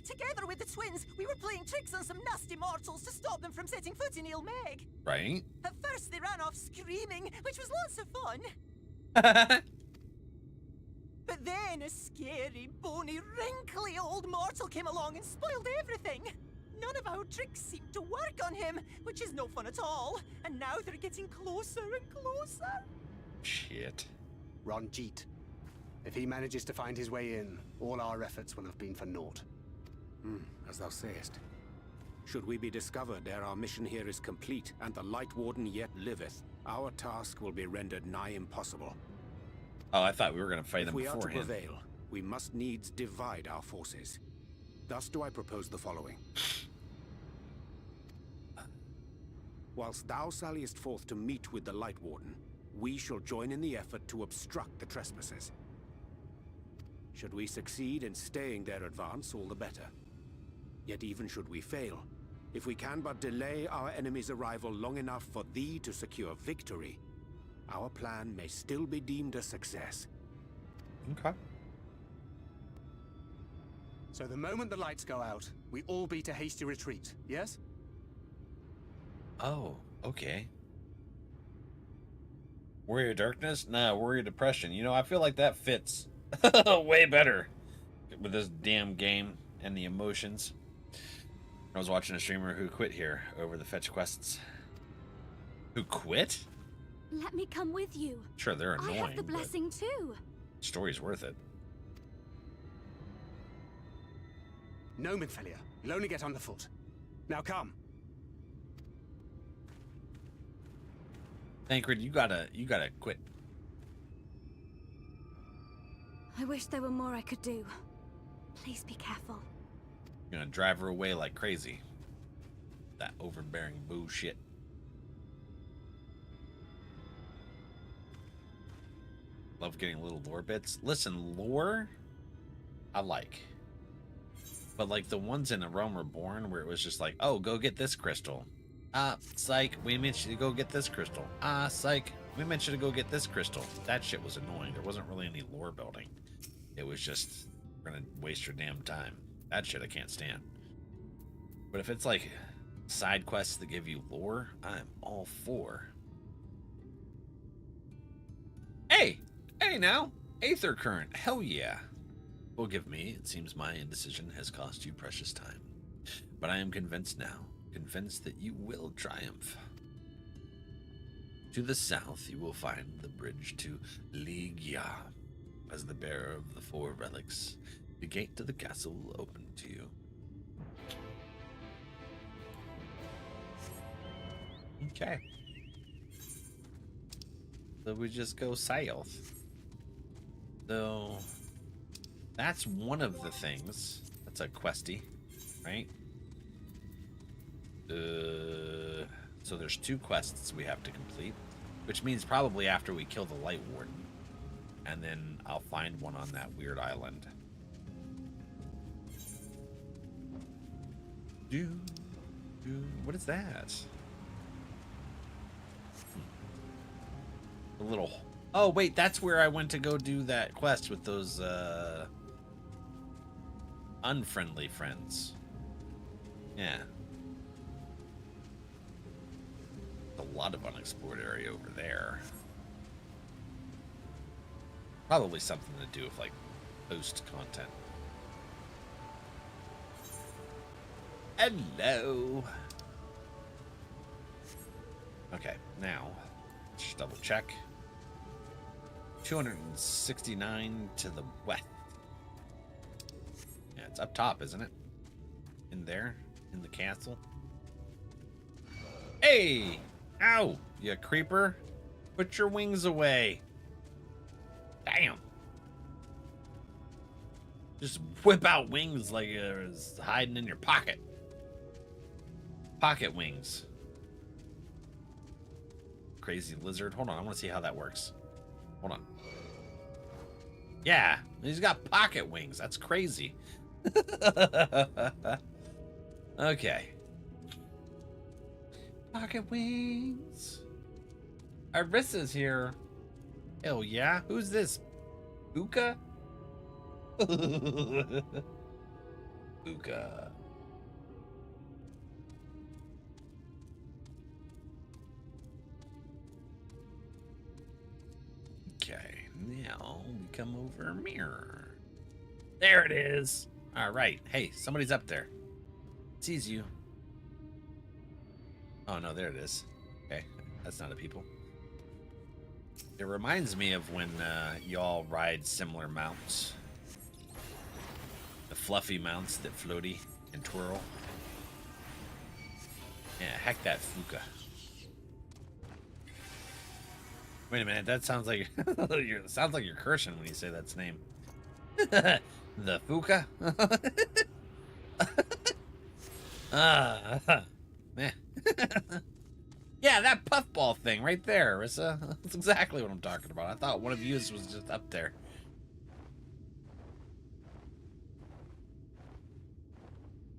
Together with the twins, we were playing tricks on some nasty mortals to stop them from setting foot in Il Meg. Right? At first, they ran off screaming, which was lots of fun. But then a scary, bony, wrinkly old mortal came along and spoiled everything. None of our tricks seemed to work on him, which is no fun at all. And now they're getting closer and closer. Shit. Ranjit. If he manages to find his way in, all our efforts will have been for naught. As thou sayest. Should we be discovered ere our mission here is complete, and the Light Warden yet liveth, our task will be rendered nigh impossible. Oh, I thought we were gonna fight If them we are to beforehand. prevail, we must needs divide our forces. Thus do I propose the following. Whilst thou salliest forth to meet with the Light Warden, we shall join in the effort to obstruct the trespassers. Should we succeed in staying their advance, all the better. Yet even should we fail, if we can but delay our enemy's arrival long enough for thee to secure victory, our plan may still be deemed a success. Okay. So the moment the lights go out, we all beat a hasty retreat, yes? Oh, okay. Warrior Darkness? Nah, Warrior Depression. You know, I feel like that fits way better with this damn game and the emotions. I was watching a streamer who quit here over the fetch quests. Who quit? Let me come with you. Sure, they're annoying. I have the blessing too. The story's worth it. No, Midfelia. You'll only get underfoot. Now come. Thancred, you gotta quit. I wish there were more I could do. Please be careful. You're gonna drive her away like crazy. That overbearing bullshit. Love getting little lore bits. Listen, lore, I like. But like the ones in A Realm Reborn where it was just like, oh, go get this crystal. Psych, we meant you to go get this crystal. Psych, we meant you to go get this crystal. That shit was annoying. There wasn't really any lore building. It was just, we're gonna waste your damn time. That shit I can't stand. But if it's like side quests that give you lore, I'm all for. Hey! Hey now! Aether Current, hell yeah! Forgive me, it seems my indecision has cost you precious time. But I am convinced now, convinced that you will triumph. To the south, you will find the bridge to Ligia. As the bearer of the 4 relics, the gate to the castle will open to you. Okay. So we just go south. So that's one of the things. That's a questy, right? So there's 2 quests we have to complete, which means probably after we kill the Light Warden. And then I'll find one on that weird island. What is that? A little... Oh, wait, that's where I went to go do that quest with those, unfriendly friends. Yeah. A lot of unexplored area over there. Probably something to do with, like, post content. Hello. Okay, now just double check. 269 to the west. Yeah, it's up top, isn't it? In there, in the castle. Hey! Ow! You creeper! Put your wings away. Damn. Just whip out wings like it's hiding in your pocket. Pocket wings. Crazy lizard. Hold on, I want to see how that works. Hold on. Yeah, he's got pocket wings. That's crazy. Okay. Pocket wings. Arissa's here. Hell yeah. Who's this? Buka? Buka. Okay, now we come over mirror. There it is. All right. Hey, somebody's up there. Sees you. Oh, no, there it is. Okay, that's not a people. It reminds me of when y'all ride similar mounts. The fluffy mounts that floaty and twirl. Yeah, heck that Fuka. Wait a minute, that sounds like sounds like you're cursing when you say that's name. The Fuka? Man. Yeah, that puffball thing right there, Arissa. That's exactly what I'm talking about. I thought one of you was just up there.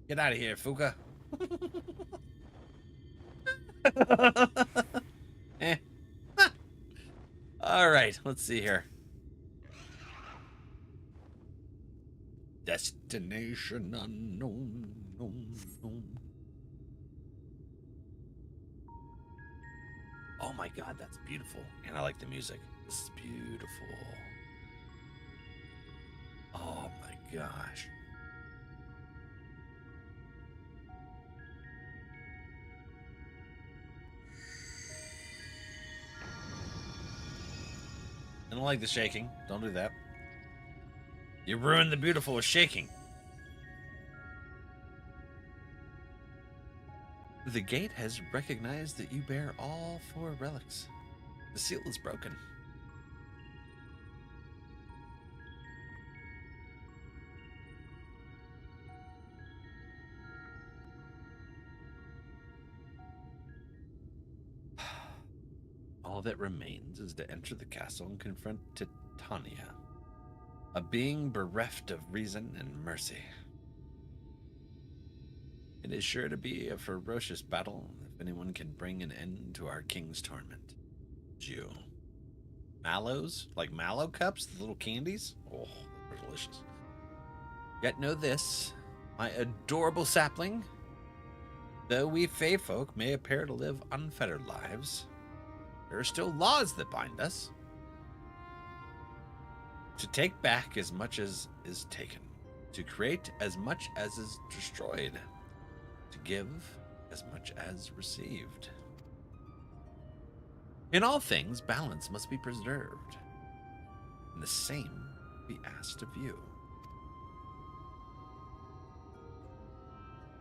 Get out of here, Fuka. Eh. All right, let's see here. Destination unknown. Oh my god, that's beautiful. And I like the music. This is beautiful. Oh my gosh. I don't like the shaking. Don't do that. You ruined the beautiful with shaking. The gate has recognized that you bear all 4 relics. The seal is broken. All that remains is to enter the castle and confront Titania, a being bereft of reason and mercy. It is sure to be a ferocious battle if anyone can bring an end to our king's torment. Jew. Mallows? Like mallow cups? The little candies? Oh, they're delicious. Yet know this, my adorable sapling. Though we Fey folk may appear to live unfettered lives, there are still laws that bind us. To take back as much as is taken. To create as much as is destroyed. To give as much as received. In all things, balance must be preserved, and the same be asked of you.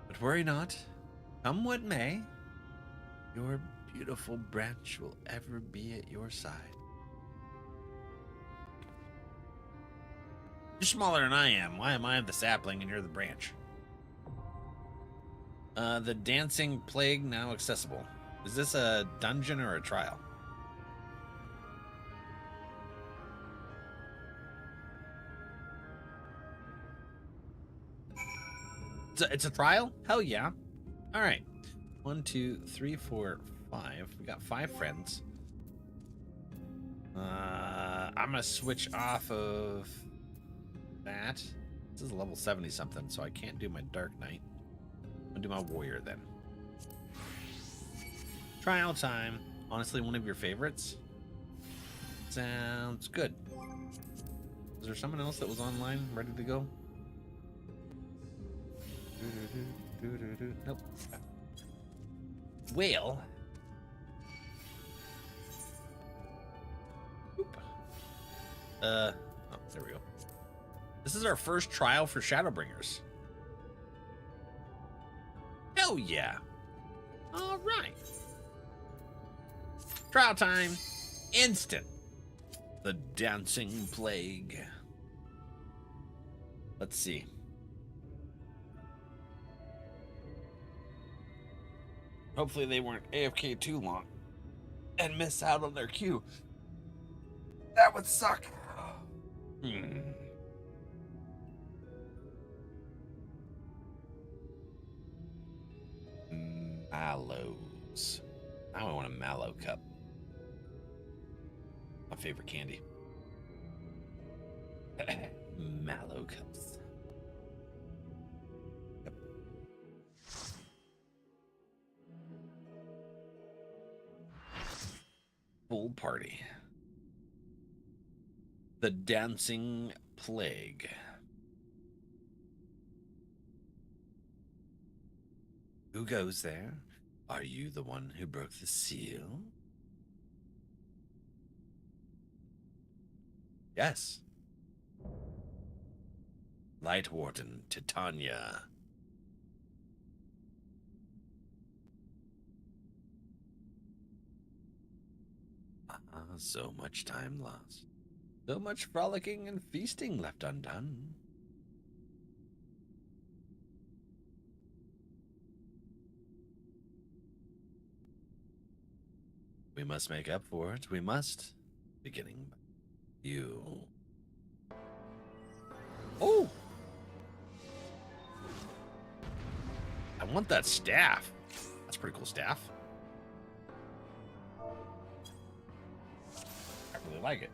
But worry not, come what may, your beautiful branch will ever be at your side. You're smaller than I am. Why am I the sapling and you're the branch? The dancing plague now accessible. Is this a dungeon or a trial? It's a trial? Hell yeah. All right. 1, 2, 3, 4, 5. We got 5 friends. I'm gonna switch off of that. This is level 70 something, so I can't do my Dark Knight. I'm gonna do my warrior then. Trial time. Honestly, one of your favorites. Sounds good. Is there someone else that was online ready to go? Nope. Well. Oh, there we go. This is our first trial for Shadowbringers. Hell yeah. All right. Trial time. Instant. The Dancing Plague. Let's see. Hopefully they weren't AFK too long and miss out on their queue. That would suck. Mallows. Now I want a mallow cup. My favorite candy. Mallow cups. Yep. Full party. The Dancing Plague. Who goes there? Are you the one who broke the seal? Yes. Light Warden Titania. So much time lost. So much frolicking and feasting left undone. We must make up for it. We must. Beginning by you. Oh! I want that staff. That's a pretty cool staff. I really like it.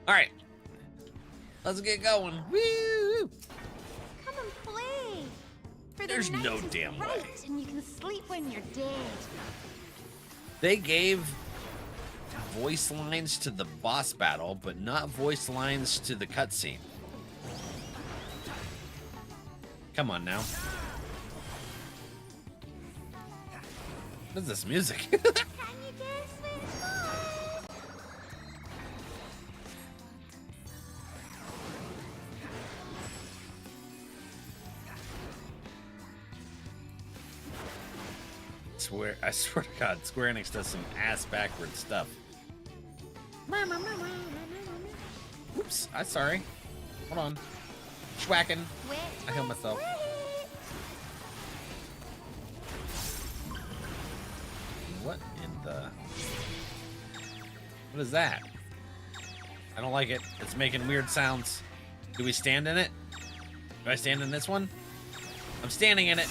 All right. Let's get going. Woo! Come and play. For There's the night no is damn bright, way. And you can sleep when you're dead. They gave voice lines to the boss battle, but not voice lines to the cutscene. Come on now. What is this music? Can you guess which one? I swear to God, Square Enix does some ass backwards stuff. Oops, I'm sorry. Hold on. Schwacking. I heal myself. What in the... What is that? I don't like it. It's making weird sounds. Do we stand in it? Do I stand in this one? I'm standing in it.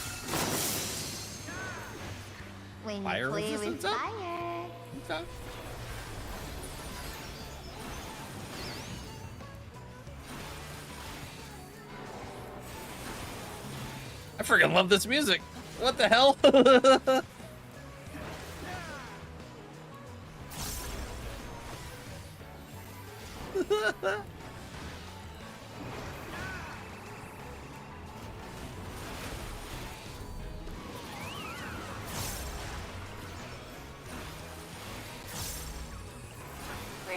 When Fire you play resistance with up? fire. Okay. I freaking love this music. What the hell? We're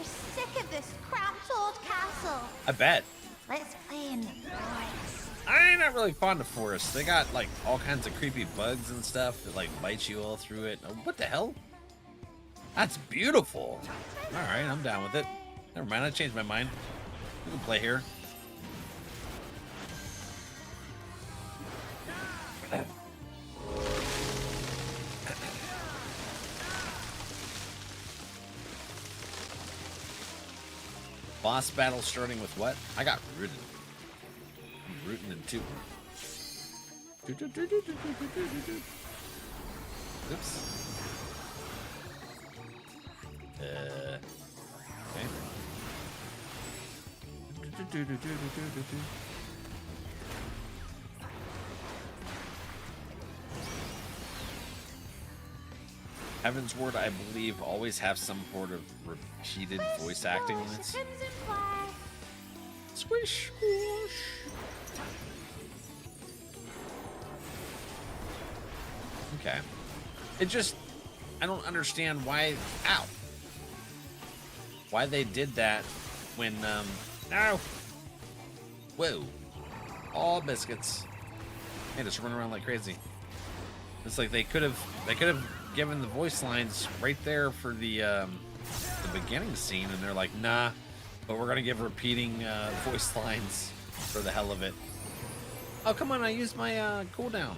sick of this cramped old castle. I bet. Let's play in the forest. I'm not really fond of forests. They got like all kinds of creepy bugs and stuff that like bite you all through it. Oh, what the hell? That's beautiful. All right, I'm down with it. Never mind, I changed my mind. We can play here. Boss battle starting with what? I got rooted. I'm rooting in 2. Oops. Okay. Heaven's Ward, I believe, always have some sort of repeated voice acting lines. Squish, squish. Okay. It just, I don't understand why, ow. Why they did that when, no. Whoa. All biscuits. They just run around like crazy. It's like they could have given the voice lines right there for the beginning scene, and they're like, nah, but we're gonna give repeating voice lines for the hell of it. Oh, come on, I used my cooldown.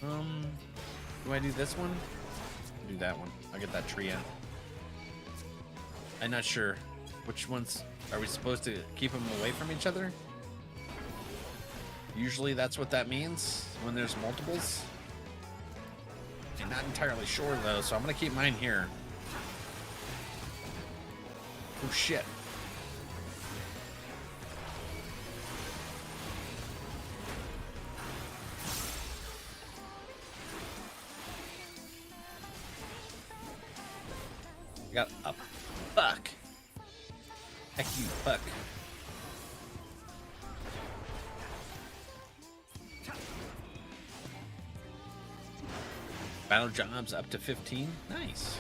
Do I do this one? Do that one. I'll get that tree out. I'm not sure. Which ones are we supposed to keep them away from each other? Usually that's what that means when there's multiples. I'm not entirely sure though, so I'm gonna keep mine here. Oh shit. I got a fuck. Heck you, fuck. Battle jobs up to 15. Nice.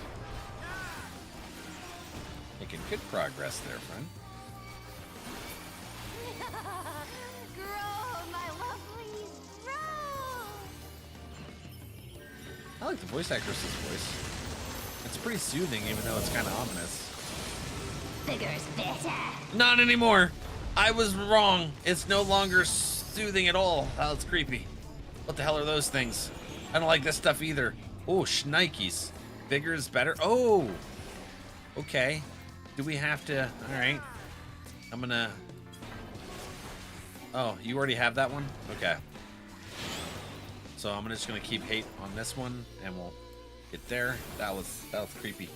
Making good progress there, friend. Grow, my lovely, grow! I like the voice actress's voice. It's pretty soothing, even though it's kind of ominous. Bigger's better. Not anymore. I was wrong. It's no longer soothing at all. Oh, it's creepy. What the hell are those things? I don't like this stuff either. Oh, shnikes. Bigger is better. Oh. Okay. Do we have to? All right. I'm gonna. Oh, you already have that one? Okay. So I'm just gonna keep hate on this one, and we'll get there. That was creepy.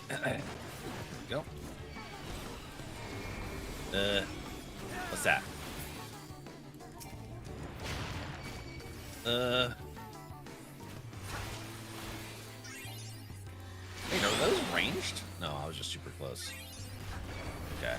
There we go. What's that? Wait, are those ranged? No, I was just super close. Okay.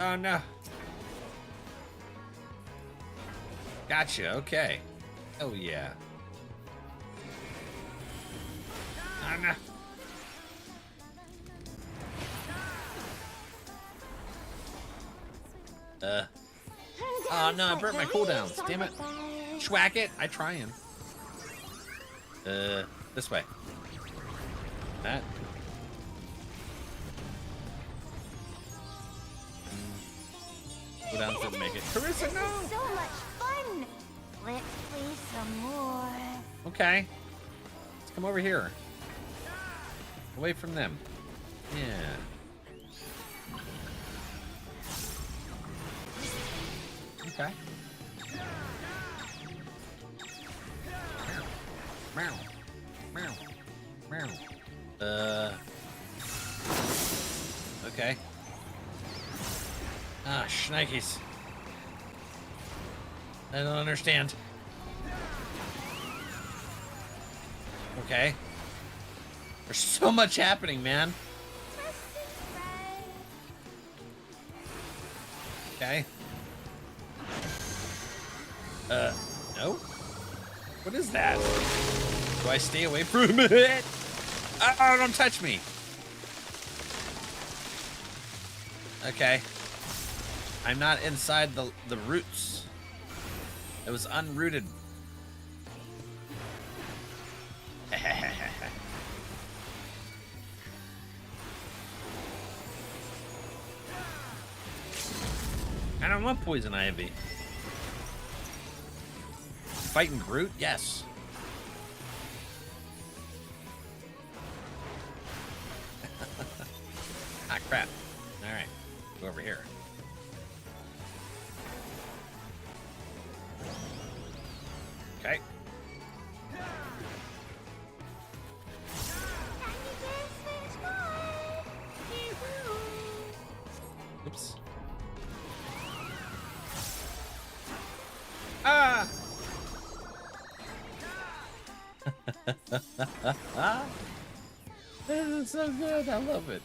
Oh no. Gotcha, okay. Oh yeah. Oh no. Oh no, I burnt my cooldowns. Damn it. Schwack it. I trying. This way. That. Cooldowns didn't make it. Carissa, no! This is so much fun. Let's play some more. Okay. Let's come over here. Away from them. Yeah. Okay. Meow. Meow. Meow. Okay. Ah, shnikes. I don't understand. Okay. There's so much happening, man. Okay. No? What is that? Do I stay away from it? Oh, don't touch me. Okay. I'm not inside the roots. It was unrooted. I don't want poison ivy. Fighting Groot? Yes. Ah, crap. Alright. Go over here. Okay. Oops. Ah! This is so good. I love it.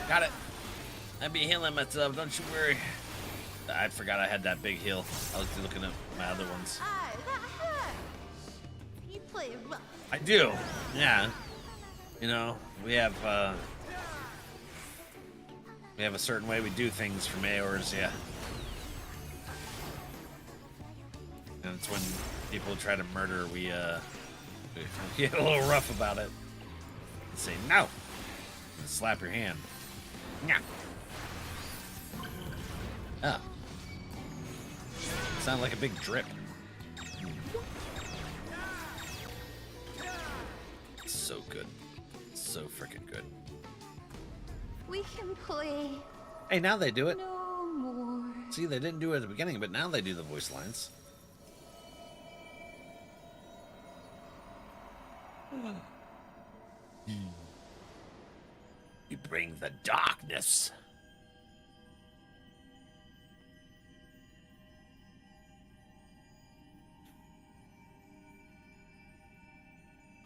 Got it. I'll be healing myself, don't you worry. I forgot I had that big heal. I was looking at my other ones. Oh, that hurts. You play rough. I do, yeah. You know, we have a certain way we do things for Mayors, yeah. And it's when people try to murder, we get a little rough about it. And say no, and slap your hand. Yeah. Oh. Sound like a big drip. So good. So freaking good. We can play. Hey, now they do it. No more. See, they didn't do it at the beginning, but now they do the voice lines. You bring the darkness.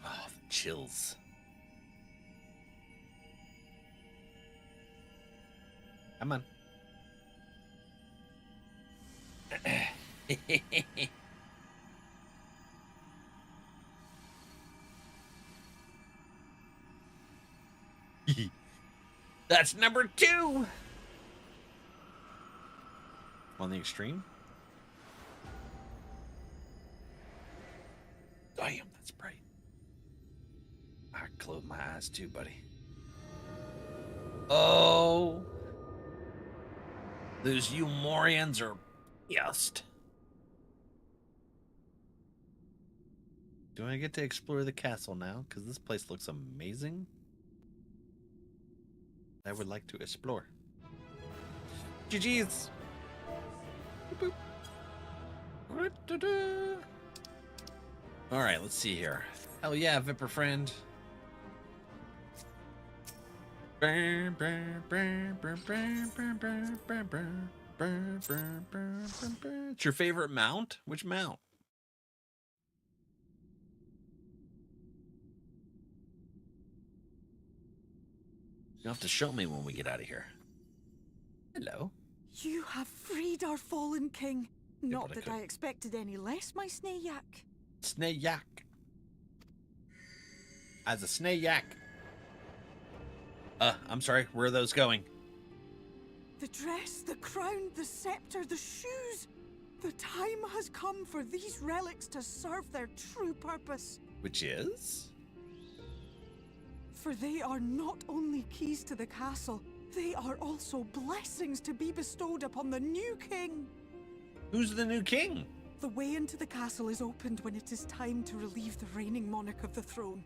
Oh, the chills. Come on. That's number 2. On the extreme. Damn, that's bright. I close my eyes too, buddy. Oh. Those Umorians are pissed. Do I get to explore the castle now? Because this place looks amazing. I would like to explore. GG's. Boop, boop. All right, let's see here. Hell yeah, Vipper friend. It's your favorite mount? Which mount? You'll have to show me when we get out of here. Hello. You have freed our fallen king. Not but I that could- I expected any less, my snayak. Snayak. As a snayak. I'm sorry, where are those going? The dress, the crown, the scepter, the shoes. The time has come for these relics to serve their true purpose. Which is? For they are not only keys to the castle, they are also blessings to be bestowed upon the new king. Who's the new king? The way into the castle is opened when it is time to relieve the reigning monarch of the throne.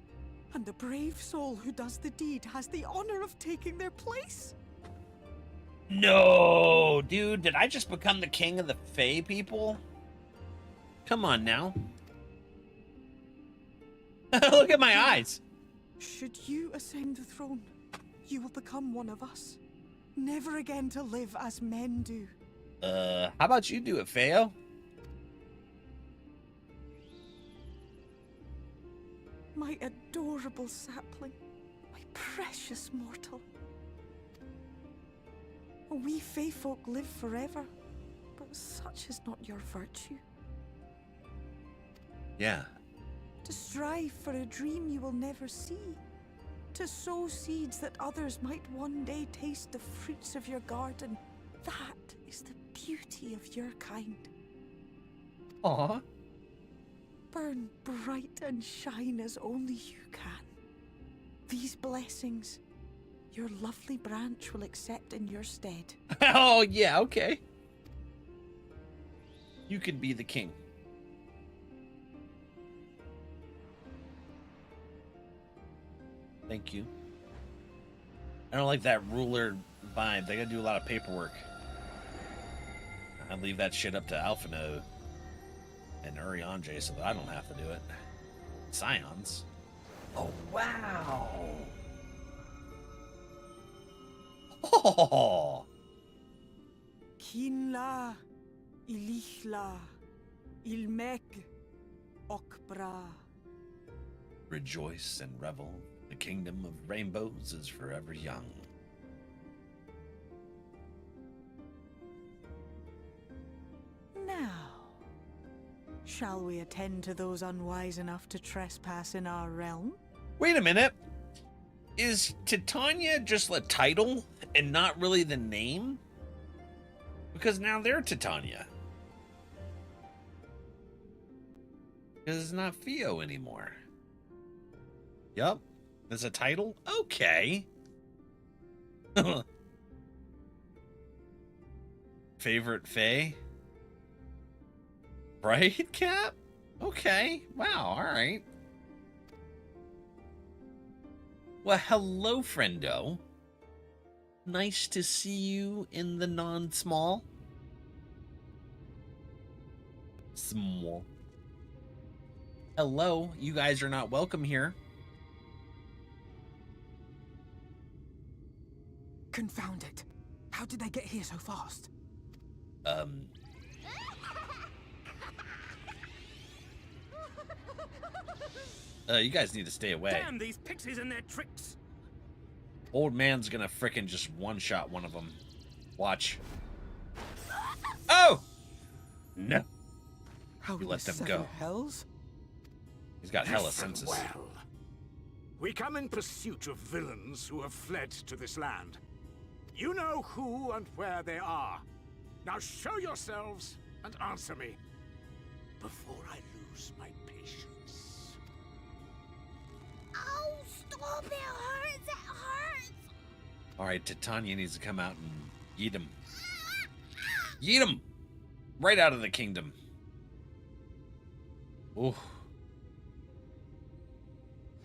And the brave soul who does the deed has the honor of taking their place. No, dude, did I just become the king of the Fae people? Come on now. Look at my eyes. Should you ascend the throne, you will become one of us. Never again to live as men do. How about you do it, Feo? My adorable sapling, my precious mortal. We Fae folk live forever, but such is not your virtue. Yeah. To strive for a dream you will never see. To sow seeds that others might one day taste the fruits of your garden. That is the beauty of your kind. Aw. Burn bright and shine as only you can. These blessings, your lovely branch will accept in your stead. Oh, yeah, okay. You can be the king. Thank you. I don't like that ruler vibe. They gotta do a lot of paperwork. I'd leave that shit up to Alphino and Urianger so that I don't have to do it. Scions. Oh, wow. Oh. Kinla, Ilichla, Ilmek, Okbra. Rejoice and revel. The kingdom of rainbows is forever young. Now, shall we attend to those unwise enough to trespass in our realm? Wait a minute. Is Titania just a title and not really the name? Because now they're Titania. Because it's not Theo anymore. Yup. There's a title? Okay. Favorite Fae? Right, Cap? Okay. Wow, alright. Well, hello, friendo. Nice to see you in the non-small. Small. Hello, you guys are not welcome here. Confound it. How did they get here so fast? You guys need to stay away. Damn these pixies and their tricks. Old man's gonna frickin' just one-shot one of them. Watch. Oh! No. How You let them go. Hells? He's got hella Listen senses. well. We come in pursuit of villains who have fled to this land. You know who and where they are. Now show yourselves and answer me before I lose my patience. Oh, stop! It hurts! It hurts! Alright, Titania needs to come out and yeet him. Yeet him! Right out of the kingdom. Ooh.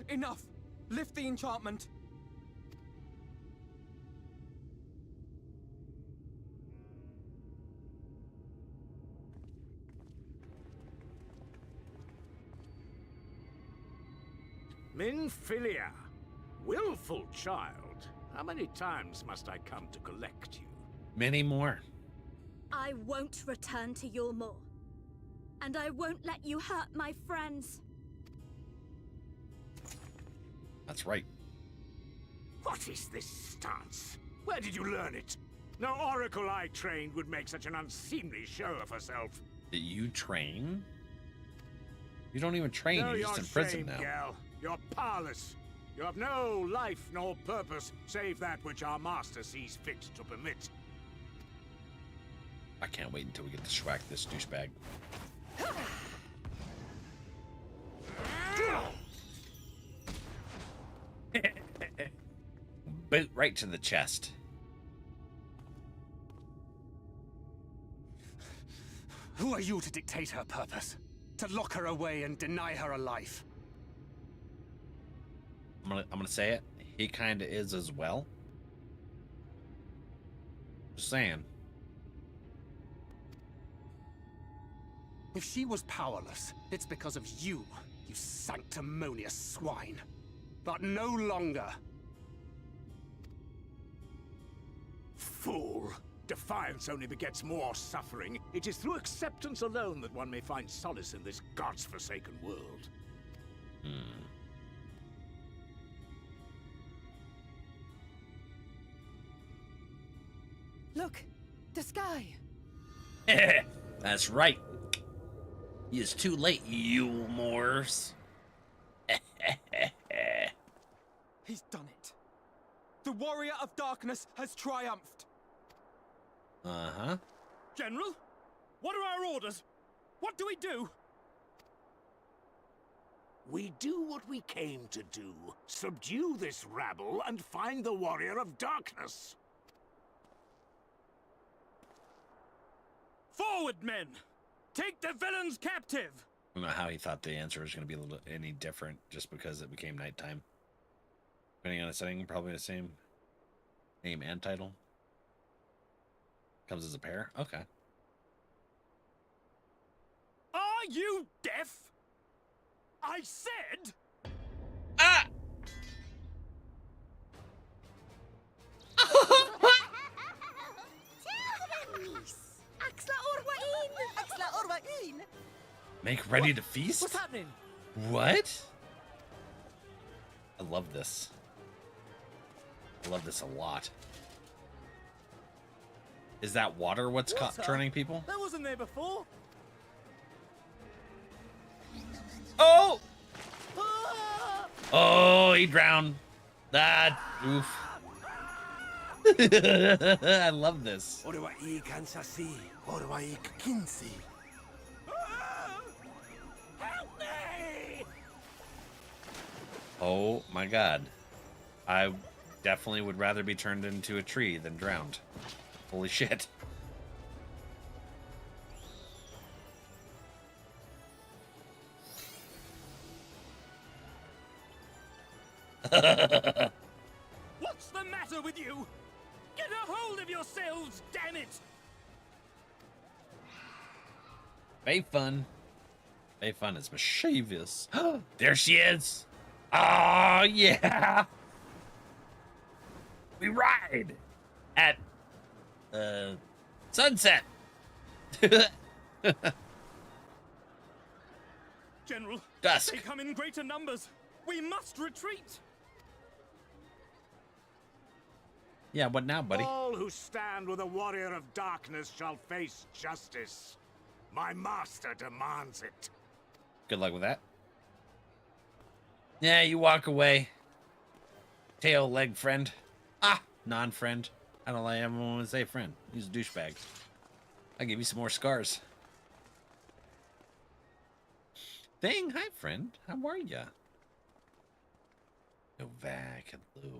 Enough! Lift the enchantment! Minfilia, willful child. How many times must I come to collect you? Many more. I won't return to your maw. And I won't let you hurt my friends. That's right. What is this stance? Where did you learn it? No oracle I trained would make such an unseemly show of herself. That you train? You don't even train, No, you're just in prison shame, now. Gal. You're powerless. You have no life nor purpose, save that which our master sees fit to permit. I can't wait until we get to schwack this douchebag. Boot right to the chest. Who are you to dictate her purpose? To lock her away and deny her a life? I'm gonna say it. He kind of is as well. Just saying. If she was powerless, it's because of you, you sanctimonious swine. But no longer. Fool! Defiance only begets more suffering. It is through acceptance alone that one may find solace in this god's-forsaken world. Look, the sky. That's right. He is too late, you Moors. He's done it. The warrior of darkness has triumphed. Uh-huh. General, what are our orders? What do we do? We do what we came to do. Subdue this rabble and find the warrior of darkness. Forward, men! Take the villains captive! I don't know how he thought the answer was going to be a little any different just because it became nighttime. Depending on the setting, probably the same name and title. Comes as a pair? Okay. Are you deaf? I said... Ah! Make ready to feast? What's happening? What? I love this. I love this a lot. Is that water what's turning people? That wasn't there before. Oh! Oh, he drowned. That oof. I love this. Help me! Oh my god. I definitely would rather be turned into a tree than drowned. Holy shit. What's the matter with you? Get a hold of yourselves, damn it! Bay Fun. Bay Fun is mischievous. There she is. Oh, yeah. We ride at sunset. General, dusk. They come in greater numbers. We must retreat. Yeah, what now, buddy? All who stand with a warrior of darkness shall face justice. My master demands it. Good luck with that. Yeah, you walk away. Tail leg friend. Ah, non-friend. I don't like everyone want to say friend. He's a douchebag. I'll give you some more scars. Thing, hi friend. How are ya? Go back, hello.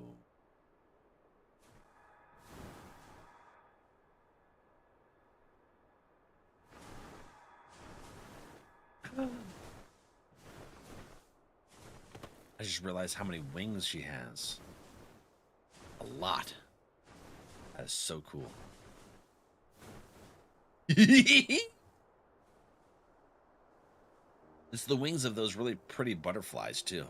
I just realized how many wings she has. A lot. That is so cool. It's the wings of those really pretty butterflies, too.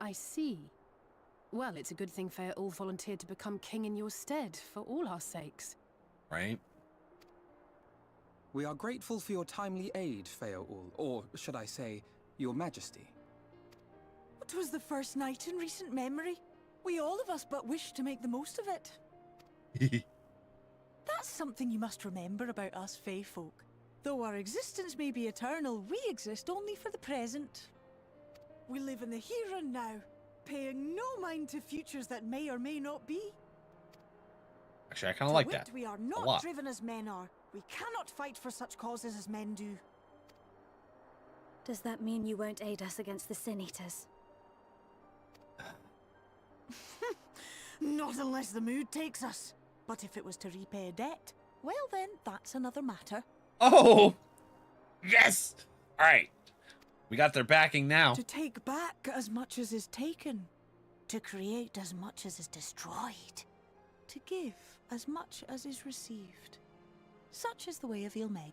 I see. Well, it's a good thing Feaul volunteered to become king in your stead, for all our sakes. Right? We are grateful for your timely aid, Feaul, or should I say, your majesty. It was the first night in recent memory. We all of us but wished to make the most of it. That's something you must remember about us Fey folk. Though our existence may be eternal, we exist only for the present. We live in the here and now, paying no mind to futures that may or may not be. Actually, I kind of like that. We are a not lot. driven as men are. We cannot fight for such causes as men do. Does that mean you won't aid us against the Sin Eaters? Not unless the mood takes us. But if it was to repay a debt, well then, that's another matter. Oh! Yes! Alright. We got their backing now. To take back as much as is taken. To create as much as is destroyed. To give as much as is received. Such is the way of Ilmeg.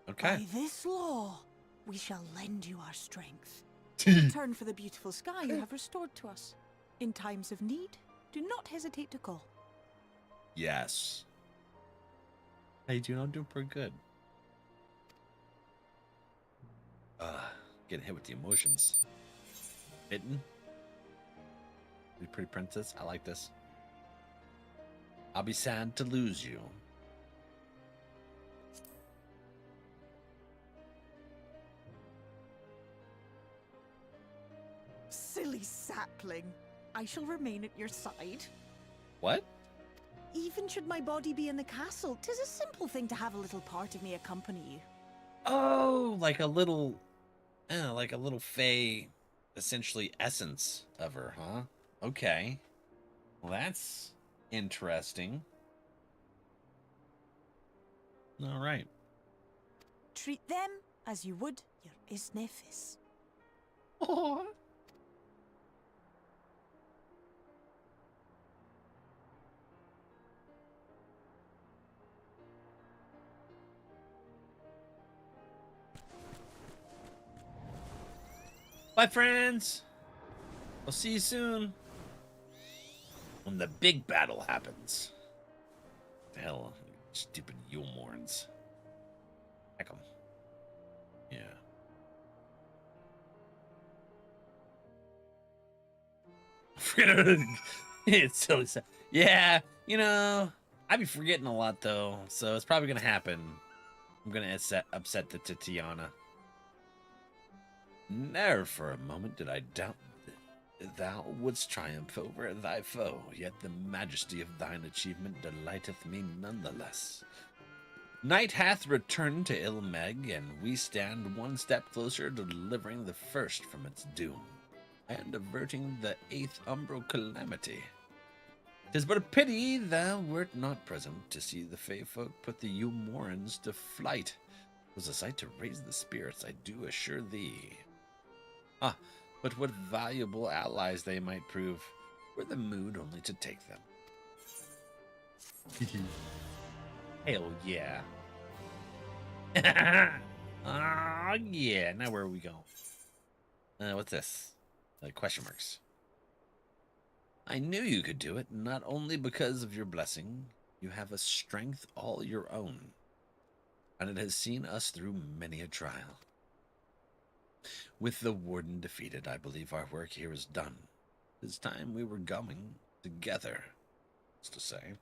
Okay. By this law, we shall lend you our strength. In return for the beautiful sky you have restored to us. In times of need, do not hesitate to call. Yes. Hey, dude, I'm doing pretty good. Getting hit with the emotions. Bitten. Pretty princess. I like this. I'll be sad to lose you. Silly sapling. I shall remain at your side. What? Even should my body be in the castle, 'tis a simple thing to have a little part of me accompany you. Oh, like a little fey, essentially essence of her, huh? Okay. Well, that's interesting. All right. Treat them as you would your isnnefis. Oh. Bye, friends. I'll see you soon. When the big battle happens. The hell, stupid Yulmorns. Heck 'em. Yeah. It's so sad. Yeah, you know, I be forgetting a lot though, so it's probably gonna happen. I'm gonna upset the Titiana. Ne'er for a moment did I doubt that thou wouldst triumph over thy foe, yet the majesty of thine achievement delighteth me nonetheless. Night hath returned to Ilmeg, and we stand one step closer to delivering the first from its doom, and averting the 8th umbral calamity. 'Tis but a pity thou wert not present to see the Fey folk put the Yulmorans to flight. It was a sight to raise the spirits, I do assure thee. Ah, but what valuable allies they might prove, were the mood only to take them. Hell yeah. Oh yeah, now where are we going? What's this? Question marks. I knew you could do it, not only because of your blessing, you have a strength all your own, and it has seen us through many a trial. With the warden defeated, I believe our work here is done. It's time we were going together, is to say.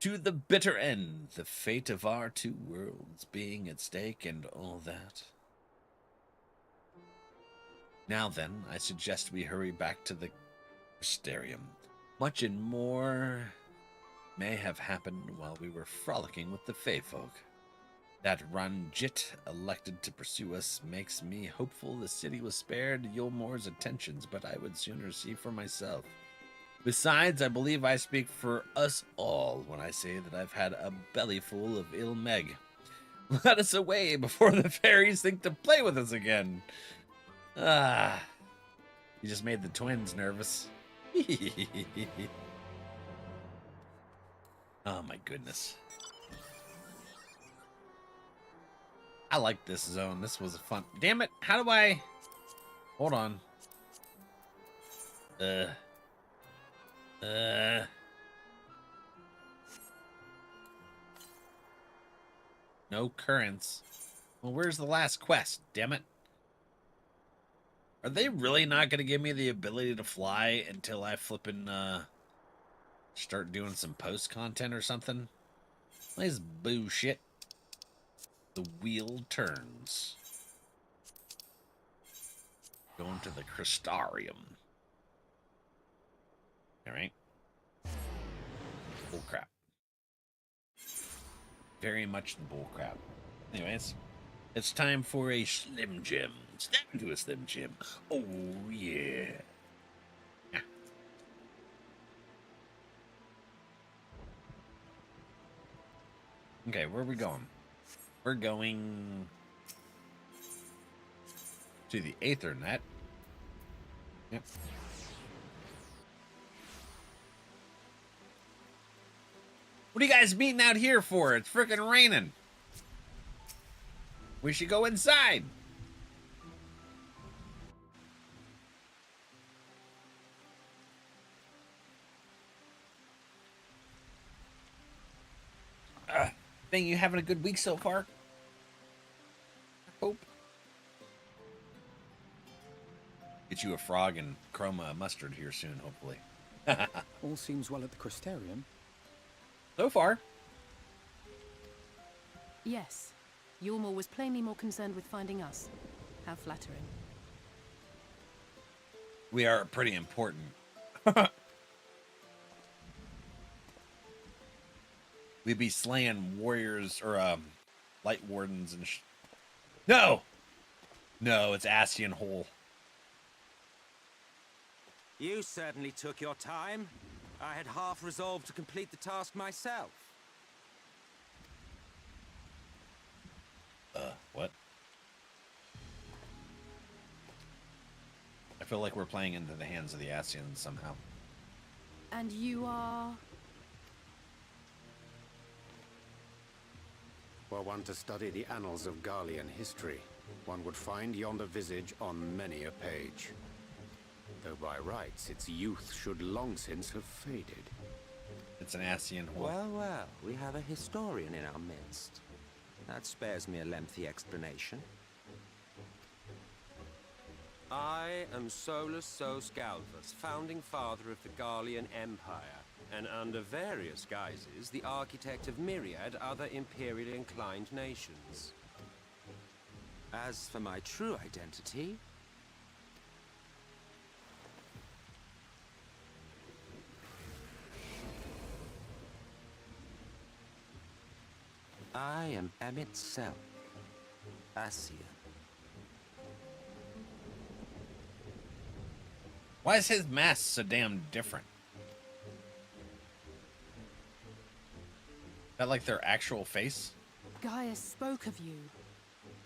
To the bitter end, the fate of our two worlds being at stake and all that. Now then, I suggest we hurry back to the Mysterium. Much and more may have happened while we were frolicking with the Fey folk. That Ranjit elected to pursue us makes me hopeful the city was spared Yulmor's attentions, but I would sooner see for myself. Besides, I believe I speak for us all when I say that I've had a bellyful of Ilmeg. Let us away before the fairies think to play with us again. Ah, you just made the twins nervous. Oh my goodness. I like this zone. This was a fun. Damn it. How do I? Hold on. No currents. Well, where's the last quest? Damn it. Are they really not going to give me the ability to fly until I flippin' start doing some post content or something? This bullshit. The wheel turns. Going to the Crystarium. Alright. Bullcrap. Very much bullcrap. Anyways, it's time for a Slim Jim. Step into a Slim Jim. Oh, yeah. Yeah. Okay, where are we going? We're going to the Aethernet. Yep. What are you guys meeting out here for? It's freaking raining. We should go inside. Thing, you having a good week so far? Hope. Get you a frog and chroma mustard here soon, hopefully. All seems well at the Crystarium. So far. Yes. Ylmor was plainly more concerned with finding us. How flattering. We are pretty important. We'd be slaying warriors or light wardens and No! No, it's Ascian Hole. You certainly took your time. I had half resolved to complete the task myself. What? I feel like we're playing into the hands of the Ascians somehow. And you are... Were one to study the annals of Garlean history, one would find yonder visage on many a page. Though by rights its youth should long since have faded. It's an Ascian Hole. Well, well, we have a historian in our midst. That spares me a lengthy explanation. I am Solus Sos Galvus, founding father of the Garlean Empire, and under various guises, the architect of myriad other imperially inclined nations. As for my true identity, I am Emmett Self, Ascian. Why is his mask so damn different? Is that like their actual face? Gaia spoke of you.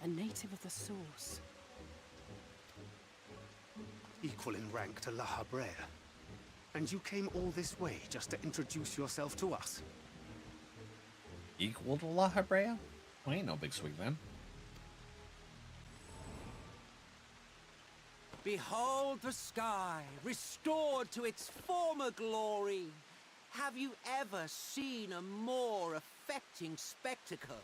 A native of the Source. Equal in rank to La Habrea. And you came all this way just to introduce yourself to us. Equal to La Habrea? Well, ain't no big swig then. Behold the sky, restored to its former glory. Have you ever seen a more affecting spectacle?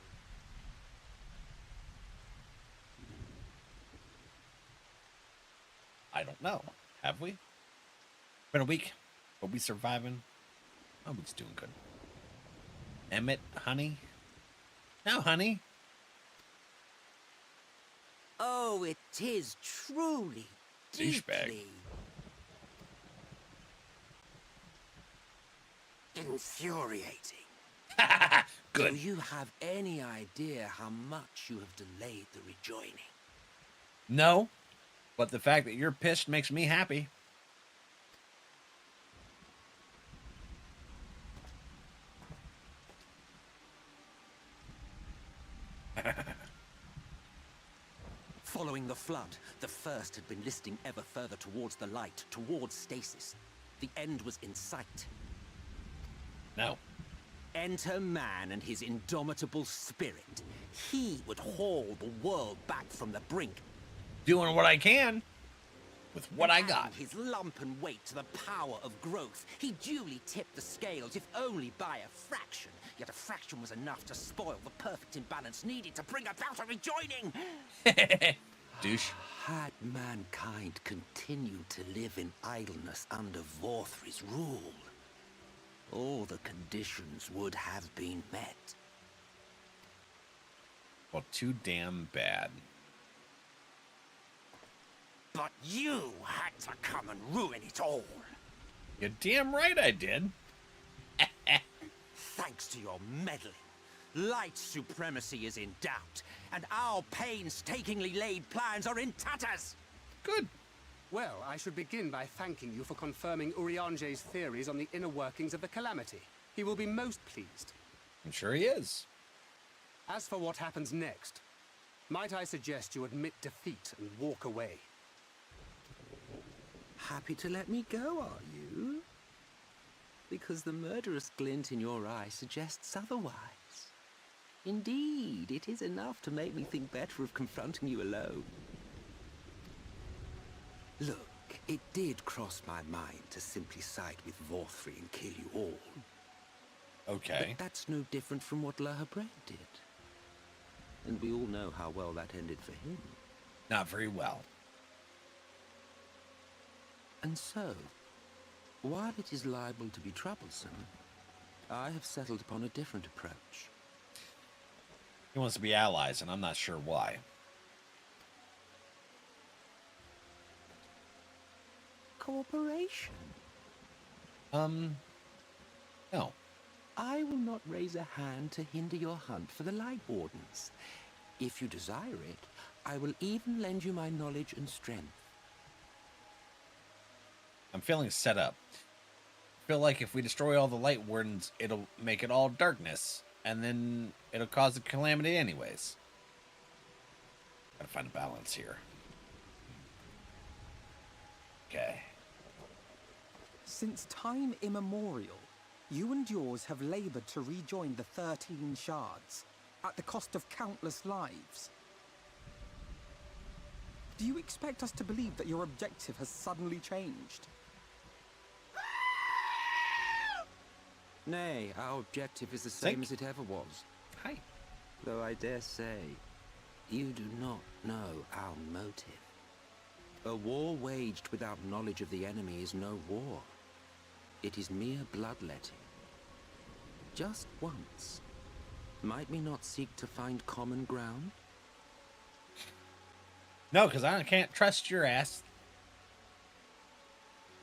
I don't know. Have we? Been a week. But we surviving. Oh, we's doing good. Emmett, honey? No, honey. Oh, it is truly, Douchebag. deeply infuriating. Good. Do you have any idea how much you have delayed the rejoining? No. But the fact that you're pissed makes me happy. Following the flood, the first had been listing ever further towards the light, towards stasis. The end was in sight. No. Enter man and his indomitable spirit. He would haul the world back from the brink. Doing what I can with what I got. His lump and weight to the power of growth. He duly tipped the scales, if only by a fraction. Yet a fraction was enough to spoil the perfect imbalance needed to bring about a rejoining. Douche. Had mankind continued to live in idleness under Vorthri's rule, all the conditions would have been met. Well, too damn bad. But you had to come and ruin it all. You're damn right I did. Thanks to your meddling, light supremacy is in doubt, and our painstakingly laid plans are in tatters. Good. Well, I should begin by thanking you for confirming Urianger's theories on the inner workings of the Calamity. He will be most pleased. I'm sure he is. As for what happens next, might I suggest you admit defeat and walk away? Happy to let me go, are you? Because the murderous glint in your eye suggests otherwise. Indeed, it is enough to make me think better of confronting you alone. Look, it did cross my mind to simply side with Vorthri and kill you all. Okay. But that's no different from what La Habrea did. And we all know how well that ended for him. Not very well. And so, while it is liable to be troublesome, I have settled upon a different approach. He wants to be allies, and I'm not sure why. Cooperation? No. I will not raise a hand to hinder your hunt for the Light Wardens. If you desire it, I will even lend you my knowledge and strength. I'm feeling set up. I feel like if we destroy all the Light Wardens, it'll make it all darkness, and then it'll cause a calamity anyways. Gotta find a balance here. Okay. Since time immemorial, you and yours have labored to rejoin the 13 shards, at the cost of countless lives. Do you expect us to believe that your objective has suddenly changed? Nay, our objective is the same as it ever was. Hi. Though I dare say, you do not know our motive. A war waged without knowledge of the enemy is no war. It is mere bloodletting. Just once, might we not seek to find common ground? No, because I can't trust your ass.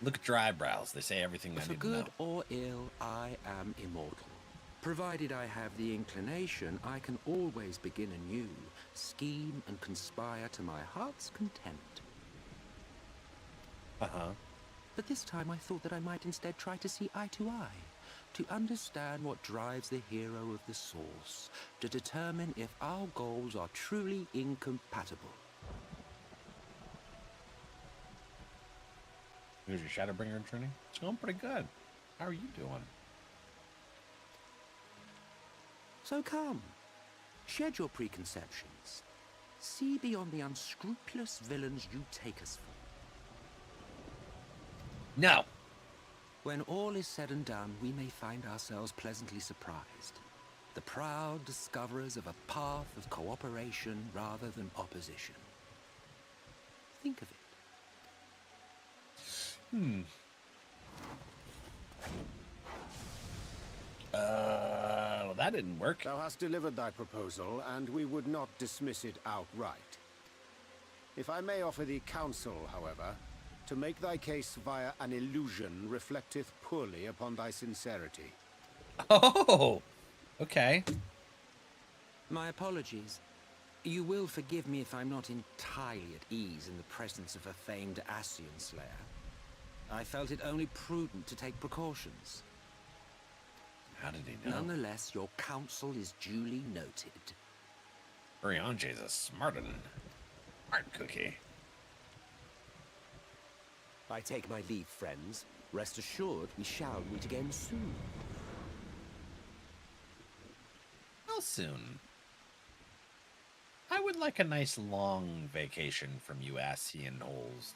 Look at your eyebrows. They say everything I For need to know. good or ill, I am immortal. Provided I have the inclination, I can always begin anew, scheme and conspire to my heart's content. But this time I thought that I might instead try to see eye to eye, to understand what drives the hero of the source, to determine if our goals are truly incompatible. Here's your Shadowbringer journey. It's going pretty good. How are you doing? So come, shed your preconceptions. See beyond the unscrupulous villains you take us for. No. When all is said and done, we may find ourselves pleasantly surprised. The proud discoverers of a path of cooperation rather than opposition. Think of it. Well, that didn't work. Thou hast delivered thy proposal, and we would not dismiss it outright. If I may offer thee counsel, however, to make thy case via an illusion reflecteth poorly upon thy sincerity. Oh, okay. My apologies. You will forgive me if I'm not entirely at ease in the presence of a famed Ascian Slayer. I felt it only prudent to take precautions. How did he know? Nonetheless, your counsel is duly noted. Brianje's a smart cookie. I take my leave, friends. Rest assured, we shall meet again soon. How soon? I would like a nice long vacation from you Ascian holes.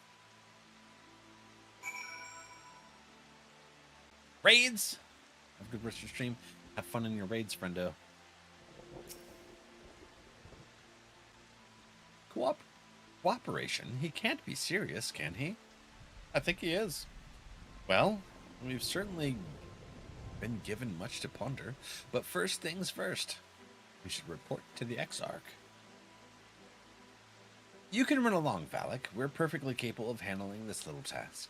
Raids! Have a good rest of your stream. Have fun in your raids, friendo. Cooperation? He can't be serious, can he? I think he is. Well, we've certainly been given much to ponder, but first things first. We should report to the Exarch. You can run along, Valak. We're perfectly capable of handling this little task.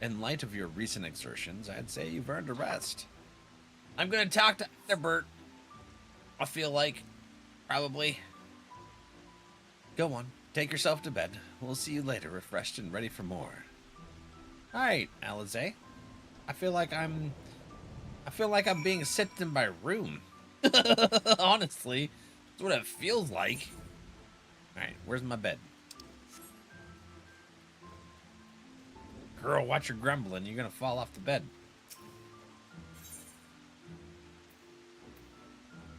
In light of your recent exertions, I'd say you've earned a rest. I'm gonna talk to Etherbert. I feel like, probably. Go on, take yourself to bed. We'll see you later, refreshed and ready for more. All right, Alize. I feel like I'm being sent in my room. Honestly, that's what it feels like. All right, where's my bed? Girl, watch your grumbling. You're gonna fall off the bed.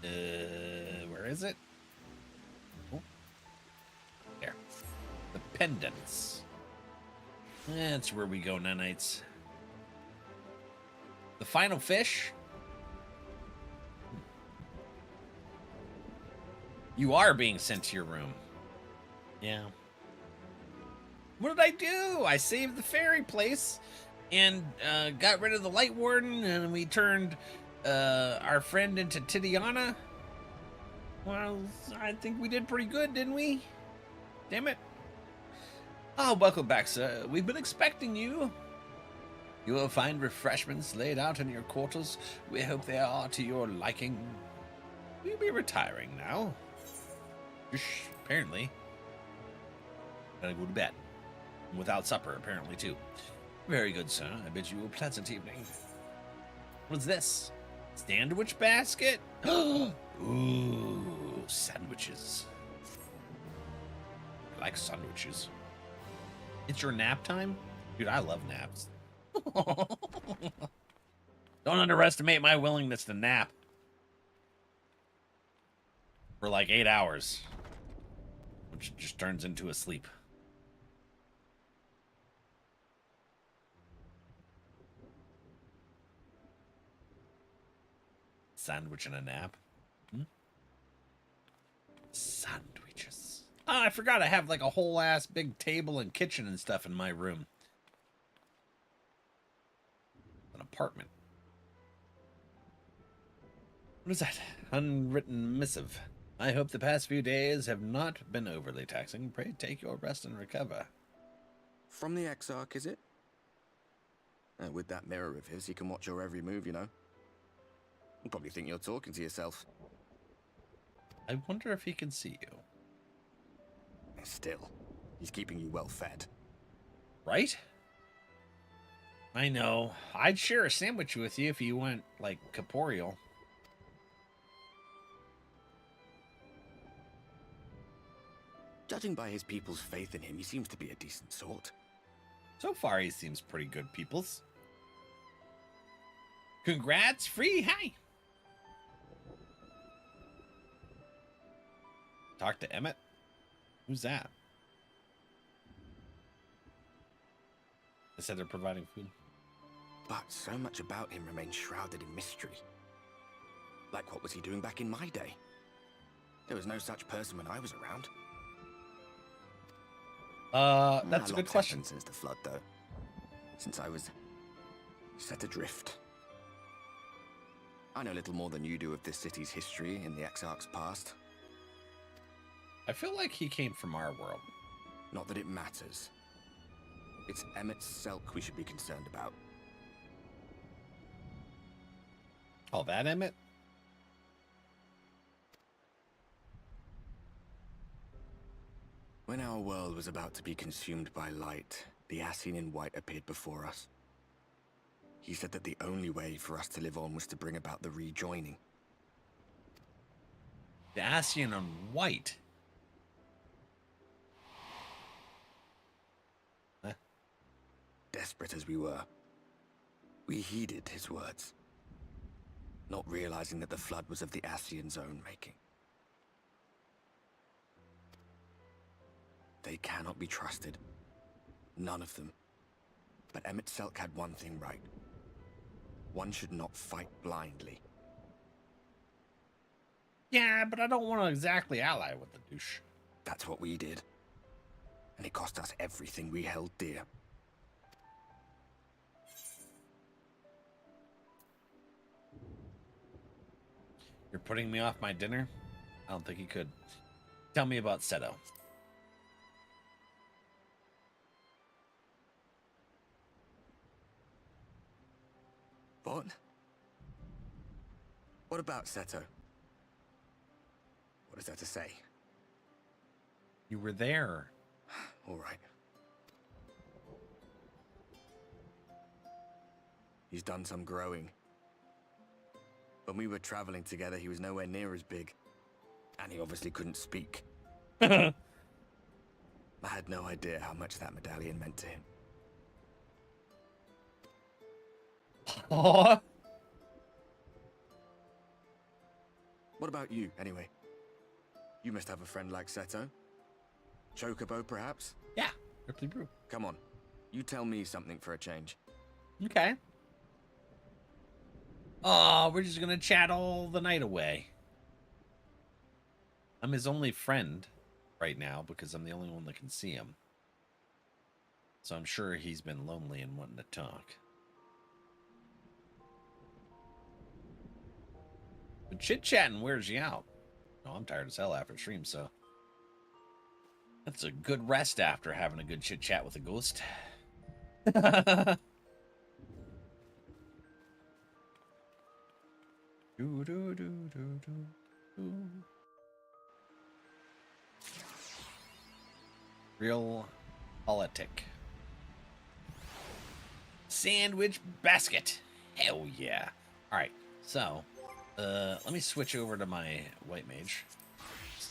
Where is it? Oh. There. The pendants. That's where we go, nanites. The final fish? You are being sent to your room. Yeah. What did I do? I saved the fairy place and got rid of the Light Warden, and we turned our friend into Tidiana. Well, I think we did pretty good, didn't we? Damn it. Oh, welcome back, sir. We've been expecting you. You will find refreshments laid out in your quarters. We hope they are to your liking. We'll be retiring now. Apparently. Gotta go to bed. Without supper, apparently, too. Very good, sir. I bid you a pleasant evening. What's this? Sandwich basket? Ooh, sandwiches. I like sandwiches. It's your nap time? Dude, I love naps. Don't underestimate my willingness to nap. For like 8 hours. Which just turns into a sleep. Sandwich and a nap. Sandwiches. Oh, I forgot I have like a whole ass big table and kitchen and stuff in my room. An apartment. What is that? Unwritten missive. I hope the past few days have not been overly taxing. Pray take your rest and recover. From the Exarch, is it? With that mirror of his, he can watch your every move, you know. You probably think you're talking to yourself. I wonder if he can see you. Still, he's keeping you well fed. Right? I know. I'd share a sandwich with you if you went, like, corporeal. Judging by his people's faith in him, he seems to be a decent sort. So far, he seems pretty good, peoples. Congrats, free, hi! Talk to Emmett? Who's that? They said they're providing food. But so much about him remains shrouded in mystery. Like, what was he doing back in my day? There was no such person when I was around. That's a good question. Since the flood, though. Since I was set adrift. I know little more than you do of this city's history in the Exarch's past. I feel like he came from our world. Not that it matters. It's Emmett Selk we should be concerned about. Oh, that Emmett? When our world was about to be consumed by light, the Ascian in white appeared before us. He said that the only way for us to live on was to bring about the rejoining. The Ascian in white? Huh? Desperate as we were, we heeded his words, not realizing that the flood was of the Ascian's own making. They cannot be trusted. None of them. But Emmett Selk had one thing right. One should not fight blindly. Yeah, but I don't want to exactly ally with the douche. That's what we did. And it cost us everything we held dear. You're putting me off my dinner? I don't think you could. Tell me about Seto. What? What about Seto? What is there to say? You were there. All right. He's done some growing. When we were traveling together, he was nowhere near as big. And he obviously couldn't speak. I had no idea how much that medallion meant to him. Aww. What about you, anyway? You must have a friend like Seto. Chocobo, perhaps? Yeah, Ripley Brew. Come on. You tell me something for a change. Okay. Oh, we're just gonna chat all the night away. I'm his only friend right now because I'm the only one that can see him. So I'm sure he's been lonely and wanting to talk. But chit-chatting wears you out. Oh, I'm tired as hell after stream, so that's a good rest after having a good chit-chat with a ghost. Real politic. Sandwich basket. Hell yeah. Alright, so let me switch over to my white mage.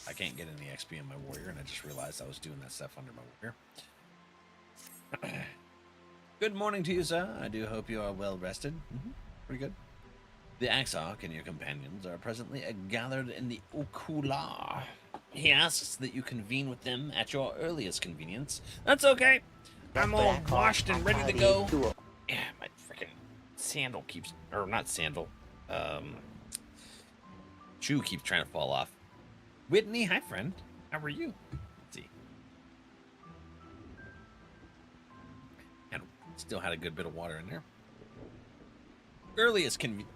I can't get any XP on my warrior, and I just realized I was doing that stuff under my warrior. Good morning to you, sir. I do hope you are well rested. Pretty good. The Axarch and your companions are presently gathered in the Ocular. He asks that you convene with them at your earliest convenience. That's okay. I'm all washed and ready to go. Yeah, my freaking sandal keeps, or not sandal, shoe keeps trying to fall off. Whitney, hi friend. How are you? Let's see. And still had a good bit of water in there. Earliest convenience.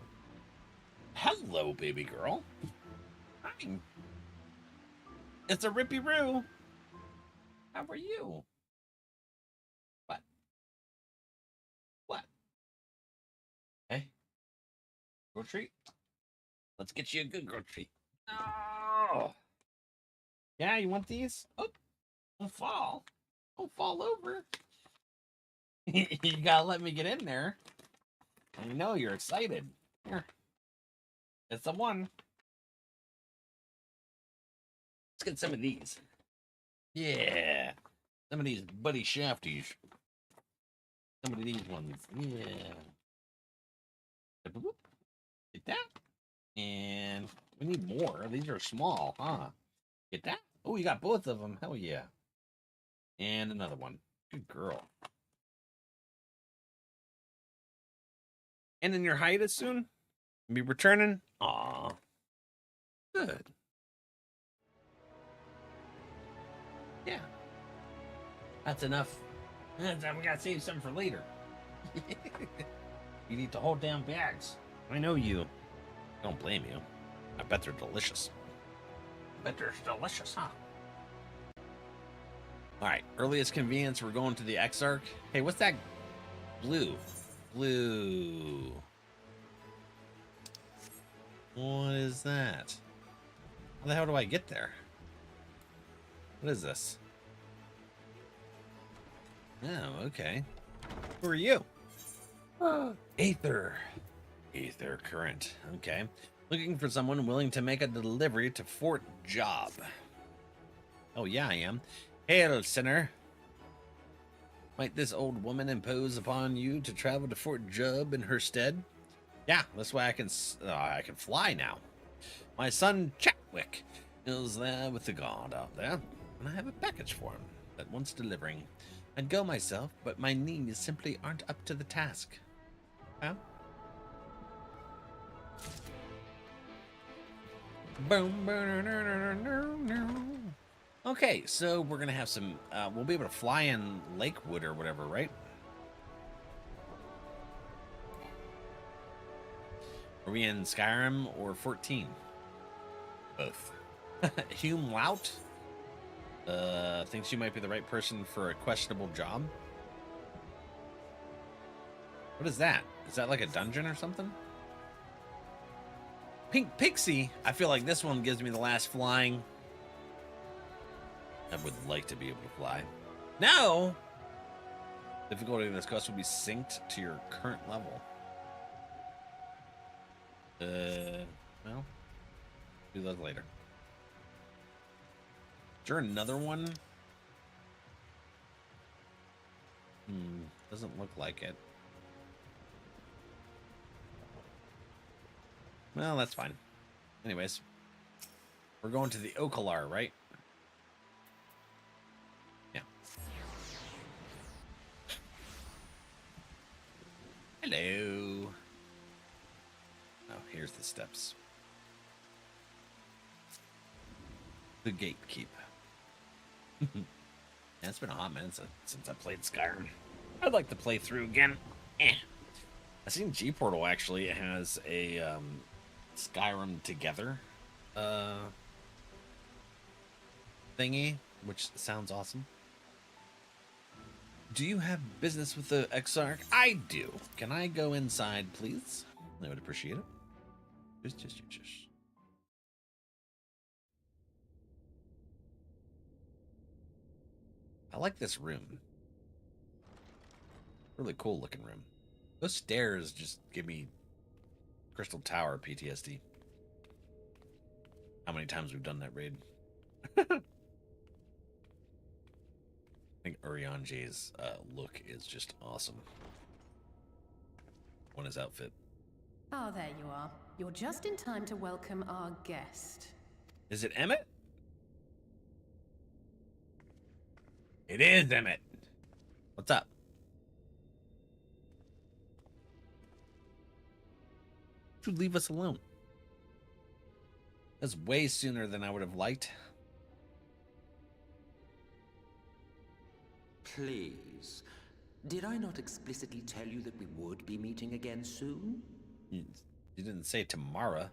Hello, baby girl. Hi. It's a Rippy Roo. How are you? What? What? Hey? Girl treat? Let's get you a good girl treat. Oh. Yeah, you want these? Oh, don't fall. Don't fall over. You gotta let me get in there. I know you're excited. Here. It's the one. Let's get some of these. Yeah. Some of these buddy shafties. Some of these ones. Yeah. Get that. And we need more. These are small, huh? Get that. Oh, you got both of them. Hell yeah. And another one. Good girl. And then your hiatus soon? Be returning? Aw. Good. Yeah. That's enough. We gotta save some for later. You need to hold down bags. I know you. Don't blame you. I bet they're delicious. I bet they're delicious, huh? Alright, earliest convenience, we're going to the Exarch. Hey, what's that? Blue. Blue. What is that? How the hell do I get there? What is this? Oh, okay. Who are you? Aether. Aether Current. Okay. Looking for someone willing to make a delivery to Fort Job. Oh, yeah, I am. Hail, sinner. Might this old woman impose upon you to travel to Fort Job in her stead? Yeah, that's why I can fly now. My son Chatwick is there with the guard out there, and I have a package for him that wants delivering. I'd go myself, but my knees simply aren't up to the task. Huh? Boom. Okay, so we're gonna have some. We'll be able to fly in Lakewood or whatever, right? Are we in Skyrim or 14? Both. Hume Lout thinks you might be the right person for a questionable job. What is that? Is that like a dungeon or something? Pink Pixie. I feel like this one gives me the last flying. I would like to be able to fly. No! Difficulty in this quest will be synced to your current level. Well, do those later. Is there another one? Doesn't look like it. Well, that's fine. Anyways, we're going to the Ocular, right? Yeah. Hello. Oh, here's the steps. The gatekeep. Yeah, it's been a hot minute since I played Skyrim. I'd like to play through again. I seen G Portal actually has a Skyrim Together thingy, which sounds awesome. Do you have business with the Exarch? I do. Can I go inside, please? I would appreciate it. Just. I like this room. Really cool looking room. Those stairs just give me Crystal Tower PTSD. How many times we've done that raid? I think Urianje's look is just awesome. On his outfit. Ah, there you are. You're just in time to welcome our guest. Is it Emmett? It is Emmett. What's up? You leave us alone. That's way sooner than I would have liked. Please. Did I not explicitly tell you that we would be meeting again soon? You didn't say tomorrow.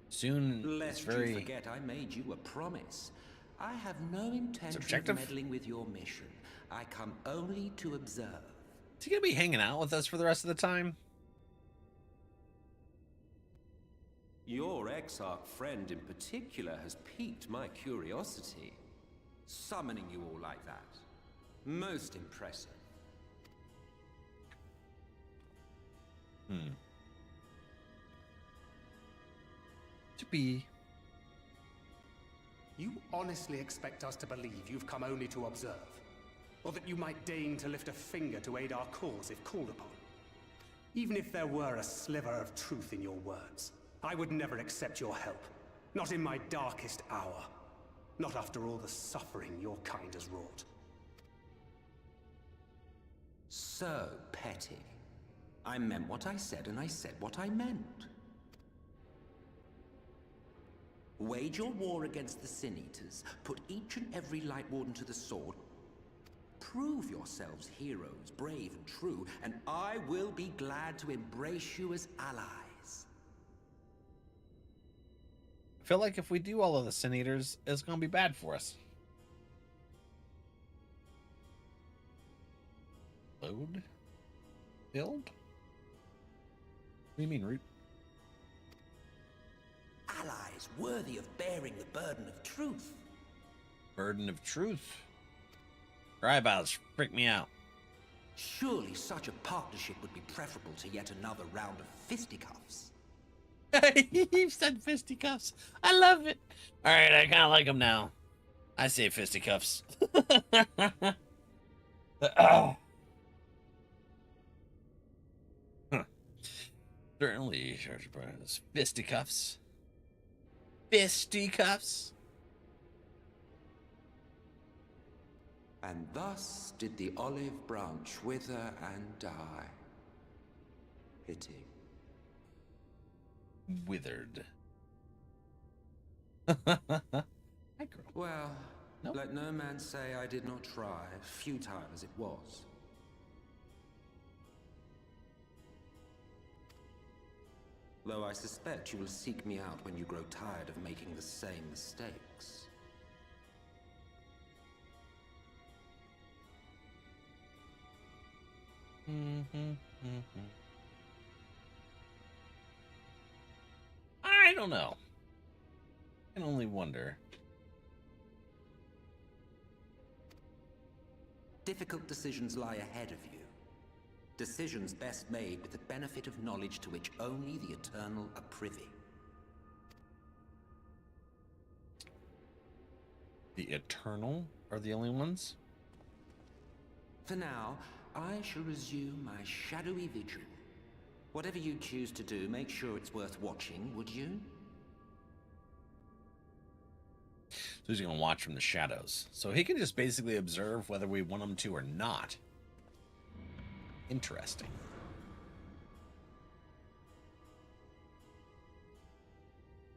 Soon Lest is very... you forget I made you a promise. I have no intention of meddling with your mission. I come only to observe. Is he gonna be hanging out with us for the rest of the time? Your Exarch friend in particular has piqued my curiosity. Summoning you all like that. Most impressive. To be. You honestly expect us to believe you've come only to observe? Or that you might deign to lift a finger to aid our cause if called upon? Even if there were a sliver of truth in your words, I would never accept your help. Not in my darkest hour. Not after all the suffering your kind has wrought. So petty. I meant what I said, and I said what I meant. Wage your war against the Sin Eaters, put each and every Light Warden to the sword, prove yourselves heroes, brave and true, and I will be glad to embrace you as allies. I feel like if we do all of the Sin Eaters, it's gonna be bad for us. Load? Build? What do you mean, Root? Allies worthy of bearing the burden of truth. Burden of truth? Drybows freak me out. Surely such a partnership would be preferable to yet another round of fisticuffs. You've said fisticuffs. I love it. All right, I kind of like them now. I say fisticuffs. Certainly, Charger Brothers. Fisticuffs. Fisticuffs. And thus did the olive branch wither and die. Pity. Withered. Well, let no man say I did not try, futile as it was. Though I suspect you will seek me out when you grow tired of making the same mistakes. I don't know. I can only wonder. Difficult decisions lie ahead of you. Decisions best made with the benefit of knowledge to which only the Eternal are privy. The Eternal are the only ones? For now, I shall resume my shadowy vigil. Whatever you choose to do, make sure it's worth watching, would you? So he's going to watch from the shadows. So he can just basically observe whether we want him to or not. Interesting.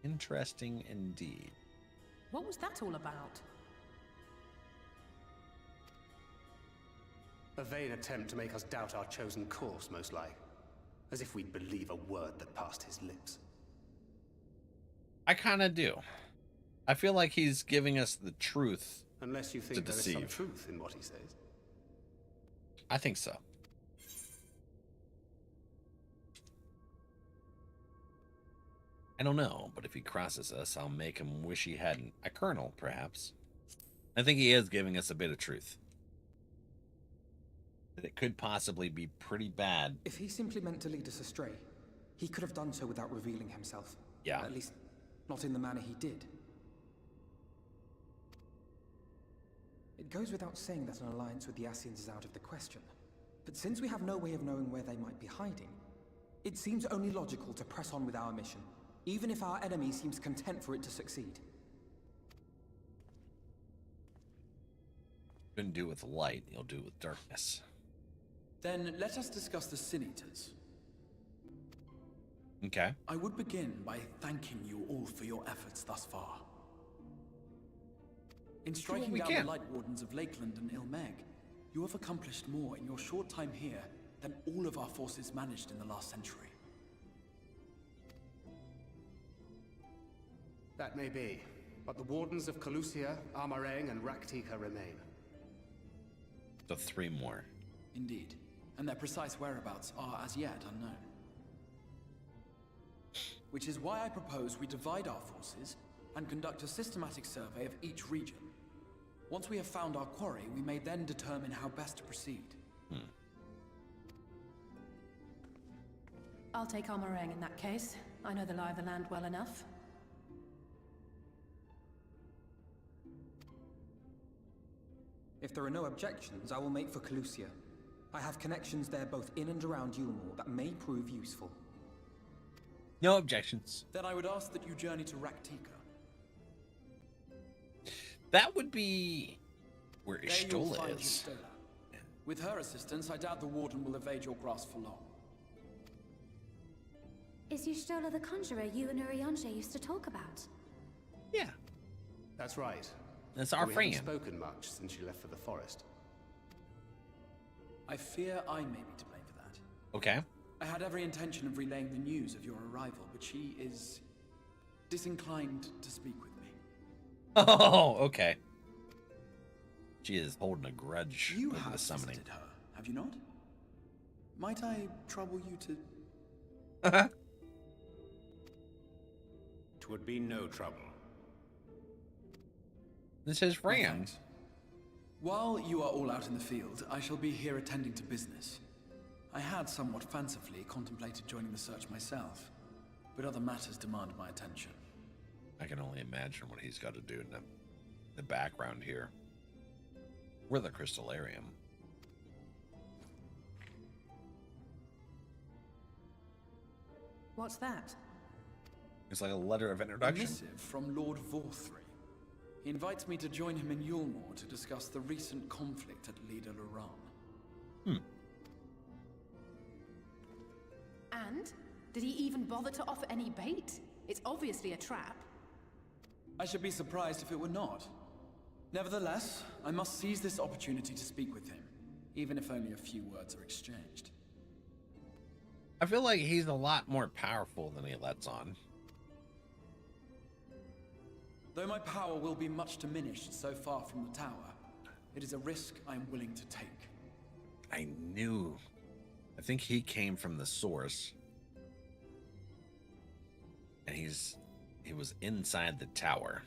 Interesting indeed. What was that all about? A vain attempt to make us doubt our chosen course, most like. As if we'd believe a word that passed his lips. I kind of do. I feel like he's giving us the truth. Unless you think there is some truth in what he says. I think so. I don't know, but if he crosses us, I'll make him wish he hadn't. A colonel, perhaps. I think he is giving us a bit of truth. That it could possibly be pretty bad. If he simply meant to lead us astray, he could have done so without revealing himself. Yeah. At least, not in the manner he did. It goes without saying that an alliance with the Ascians is out of the question. But since we have no way of knowing where they might be hiding, it seems only logical to press on with our mission, even if our enemy seems content for it to succeed. Couldn't do it with light, he'll do it with darkness. Then let us discuss the Sin Eaters. Okay. I would begin by thanking you all for your efforts thus far. In striking down the Light Wardens of Lakeland and Ilmeg, you have accomplished more in your short time here than all of our forces managed in the last century. That may be, but the Wardens of Calusia, Armarang, and Raktika remain. So 3 more. Indeed, and their precise whereabouts are as yet unknown. Which is why I propose we divide our forces and conduct a systematic survey of each region. Once we have found our quarry, we may then determine how best to proceed. I'll take Armarang in that case. I know the lie of the land well enough. If there are no objections, I will make for Calusia. I have connections there both in and around Yulmore that may prove useful. No objections. Then I would ask that you journey to Raktika. That would be where There you'll Y'shtola find is. Y'shtola. With her assistance, I doubt the Warden will evade your grasp for long. Is Y'shtola the conjurer you and Urianger used to talk about? Yeah. That's right. That's our we friend. haven't spoken much since you left for the forest. I fear I may be to blame for that. Okay. I had every intention of relaying the news of your arrival, but she is disinclined to speak with me. Oh, okay. She is holding a grudge You over have the summoning. visited her, have you not? Might I trouble you to... Twould be no trouble. This is friend. While you are all out in the field, I shall be here attending to business. I had somewhat fancifully contemplated joining the search myself, but other matters demand my attention. I can only imagine what he's got to do in the background here. We're the Crystallarium. What's that? It's like a letter of A introduction. missive from Lord Vorthry. He invites me to join him in Yulmore to discuss the recent conflict at Lida Luran. And? Did he even bother to offer any bait? It's obviously a trap. I should be surprised if it were not. Nevertheless, I must seize this opportunity to speak with him, even if only a few words are exchanged. I feel like he's a lot more powerful than he lets on. Though my power will be much diminished so far from the tower, it is a risk I am willing to take. I knew. I think he came from the source. And he was inside the tower.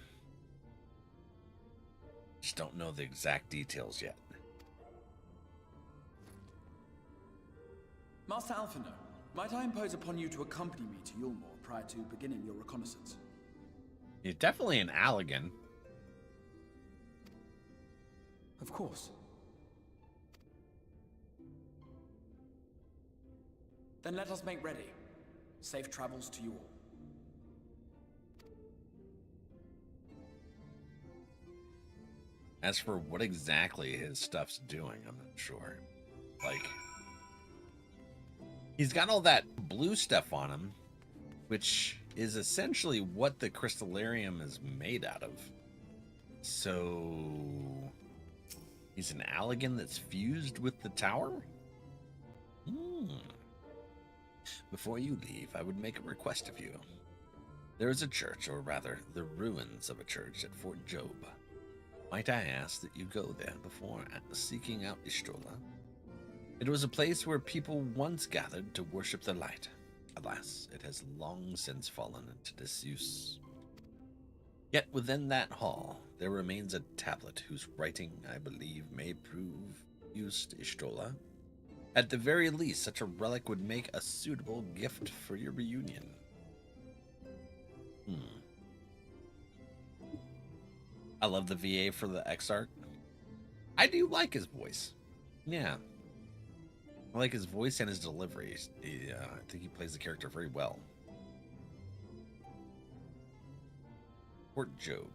Just don't know the exact details yet. Master Alphinaud, might I impose upon you to accompany me to Yulmore prior to beginning your reconnaissance? He's definitely an Allegan. Of course. Then let us make ready. Safe travels to you all. As for what exactly his stuff's doing, I'm not sure. Like, he's got all that blue stuff on him, which is essentially what the Crystallarium is made out of. So, He's an Allegan that's fused with the tower? Before you leave, I would make a request of you. There is a church, or rather, the ruins of a church at Fort Job. Might I ask that you go there before seeking out Ishtola? It was a place where people once gathered to worship the light. Alas, it has long since fallen into disuse. Yet within that hall, there remains a tablet whose writing, I believe, may prove use to Ishtola. At the very least, such a relic would make a suitable gift for your reunion. I love the VA for the Exarch. I do like his voice. Yeah. I like his voice and his delivery. I think he plays the character very well. Fort Job.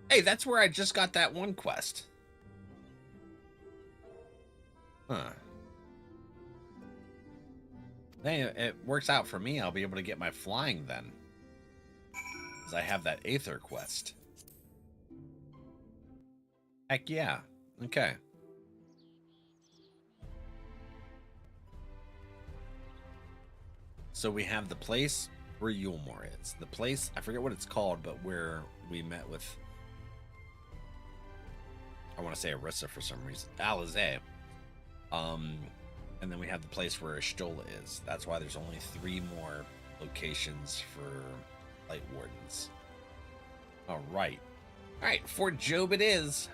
Hey, that's where I just got that one quest. Huh. Hey, it works out for me. I'll be able to get my flying then. Because I have that Aether quest. Heck yeah. Okay. So we have the place where Yulmore is. The place, I forget what it's called, but where we met with, I want to say Arissa for some reason. Alize. And then we have the place where Ishtola is. That's why there's only 3 more locations for Light Wardens. Alright. Alright, Fort Job it is.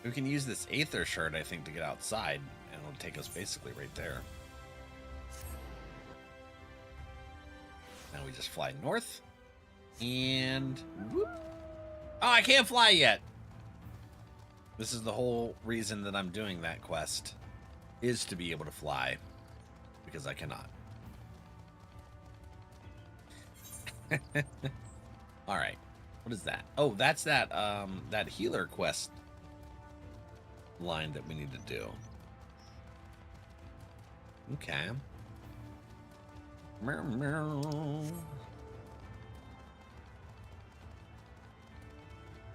We can use this Aether shard, I think, to get outside. And it'll take us basically right there. Now we just fly north. And whoop. Oh, I can't fly yet. This is the whole reason that I'm doing that quest. Is to be able to fly. Because I cannot. Alright. What is that? Oh, that's that that healer quest line that we need to do. Okay. Meow, meow.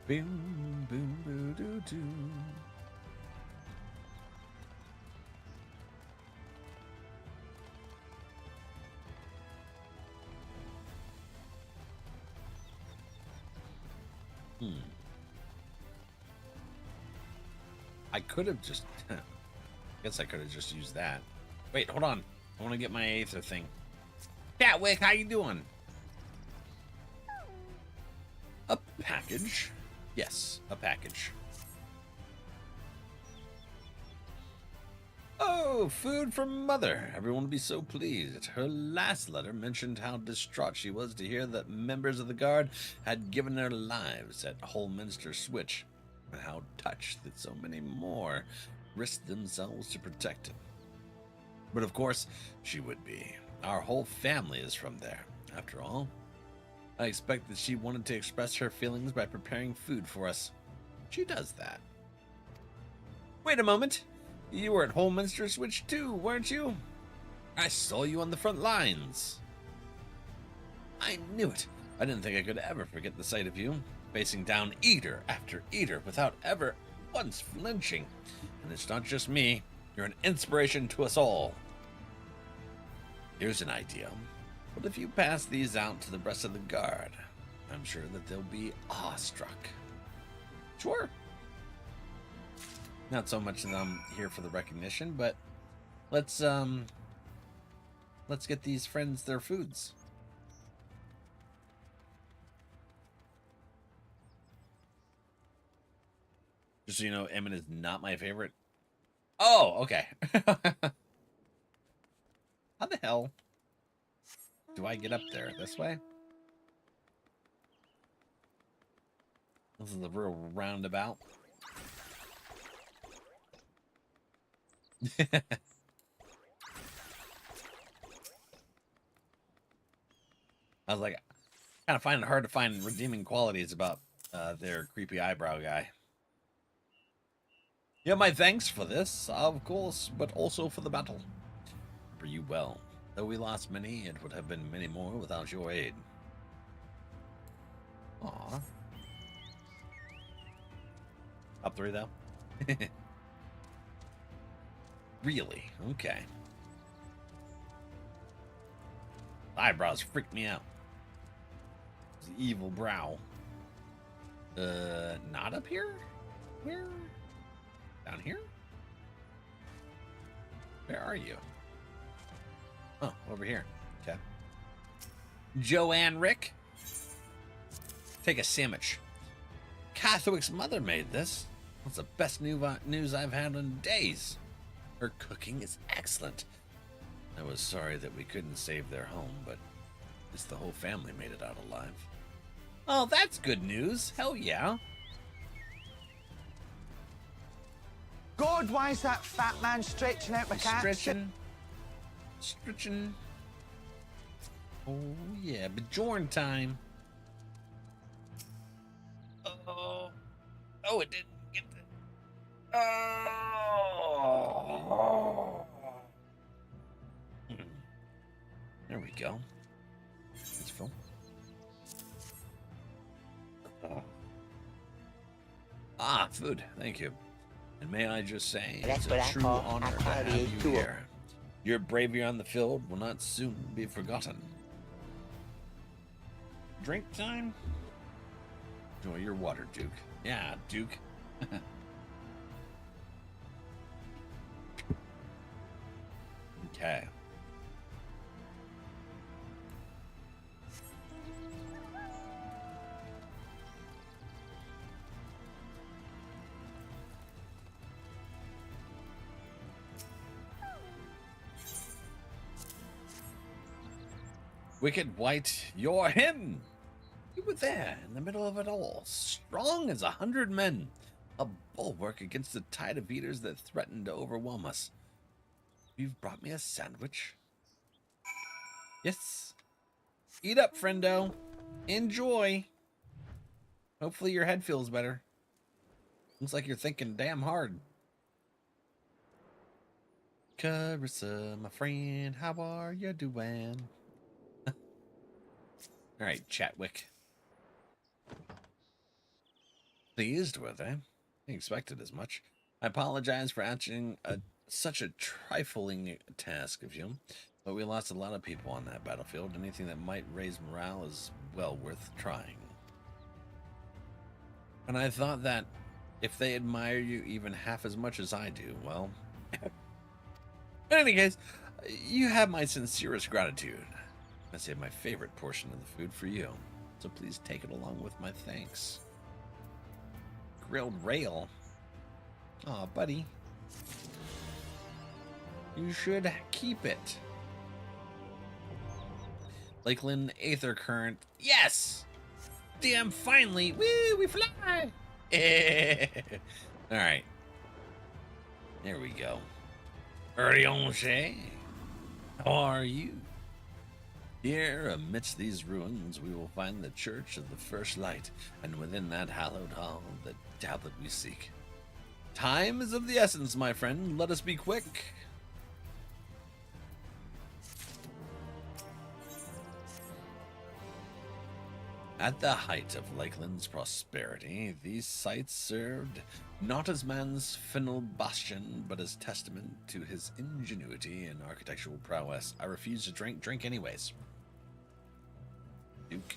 Boom, boom, boo, doo, doo. I could have just... I guess I could have just used that. Wait, hold on. I want to get my Aether thing. Catwick, how you doing? A package? Yes, a package. Oh, food from Mother. Everyone will be so pleased. Her last letter mentioned how distraught she was to hear that members of the Guard had given their lives at Holminster Switch, and how touched that so many more risked themselves to protect him. But of course, she would be. Our whole family is from there, after all. I expect that she wanted to express her feelings by preparing food for us. She does that. Wait a moment. You were at Holminster Switch too, weren't you? I saw you on the front lines. I knew it. I didn't think I could ever forget the sight of you, facing down eater after eater without ever once flinching. And it's not just me. You're an inspiration to us all. Here's an idea. What if you pass these out to the rest of the Guard? I'm sure that they'll be awestruck. Sure. Not so much that I'm here for the recognition, but let's get these friends their foods. Just so you know, Emmett is not my favorite. Oh, okay. How the hell do I get up there? This way? This is a real roundabout. I was like, kind of find it hard to find redeeming qualities about their creepy eyebrow guy. Yeah, my thanks for this, of course, but also for the battle. For you well. Though we lost many, it would have been many more without your aid. Aw. Top 3 though? Really? Okay. Eyebrows freaked me out. The evil brow. Not up here? Where? Down here? Where are you? Oh, over here. Okay. Joanne Rick. Take a sandwich. Cathoic's mother made this. It's the best news I've had in days. Her cooking is excellent. I was sorry that we couldn't save their home, but at least the whole family made it out alive. Oh, that's good news. Hell yeah. God, why is that fat man stretching out my cat? Stretching. Oh, yeah. Bjorn time. Oh. Oh, it didn't get the... Oh. There we go. Let's film. Ah, food. Thank you. And may I just say, it's a true honor to have you here. Your bravery on the field will not soon be forgotten. Drink time? Enjoy your water, Duke. Yeah, Duke. Okay. Wicked White, you're him! You were there, in the middle of it all, strong as 100 men, a bulwark against the tide of eaters that threatened to overwhelm us. You've brought me a sandwich? Yes. Eat up, friendo. Enjoy. Hopefully your head feels better. Looks like you're thinking damn hard. Carissa, my friend, how are you doing? All right, Chatwick. Pleased with, eh? I expected as much. I apologize for answering such a trifling task of you, but we lost a lot of people on that battlefield. Anything that might raise morale is well worth trying. And I thought that if they admire you even half as much as I do, well... In any case, you have my sincerest gratitude. I saved my favorite portion of the food for you, so please take it along with my thanks. Grilled rail? Aw, buddy. You should keep it. Lakeland Aether Current. Yes! Damn, finally! Woo, we fly! Alright. There we go. Rianche, how are you? Here, amidst these ruins, we will find the Church of the First Light, and within that hallowed hall, the tablet we seek. Time is of the essence, my friend. Let us be quick. At the height of Lakeland's prosperity, these sites served not as man's final bastion, but as testament to his ingenuity and architectural prowess. I refuse to drink anyways. Duke.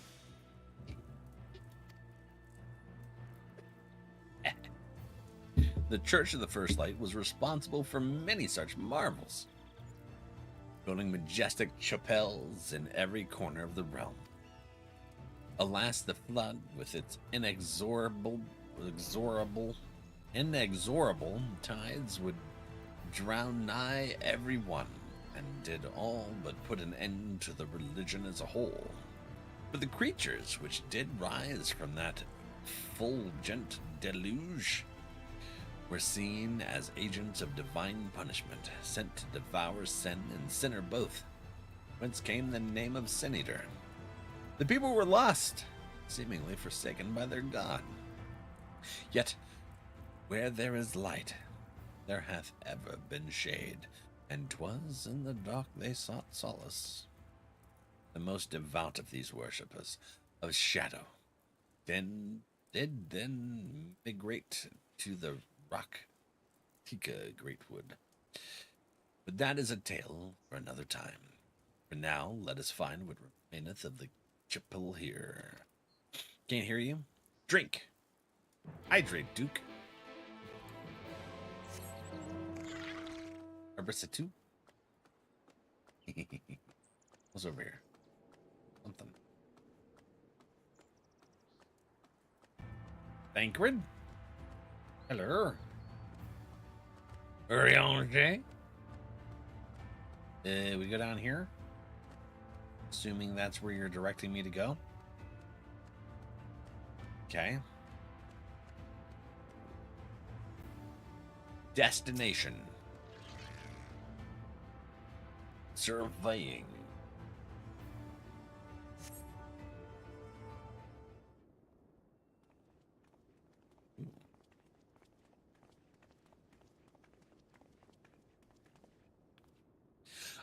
The Church of the First Light was responsible for many such marvels, building majestic chapels in every corner of the realm. Alas, the flood, with its inexorable tides, would drown nigh every one, and did all but put an end to the religion as a whole. But the creatures which did rise from that fulgent deluge were seen as agents of divine punishment, sent to devour sin and sinner both, whence came the name of Sin Eater. The people were lost, seemingly forsaken by their God. Yet, where there is light, there hath ever been shade, and 'twas in the dark they sought solace. The most devout of these worshippers of shadow did then migrate to the Raktika Greatwood. But that is a tale for another time. For now, let us find what remaineth of the chapel here. Can't hear you? Drink. Hydrate, Duke. Arbrisitu. What's over here? Something. Thancred? Hello. Uriange? We go down here? Assuming that's where you're directing me to go. Okay. Destination. Surveying.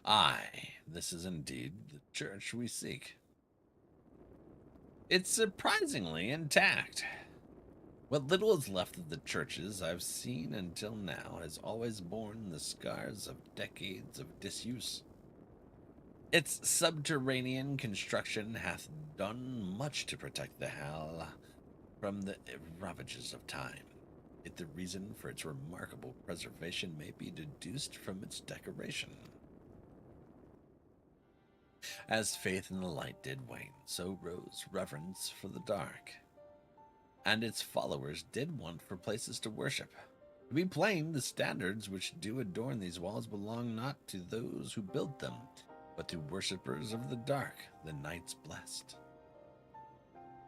Aye, this is indeed the church we seek. It's surprisingly intact. What little is left of the churches I've seen until now has always borne the scars of decades of disuse. Its subterranean construction hath done much to protect the Hall from the ravages of time. Yet the reason for its remarkable preservation may be deduced from its decoration. As faith in the light did wane, so rose reverence for the dark. And its followers did want for places to worship. To be plain, the standards which do adorn these walls belong not to those who built them, but to worshippers of the dark, the Knights Blessed,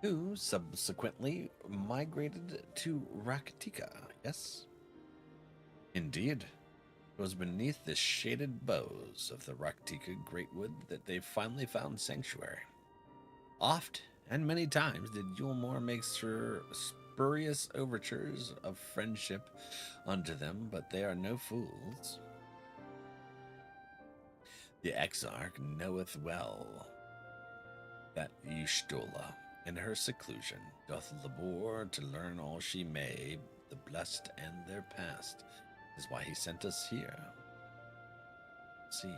who subsequently migrated to Raktika, yes? Indeed. It was beneath the shaded boughs of the Raktika Greatwood that they finally found sanctuary. Oft and many times did Yulmore make spurious overtures of friendship unto them, but they are no fools. The Exarch knoweth well that Y'shtola, in her seclusion, doth labor to learn all she may, the blessed and their past, is why he sent us here. See.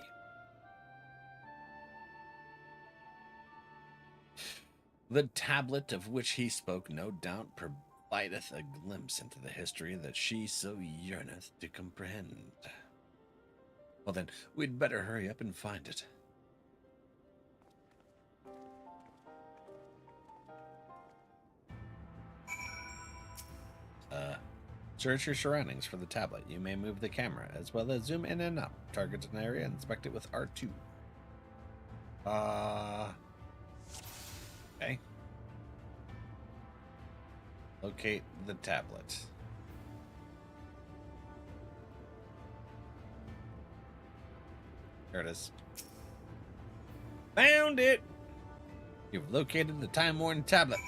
The tablet of which he spoke no doubt provideth a glimpse into the history that she so yearneth to comprehend. Well then, we'd better hurry up and find it. Search your surroundings for the tablet. You may move the camera, as well as zoom in and out. Target an area and inspect it with R2. Okay. Locate the tablet. There it is. Found it! You've located the time-worn tablet.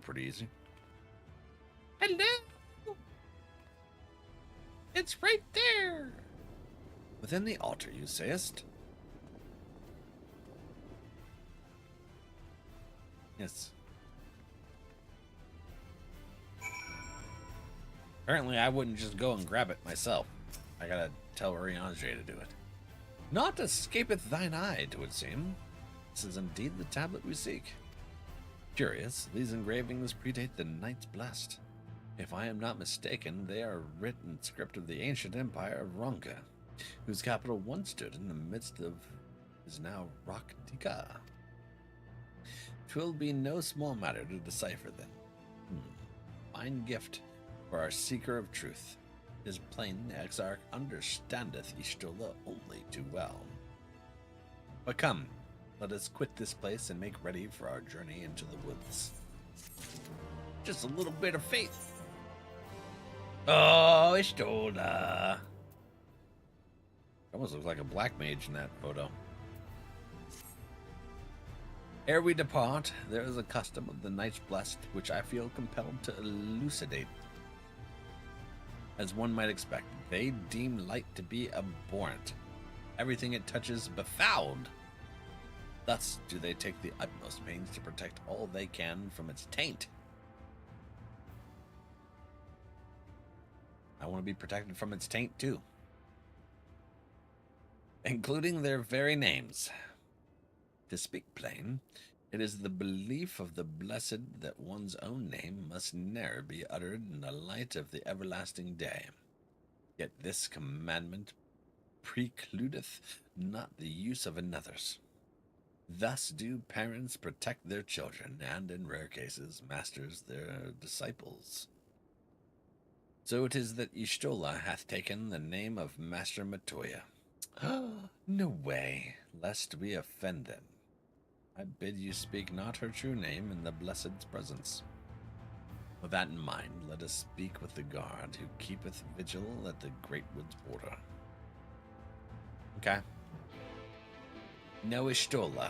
Pretty easy. Hello! It's right there! Within the altar, you sayest? Yes. Apparently, I wouldn't just go and grab it myself. I gotta tell Uriange to do it. Naught escapeth thine eye, 'twould seem. This is indeed the tablet we seek. Curious, these engravings predate the Knights Blessed. If I am not mistaken, they are written script of the ancient empire of Ronka, whose capital once stood in the midst of is now Raktika. 'Twill be no small matter to decipher them. Fine gift for our seeker of truth. 'Tis plain the Exarch understandeth Y'shtola only too well. But come, let us quit this place and make ready for our journey into the woods. Just a little bit of faith. Oh, Y'shtola. Almost looks like a black mage in that photo. Ere we depart, there is a custom of the Knights Blessed which I feel compelled to elucidate. As one might expect, they deem light to be abhorrent. Everything it touches befouled. Thus do they take the utmost pains to protect all they can from its taint. I want to be protected from its taint too, including their very names. To speak plain, it is the belief of the blessed that one's own name must ne'er be uttered in the light of the everlasting day. Yet this commandment precludeth not the use of another's. Thus do parents protect their children, and in rare cases, masters their disciples. So it is that Y'shtola hath taken the name of Master Matoya. No way, lest we offend them. I bid you speak not her true name in the blessed's presence. With that in mind, let us speak with the guard who keepeth vigil at the Great Wood's border. Okay. No Y'shtola.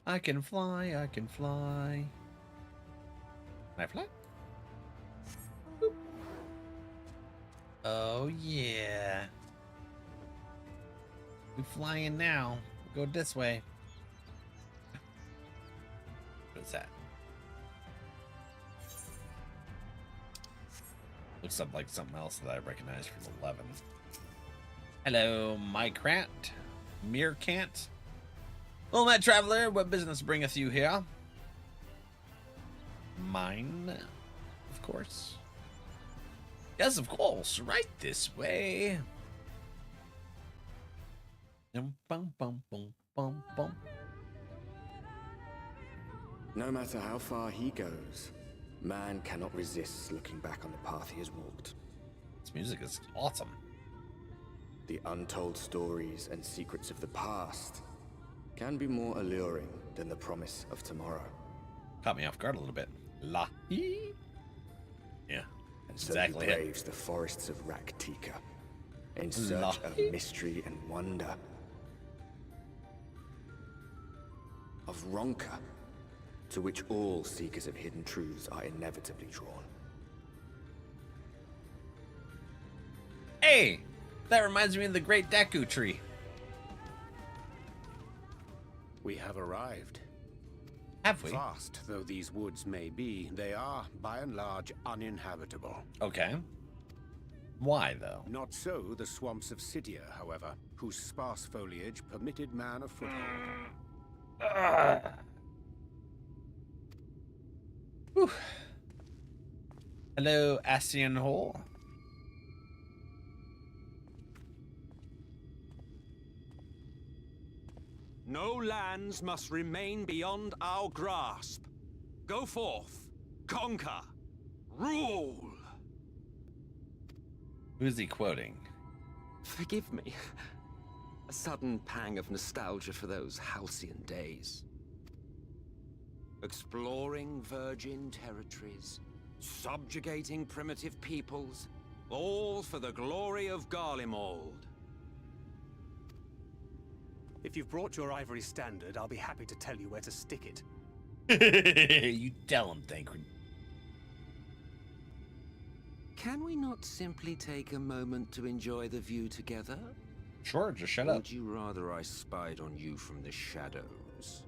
I can fly, I can fly. Can I fly? Boop. Oh yeah. We flying now. Go this way. What's that? Looks up like something else that I recognize from 11. Hello, Mycrant. Meerkant. Well, my traveler, what business bringeth you here? Mine, of course. Yes, of course. Right this way. Bum, bum, bum, bum, bum. No matter how far he goes, man cannot resist looking back on the path he has walked. This music is awesome. The untold stories and secrets of the past can be more alluring than the promise of tomorrow. Caught me off guard a little bit. Yeah, And so exactly he braves the forests of Raktika in search of mystery and wonder. Of Ronka, to which all seekers of hidden truths are inevitably drawn. Hey, that reminds me of the Great Deku Tree. We have arrived. Have we? Vast though these woods may be, they are, by and large, uninhabitable. Okay. Why, though? Not so the swamps of Cydia, however, whose sparse foliage permitted man a foothold. Whew. Hello, Asian Hole. No lands must remain beyond our grasp. Go forth, conquer, rule. Who's he quoting? Forgive me. A sudden pang of nostalgia for those halcyon days. Exploring virgin territories, subjugating primitive peoples, all for the glory of Garlemald. If you've brought your ivory standard, I'll be happy to tell you where to stick it. You tell him, Thancred. Can we not simply take a moment to enjoy the view together? Sure, just shut or up. Would you rather I spied on you from the shadows?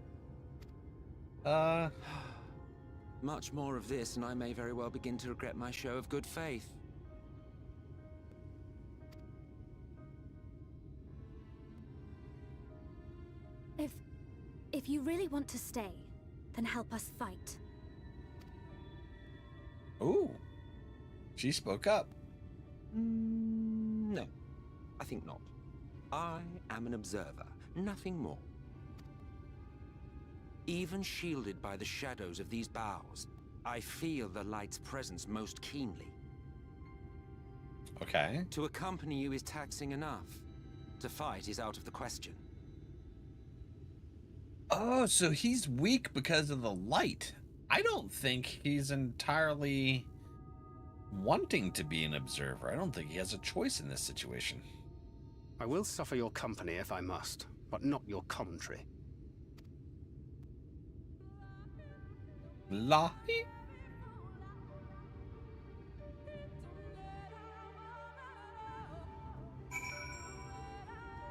Much more of this, and I may very well begin to regret my show of good faith. If you really want to stay, then help us fight. Ooh. She spoke up. No, I think not. I am an observer, nothing more. Even shielded by the shadows of these boughs, I feel the light's presence most keenly. Okay. To accompany you is taxing enough. To fight is out of the question. Oh, so he's weak because of the light. I don't think he's entirely wanting to be an observer. I don't think he has a choice in this situation. I will suffer your company if I must, but not your commentary. Lahi?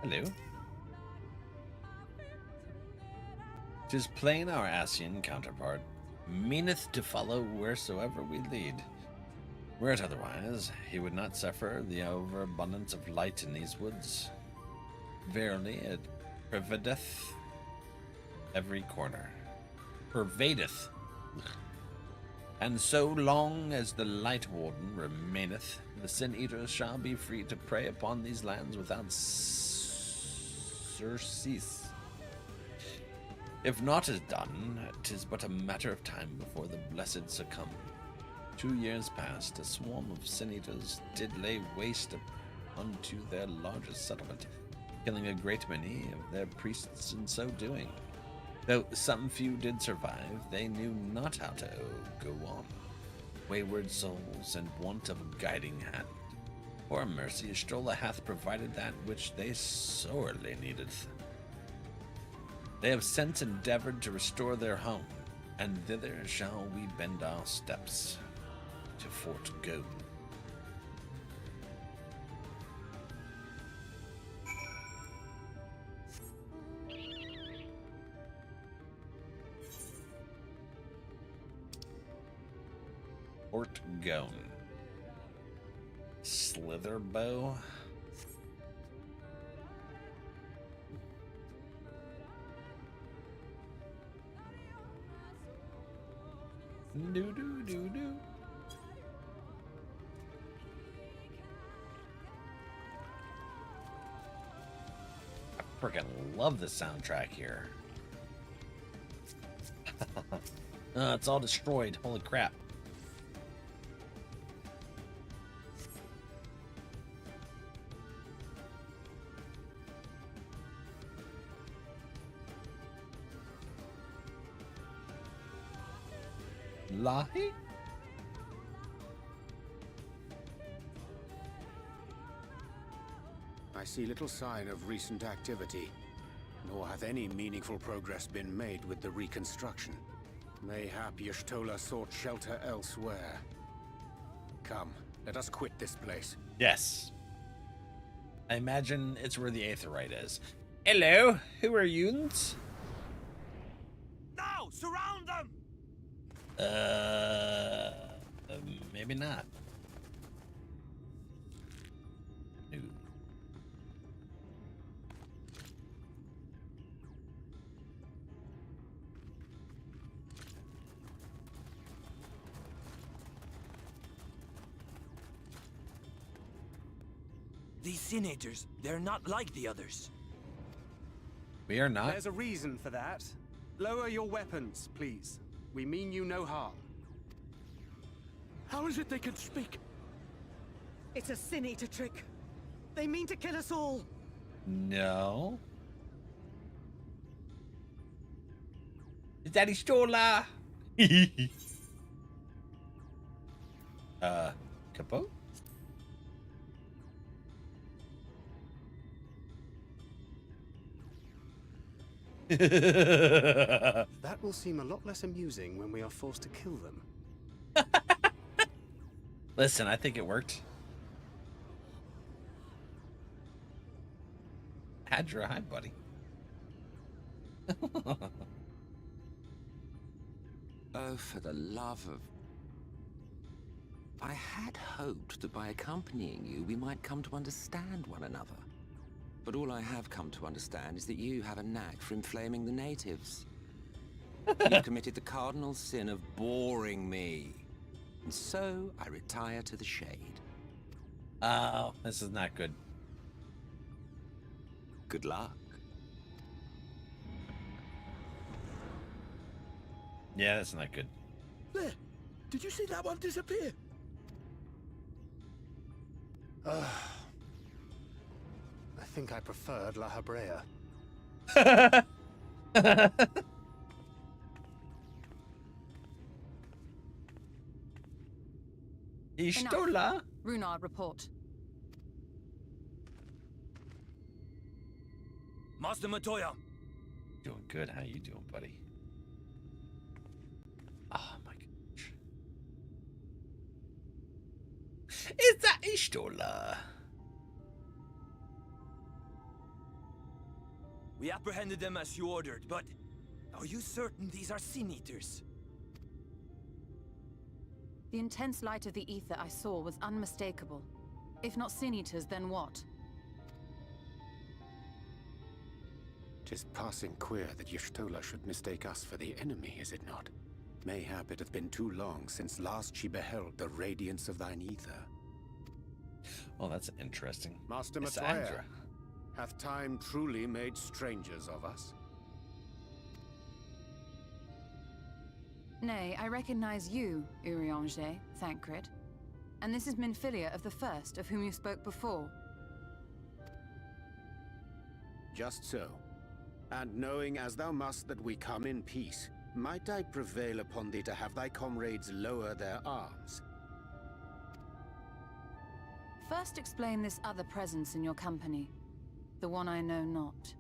Hello. 'Tis plain our Asian counterpart meaneth to follow wheresoever we lead. Were it otherwise, he would not suffer the overabundance of light in these woods. Verily, it pervadeth every corner. Pervadeth. And so long as the Light Warden remaineth, the Sin Eaters shall be free to prey upon these lands without surcease. If naught is done, 'tis but a matter of time before the blessed succumb. 2 years past, a swarm of Sin Eaters did lay waste unto their largest settlement, killing a great many of their priests in so doing. Though some few did survive, they knew not how to go on. Wayward souls and want of a guiding hand. For mercy, Stola hath provided that which they sorely needed. They have since endeavored to restore their home, and thither shall we bend our steps to Fort Go. Fort Gone. Slitherbow. Do do do do. I freaking love the soundtrack here. It's all destroyed. Holy crap. Lyse? I see little sign of recent activity, nor hath any meaningful progress been made with the reconstruction. Mayhap Y'shtola sought shelter elsewhere. Come, let us quit this place. Yes. I imagine it's where the Aetherite is. Hello, who are yous? Now, surround them! Maybe not. No. These Sinators, they're not like the others. We are not. There's a reason for that. Lower your weapons, please. We mean you no harm. How is it they can speak? It's a Sin Eater trick. They mean to kill us all. No. Is that Y'shtola? Capo? That will seem a lot less amusing when we are forced to kill them. Listen, I think it worked. Had your eye, buddy. Oh, for the love of... I had hoped that by accompanying you, we might come to understand one another. But all I have come to understand is that you have a knack for inflaming the natives. You've committed the cardinal sin of boring me. And so, I retire to the shade. Oh, this is not good. Good luck. Yeah, that's not good. There! Did you see that one disappear? I think I preferred La Habrea. Y'shtola? Runard, report. Master Matoya. Doing good. How you doing, buddy? Oh my gosh. Is that Y'shtola? We apprehended them as you ordered, but Are you certain these are Sin Eaters? The intense light of the ether I saw was unmistakable. If not Sin Eaters, then what? 'Tis passing queer that Y'shtola should mistake us for the enemy, is it not? Mayhap it hath been too long since last she beheld the radiance of thine ether. Oh, that's interesting. Master Cassandra. Matoya, hath time truly made strangers of us? Nay, I recognize you, Urianger, Thancred. And this is Minfilia of the First, of whom you spoke before. Just so. And knowing as thou must that we come in peace, might I prevail upon thee to have thy comrades lower their arms? First explain this other presence in your company. The one I know not.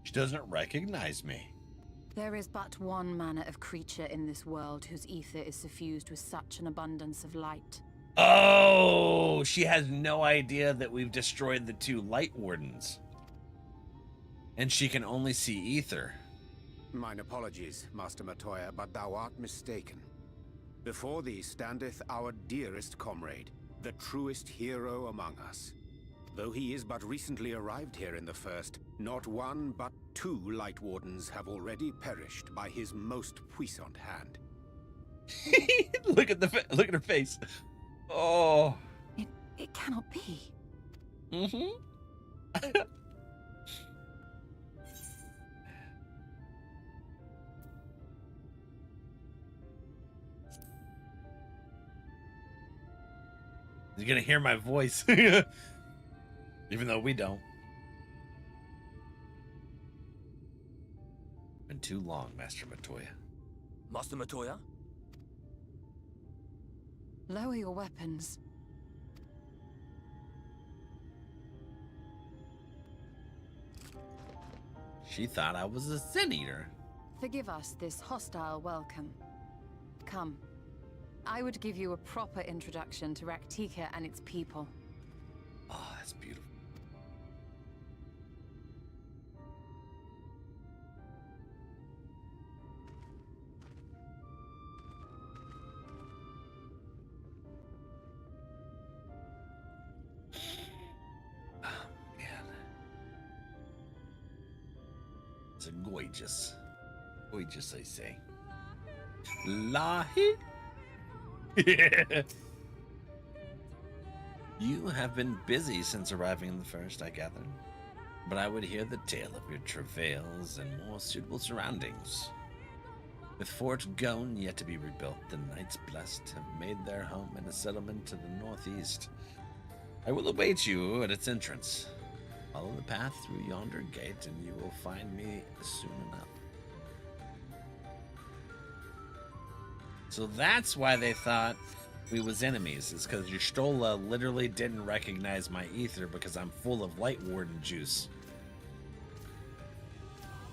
She doesn't recognize me. There is but one manner of creature in this world whose ether is suffused with such an abundance of light. Oh, she has no idea that we've destroyed the 2 Light Wardens. And she can only see ether. Mine apologies, Master Matoya, but thou art mistaken. Before thee standeth our dearest comrade, the truest hero among us. Though he is but recently arrived here in the First, not 1 but 2 Light Wardens have already perished by his most puissant hand. Look at her face. Oh. It cannot be. Mm-hmm. You're gonna hear my voice. Even though we don't. Been too long, Master Matoya. Master Matoya? Lower your weapons. She thought I was a Sin Eater. Forgive us this hostile welcome. Come. I would give you a proper introduction to Raktika and its people. Oh, that's beautiful. Oh, man. It's a gorgeous. Gorgeous, I say. Lahi? You have been busy since arriving in the First, I gather. But I would hear the tale of your travails and more suitable surroundings. With Fort Gone yet to be rebuilt, the Knights Blessed have made their home in a settlement to the northeast. I will await you at its entrance. Follow the path through yonder gate and you will find me soon enough. So that's why they thought we was enemies, is because Y'shtola literally didn't recognize my ether because I'm full of Light Warden juice.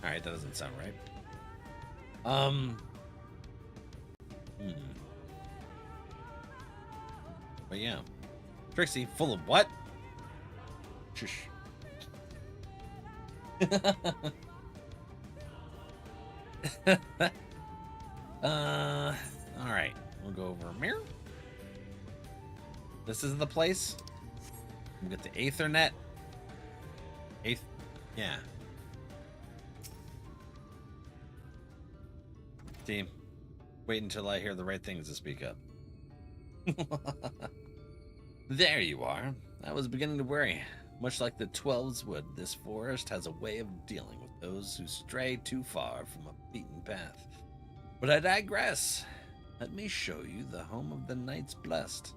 Alright, that doesn't sound right. But yeah. Trixie, full of what? Shush. Alright. We'll go over here. This is the place. We'll get the Aethernet. Yeah. Team. Wait until I hear the right things to speak up. There you are. I was beginning to worry. Much like the Twelves would, this forest has a way of dealing with those who stray too far from a beaten path. But I digress. Let me show you the home of the Knights Blessed.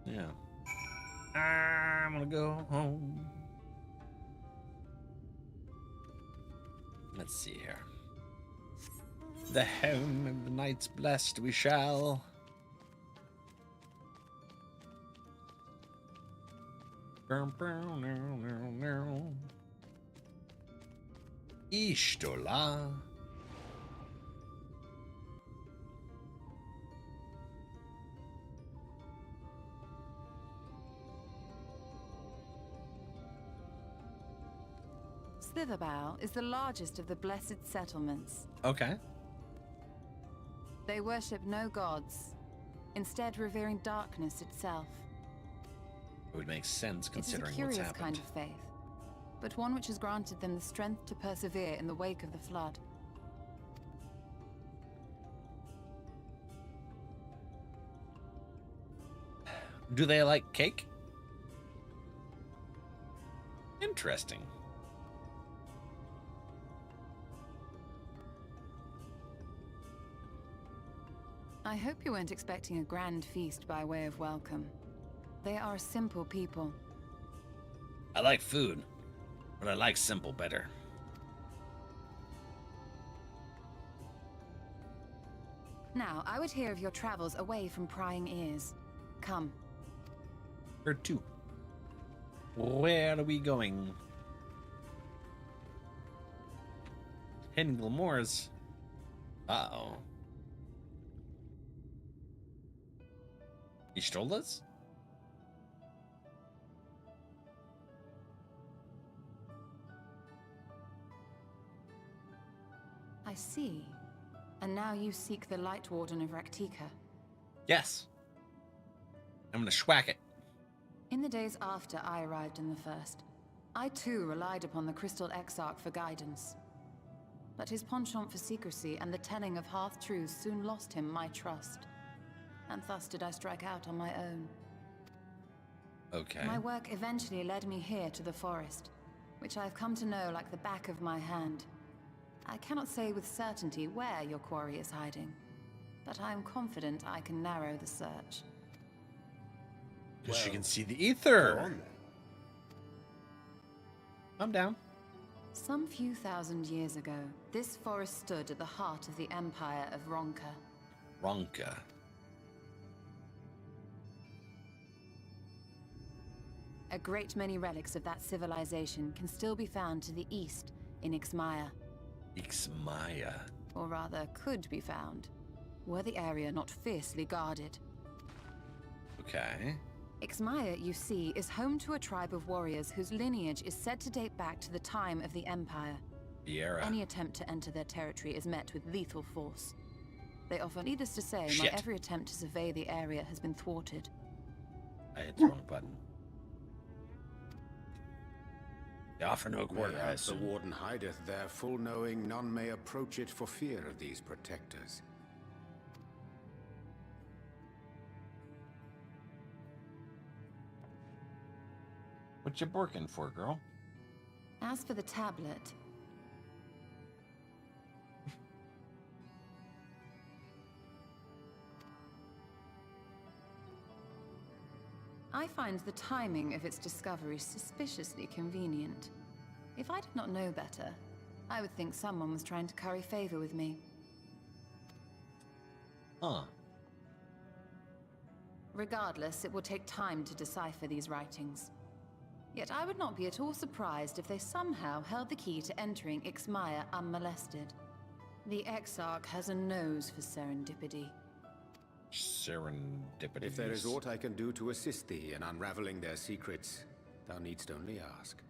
Yeah. I'm gonna go home. Let's see here. The home of the Knights Blessed we shall. Y'shtola. Slitherbow is the largest of the blessed settlements. Okay. They worship no gods, instead revering darkness itself. It would make sense considering it is a what's curious happened. kind of faith, but one which has granted them the strength to persevere in the wake of the flood. Do they like cake? Interesting. I hope you weren't expecting a grand feast by way of welcome. They are a simple people. I like food, but I like simple better. Now, I would hear of your travels away from prying ears. Come. Or two. Where are we going? Hidden Glamours. Uh-oh. He stole us? I see. And now you seek the Light Warden of Raktika. Yes. I'm gonna schwack it. In the days after I arrived in the First, I too relied upon the Crystal Exarch for guidance. But his penchant for secrecy and the telling of half-truths soon lost him my trust. And thus did I strike out on my own. Okay. My work eventually led me here to the forest, which I have come to know like the back of my hand. I cannot say with certainty where your quarry is hiding, but I am confident I can narrow the search. Because you can see the ether. I'm down. Some few thousand years ago, this forest stood at the heart of the Empire of Ronka. Ronka. A great many relics of that civilization can still be found to the east in Ixmaya. Ixmaya. Or rather, could be found, were the area not fiercely guarded. Okay. Ixmaya, you see, is home to a tribe of warriors whose lineage is said to date back to the time of the Empire. The era. Any attempt to enter their territory is met with lethal force. They often, needless to say, my every attempt to survey the area has been thwarted. I hit the wrong button. They offer no quarter, I Mayhap the assume. Warden hideth there, full knowing none may approach it for fear of these protectors. What you working for, girl? As for the tablet, I find the timing of its discovery suspiciously convenient. If I did not know better, I would think someone was trying to curry favor with me. Huh. Regardless, it will take time to decipher these writings. Yet I would not be at all surprised if they somehow held the key to entering Ixmaya unmolested. The Exarch has a nose for serendipity. Serendipity. If there is aught I can do to assist thee in unraveling their secrets, thou needst only ask.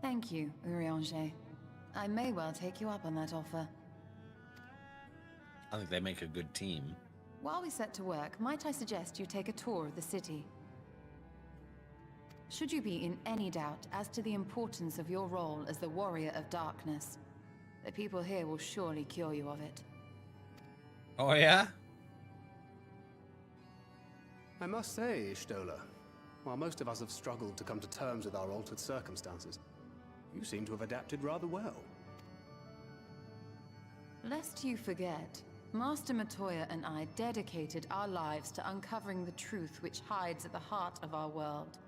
Thank you, Urianger. I may well take you up on that offer. I think they make a good team. While we set to work, might I suggest you take a tour of the city? Should you be in any doubt as to the importance of your role as the Warrior of Darkness, the people here will surely cure you of it. Oh, yeah? I must say, Ishtola, while most of us have struggled to come to terms with our altered circumstances, you seem to have adapted rather well. Lest you forget, Master Matoya and I dedicated our lives to uncovering the truth which hides at the heart of our world.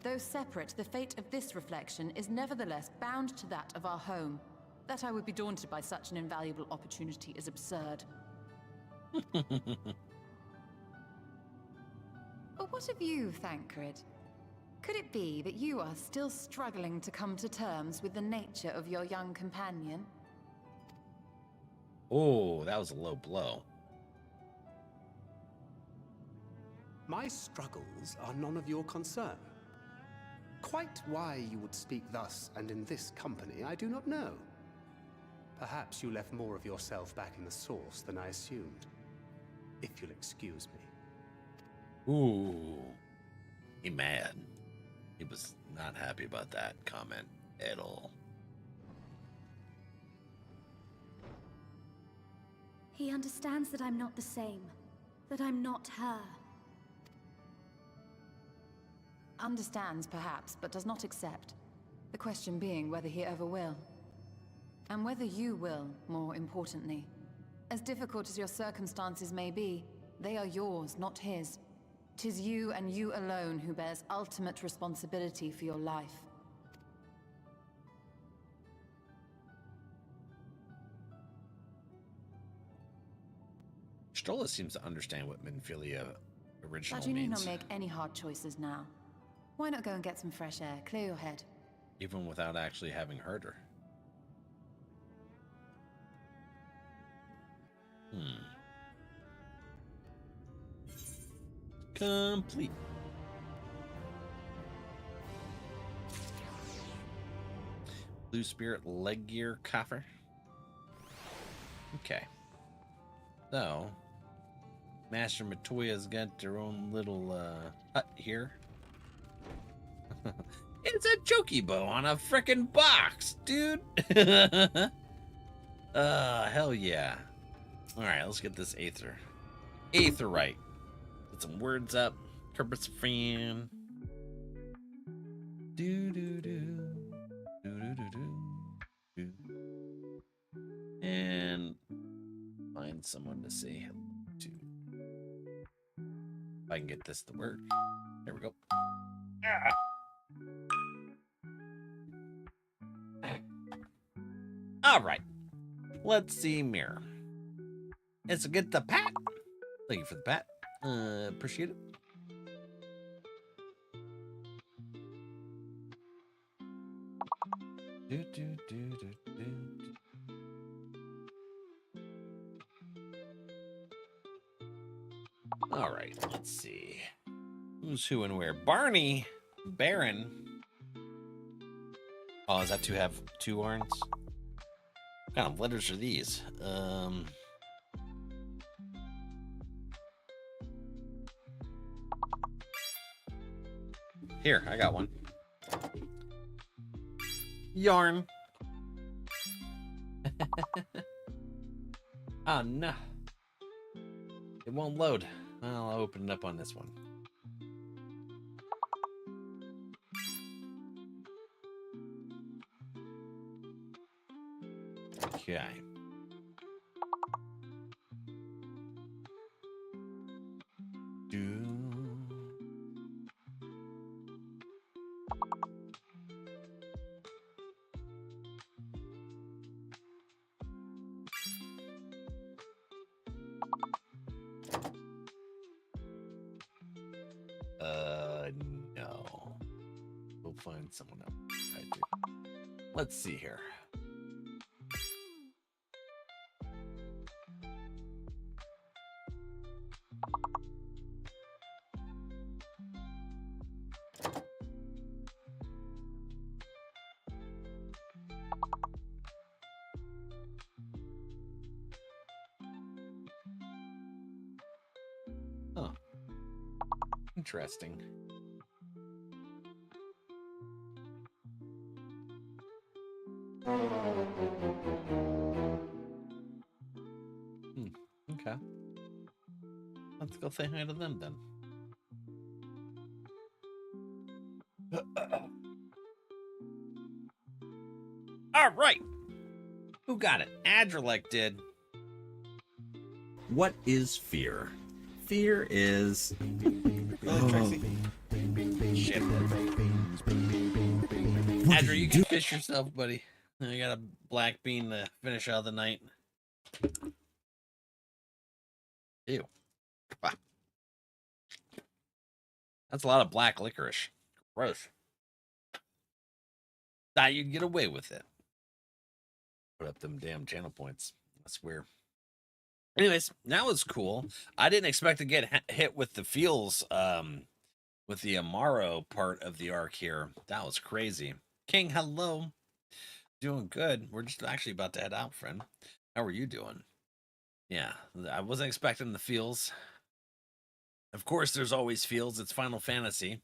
Though separate, the fate of this reflection is nevertheless bound to that of our home. That I would be daunted by such an invaluable opportunity is absurd. But what of you, Thancred? Could it be that you are still struggling to come to terms with the nature of your young companion? Oh, that was a low blow. My struggles are none of your concern. Quite why you would speak thus and in this company, I do not know. Perhaps you left more of yourself back in the source than I assumed. If you'll excuse me. Ooh. He mad. He was not happy about that comment at all. He understands that I'm not the same. That I'm not her. Understands, perhaps, but does not accept. The question being whether he ever will. And whether you will, more importantly. As difficult as your circumstances may be, they are yours, not his. 'Tis you and you alone who bears ultimate responsibility for your life. Stola seems to understand what Minfilia original But you need means, not make any hard choices now. Why not go and get some fresh air, clear your head? even without actually having heard her. Complete. Blue Spirit leg gear coffer. Okay. So, Master Matoya's got their own little hut here. It's a chocobo on a frickin' box, dude. Hell yeah. Alright, let's get this Aether. Aetherite. Get some words up. Purpose fan. Do do do. Do do do do. Do. And find someone to say hello to. If I can get this to work. There we go. All right. Let's see mirror. Let's get the pat. Thank you for the pat. Appreciate it. Do, do, do, do, do. All right, let's see. Who's who and where? Barney, Baron. Oh, is that to have two horns? What kind of letters are these? Here, I got one. Yarn. Oh no. It won't load. I'll open it up on this one. Okay. No. We'll find someone else. I do. Let's see here. Huh. Interesting. Okay. Let's go say hi to them then. All right. Who got it? NRValeck did. What is fear? Fear is... Shit. Andrew, you can fish yourself, buddy. I got a black bean to finish out the night. Ew. That's a lot of black licorice. Gross. Thought you'd get away with it. Put up them damn channel points. I swear. Anyways, that was cool. I didn't expect to get hit with the feels, with the Amaro part of the arc here. That was crazy. King, hello. Doing good. We're just actually about to head out, friend. How are you doing? Yeah, I wasn't expecting the feels. Of course, there's always feels. It's Final Fantasy.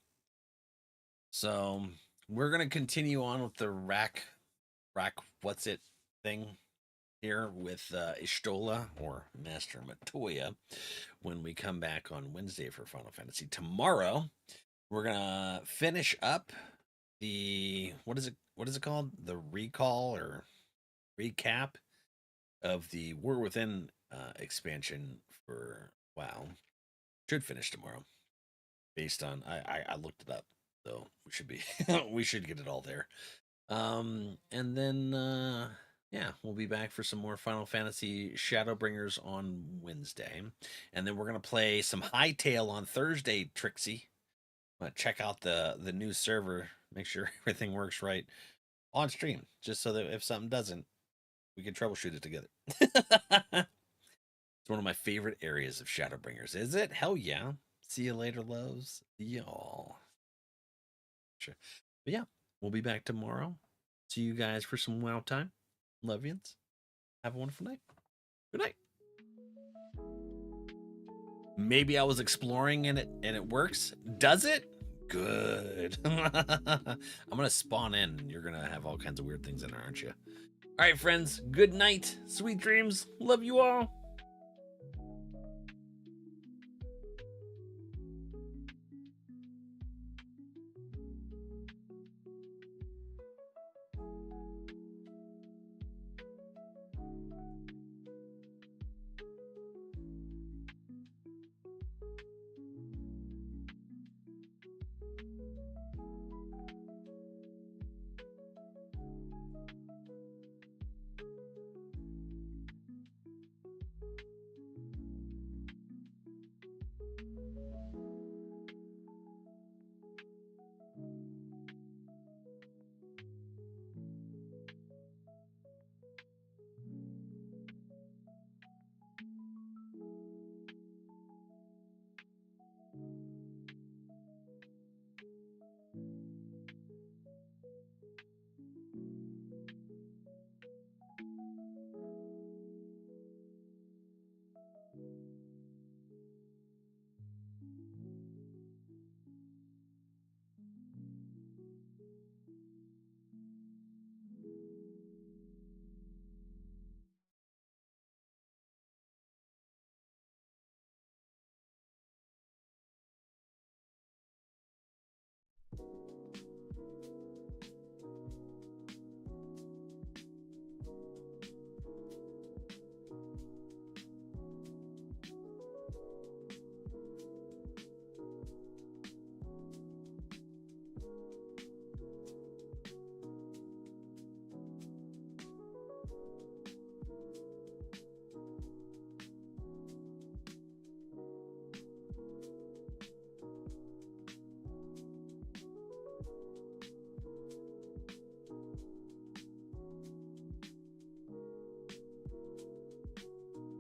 So we're gonna continue on with the rack what's it thing here with Ishtola or Master Matoya when we come back on Wednesday for Final Fantasy. Tomorrow, we're gonna finish up the what is it called? The recall or recap of the War Within expansion for WoW. Should finish tomorrow. Based on I looked it up, so we should be we should get it all there. And then yeah, we'll be back for some more Final Fantasy Shadowbringers on Wednesday. And then we're gonna play some Hightail on Thursday, Trixie. Check out the new server, make sure everything works right on stream, just so that if something doesn't, we can troubleshoot it together. It's one of my favorite areas of Shadowbringers. Is it? Hell yeah. See you later, loves. Y'all. Sure. But yeah, we'll be back tomorrow. See you guys for some WoW time. Love yous. Have a wonderful night. Good night. Maybe I was exploring and it works. Does it? Good. I'm gonna spawn in and you're gonna have all kinds of weird things in there, aren't you? All right, friends. Good night. Sweet dreams. Love you all.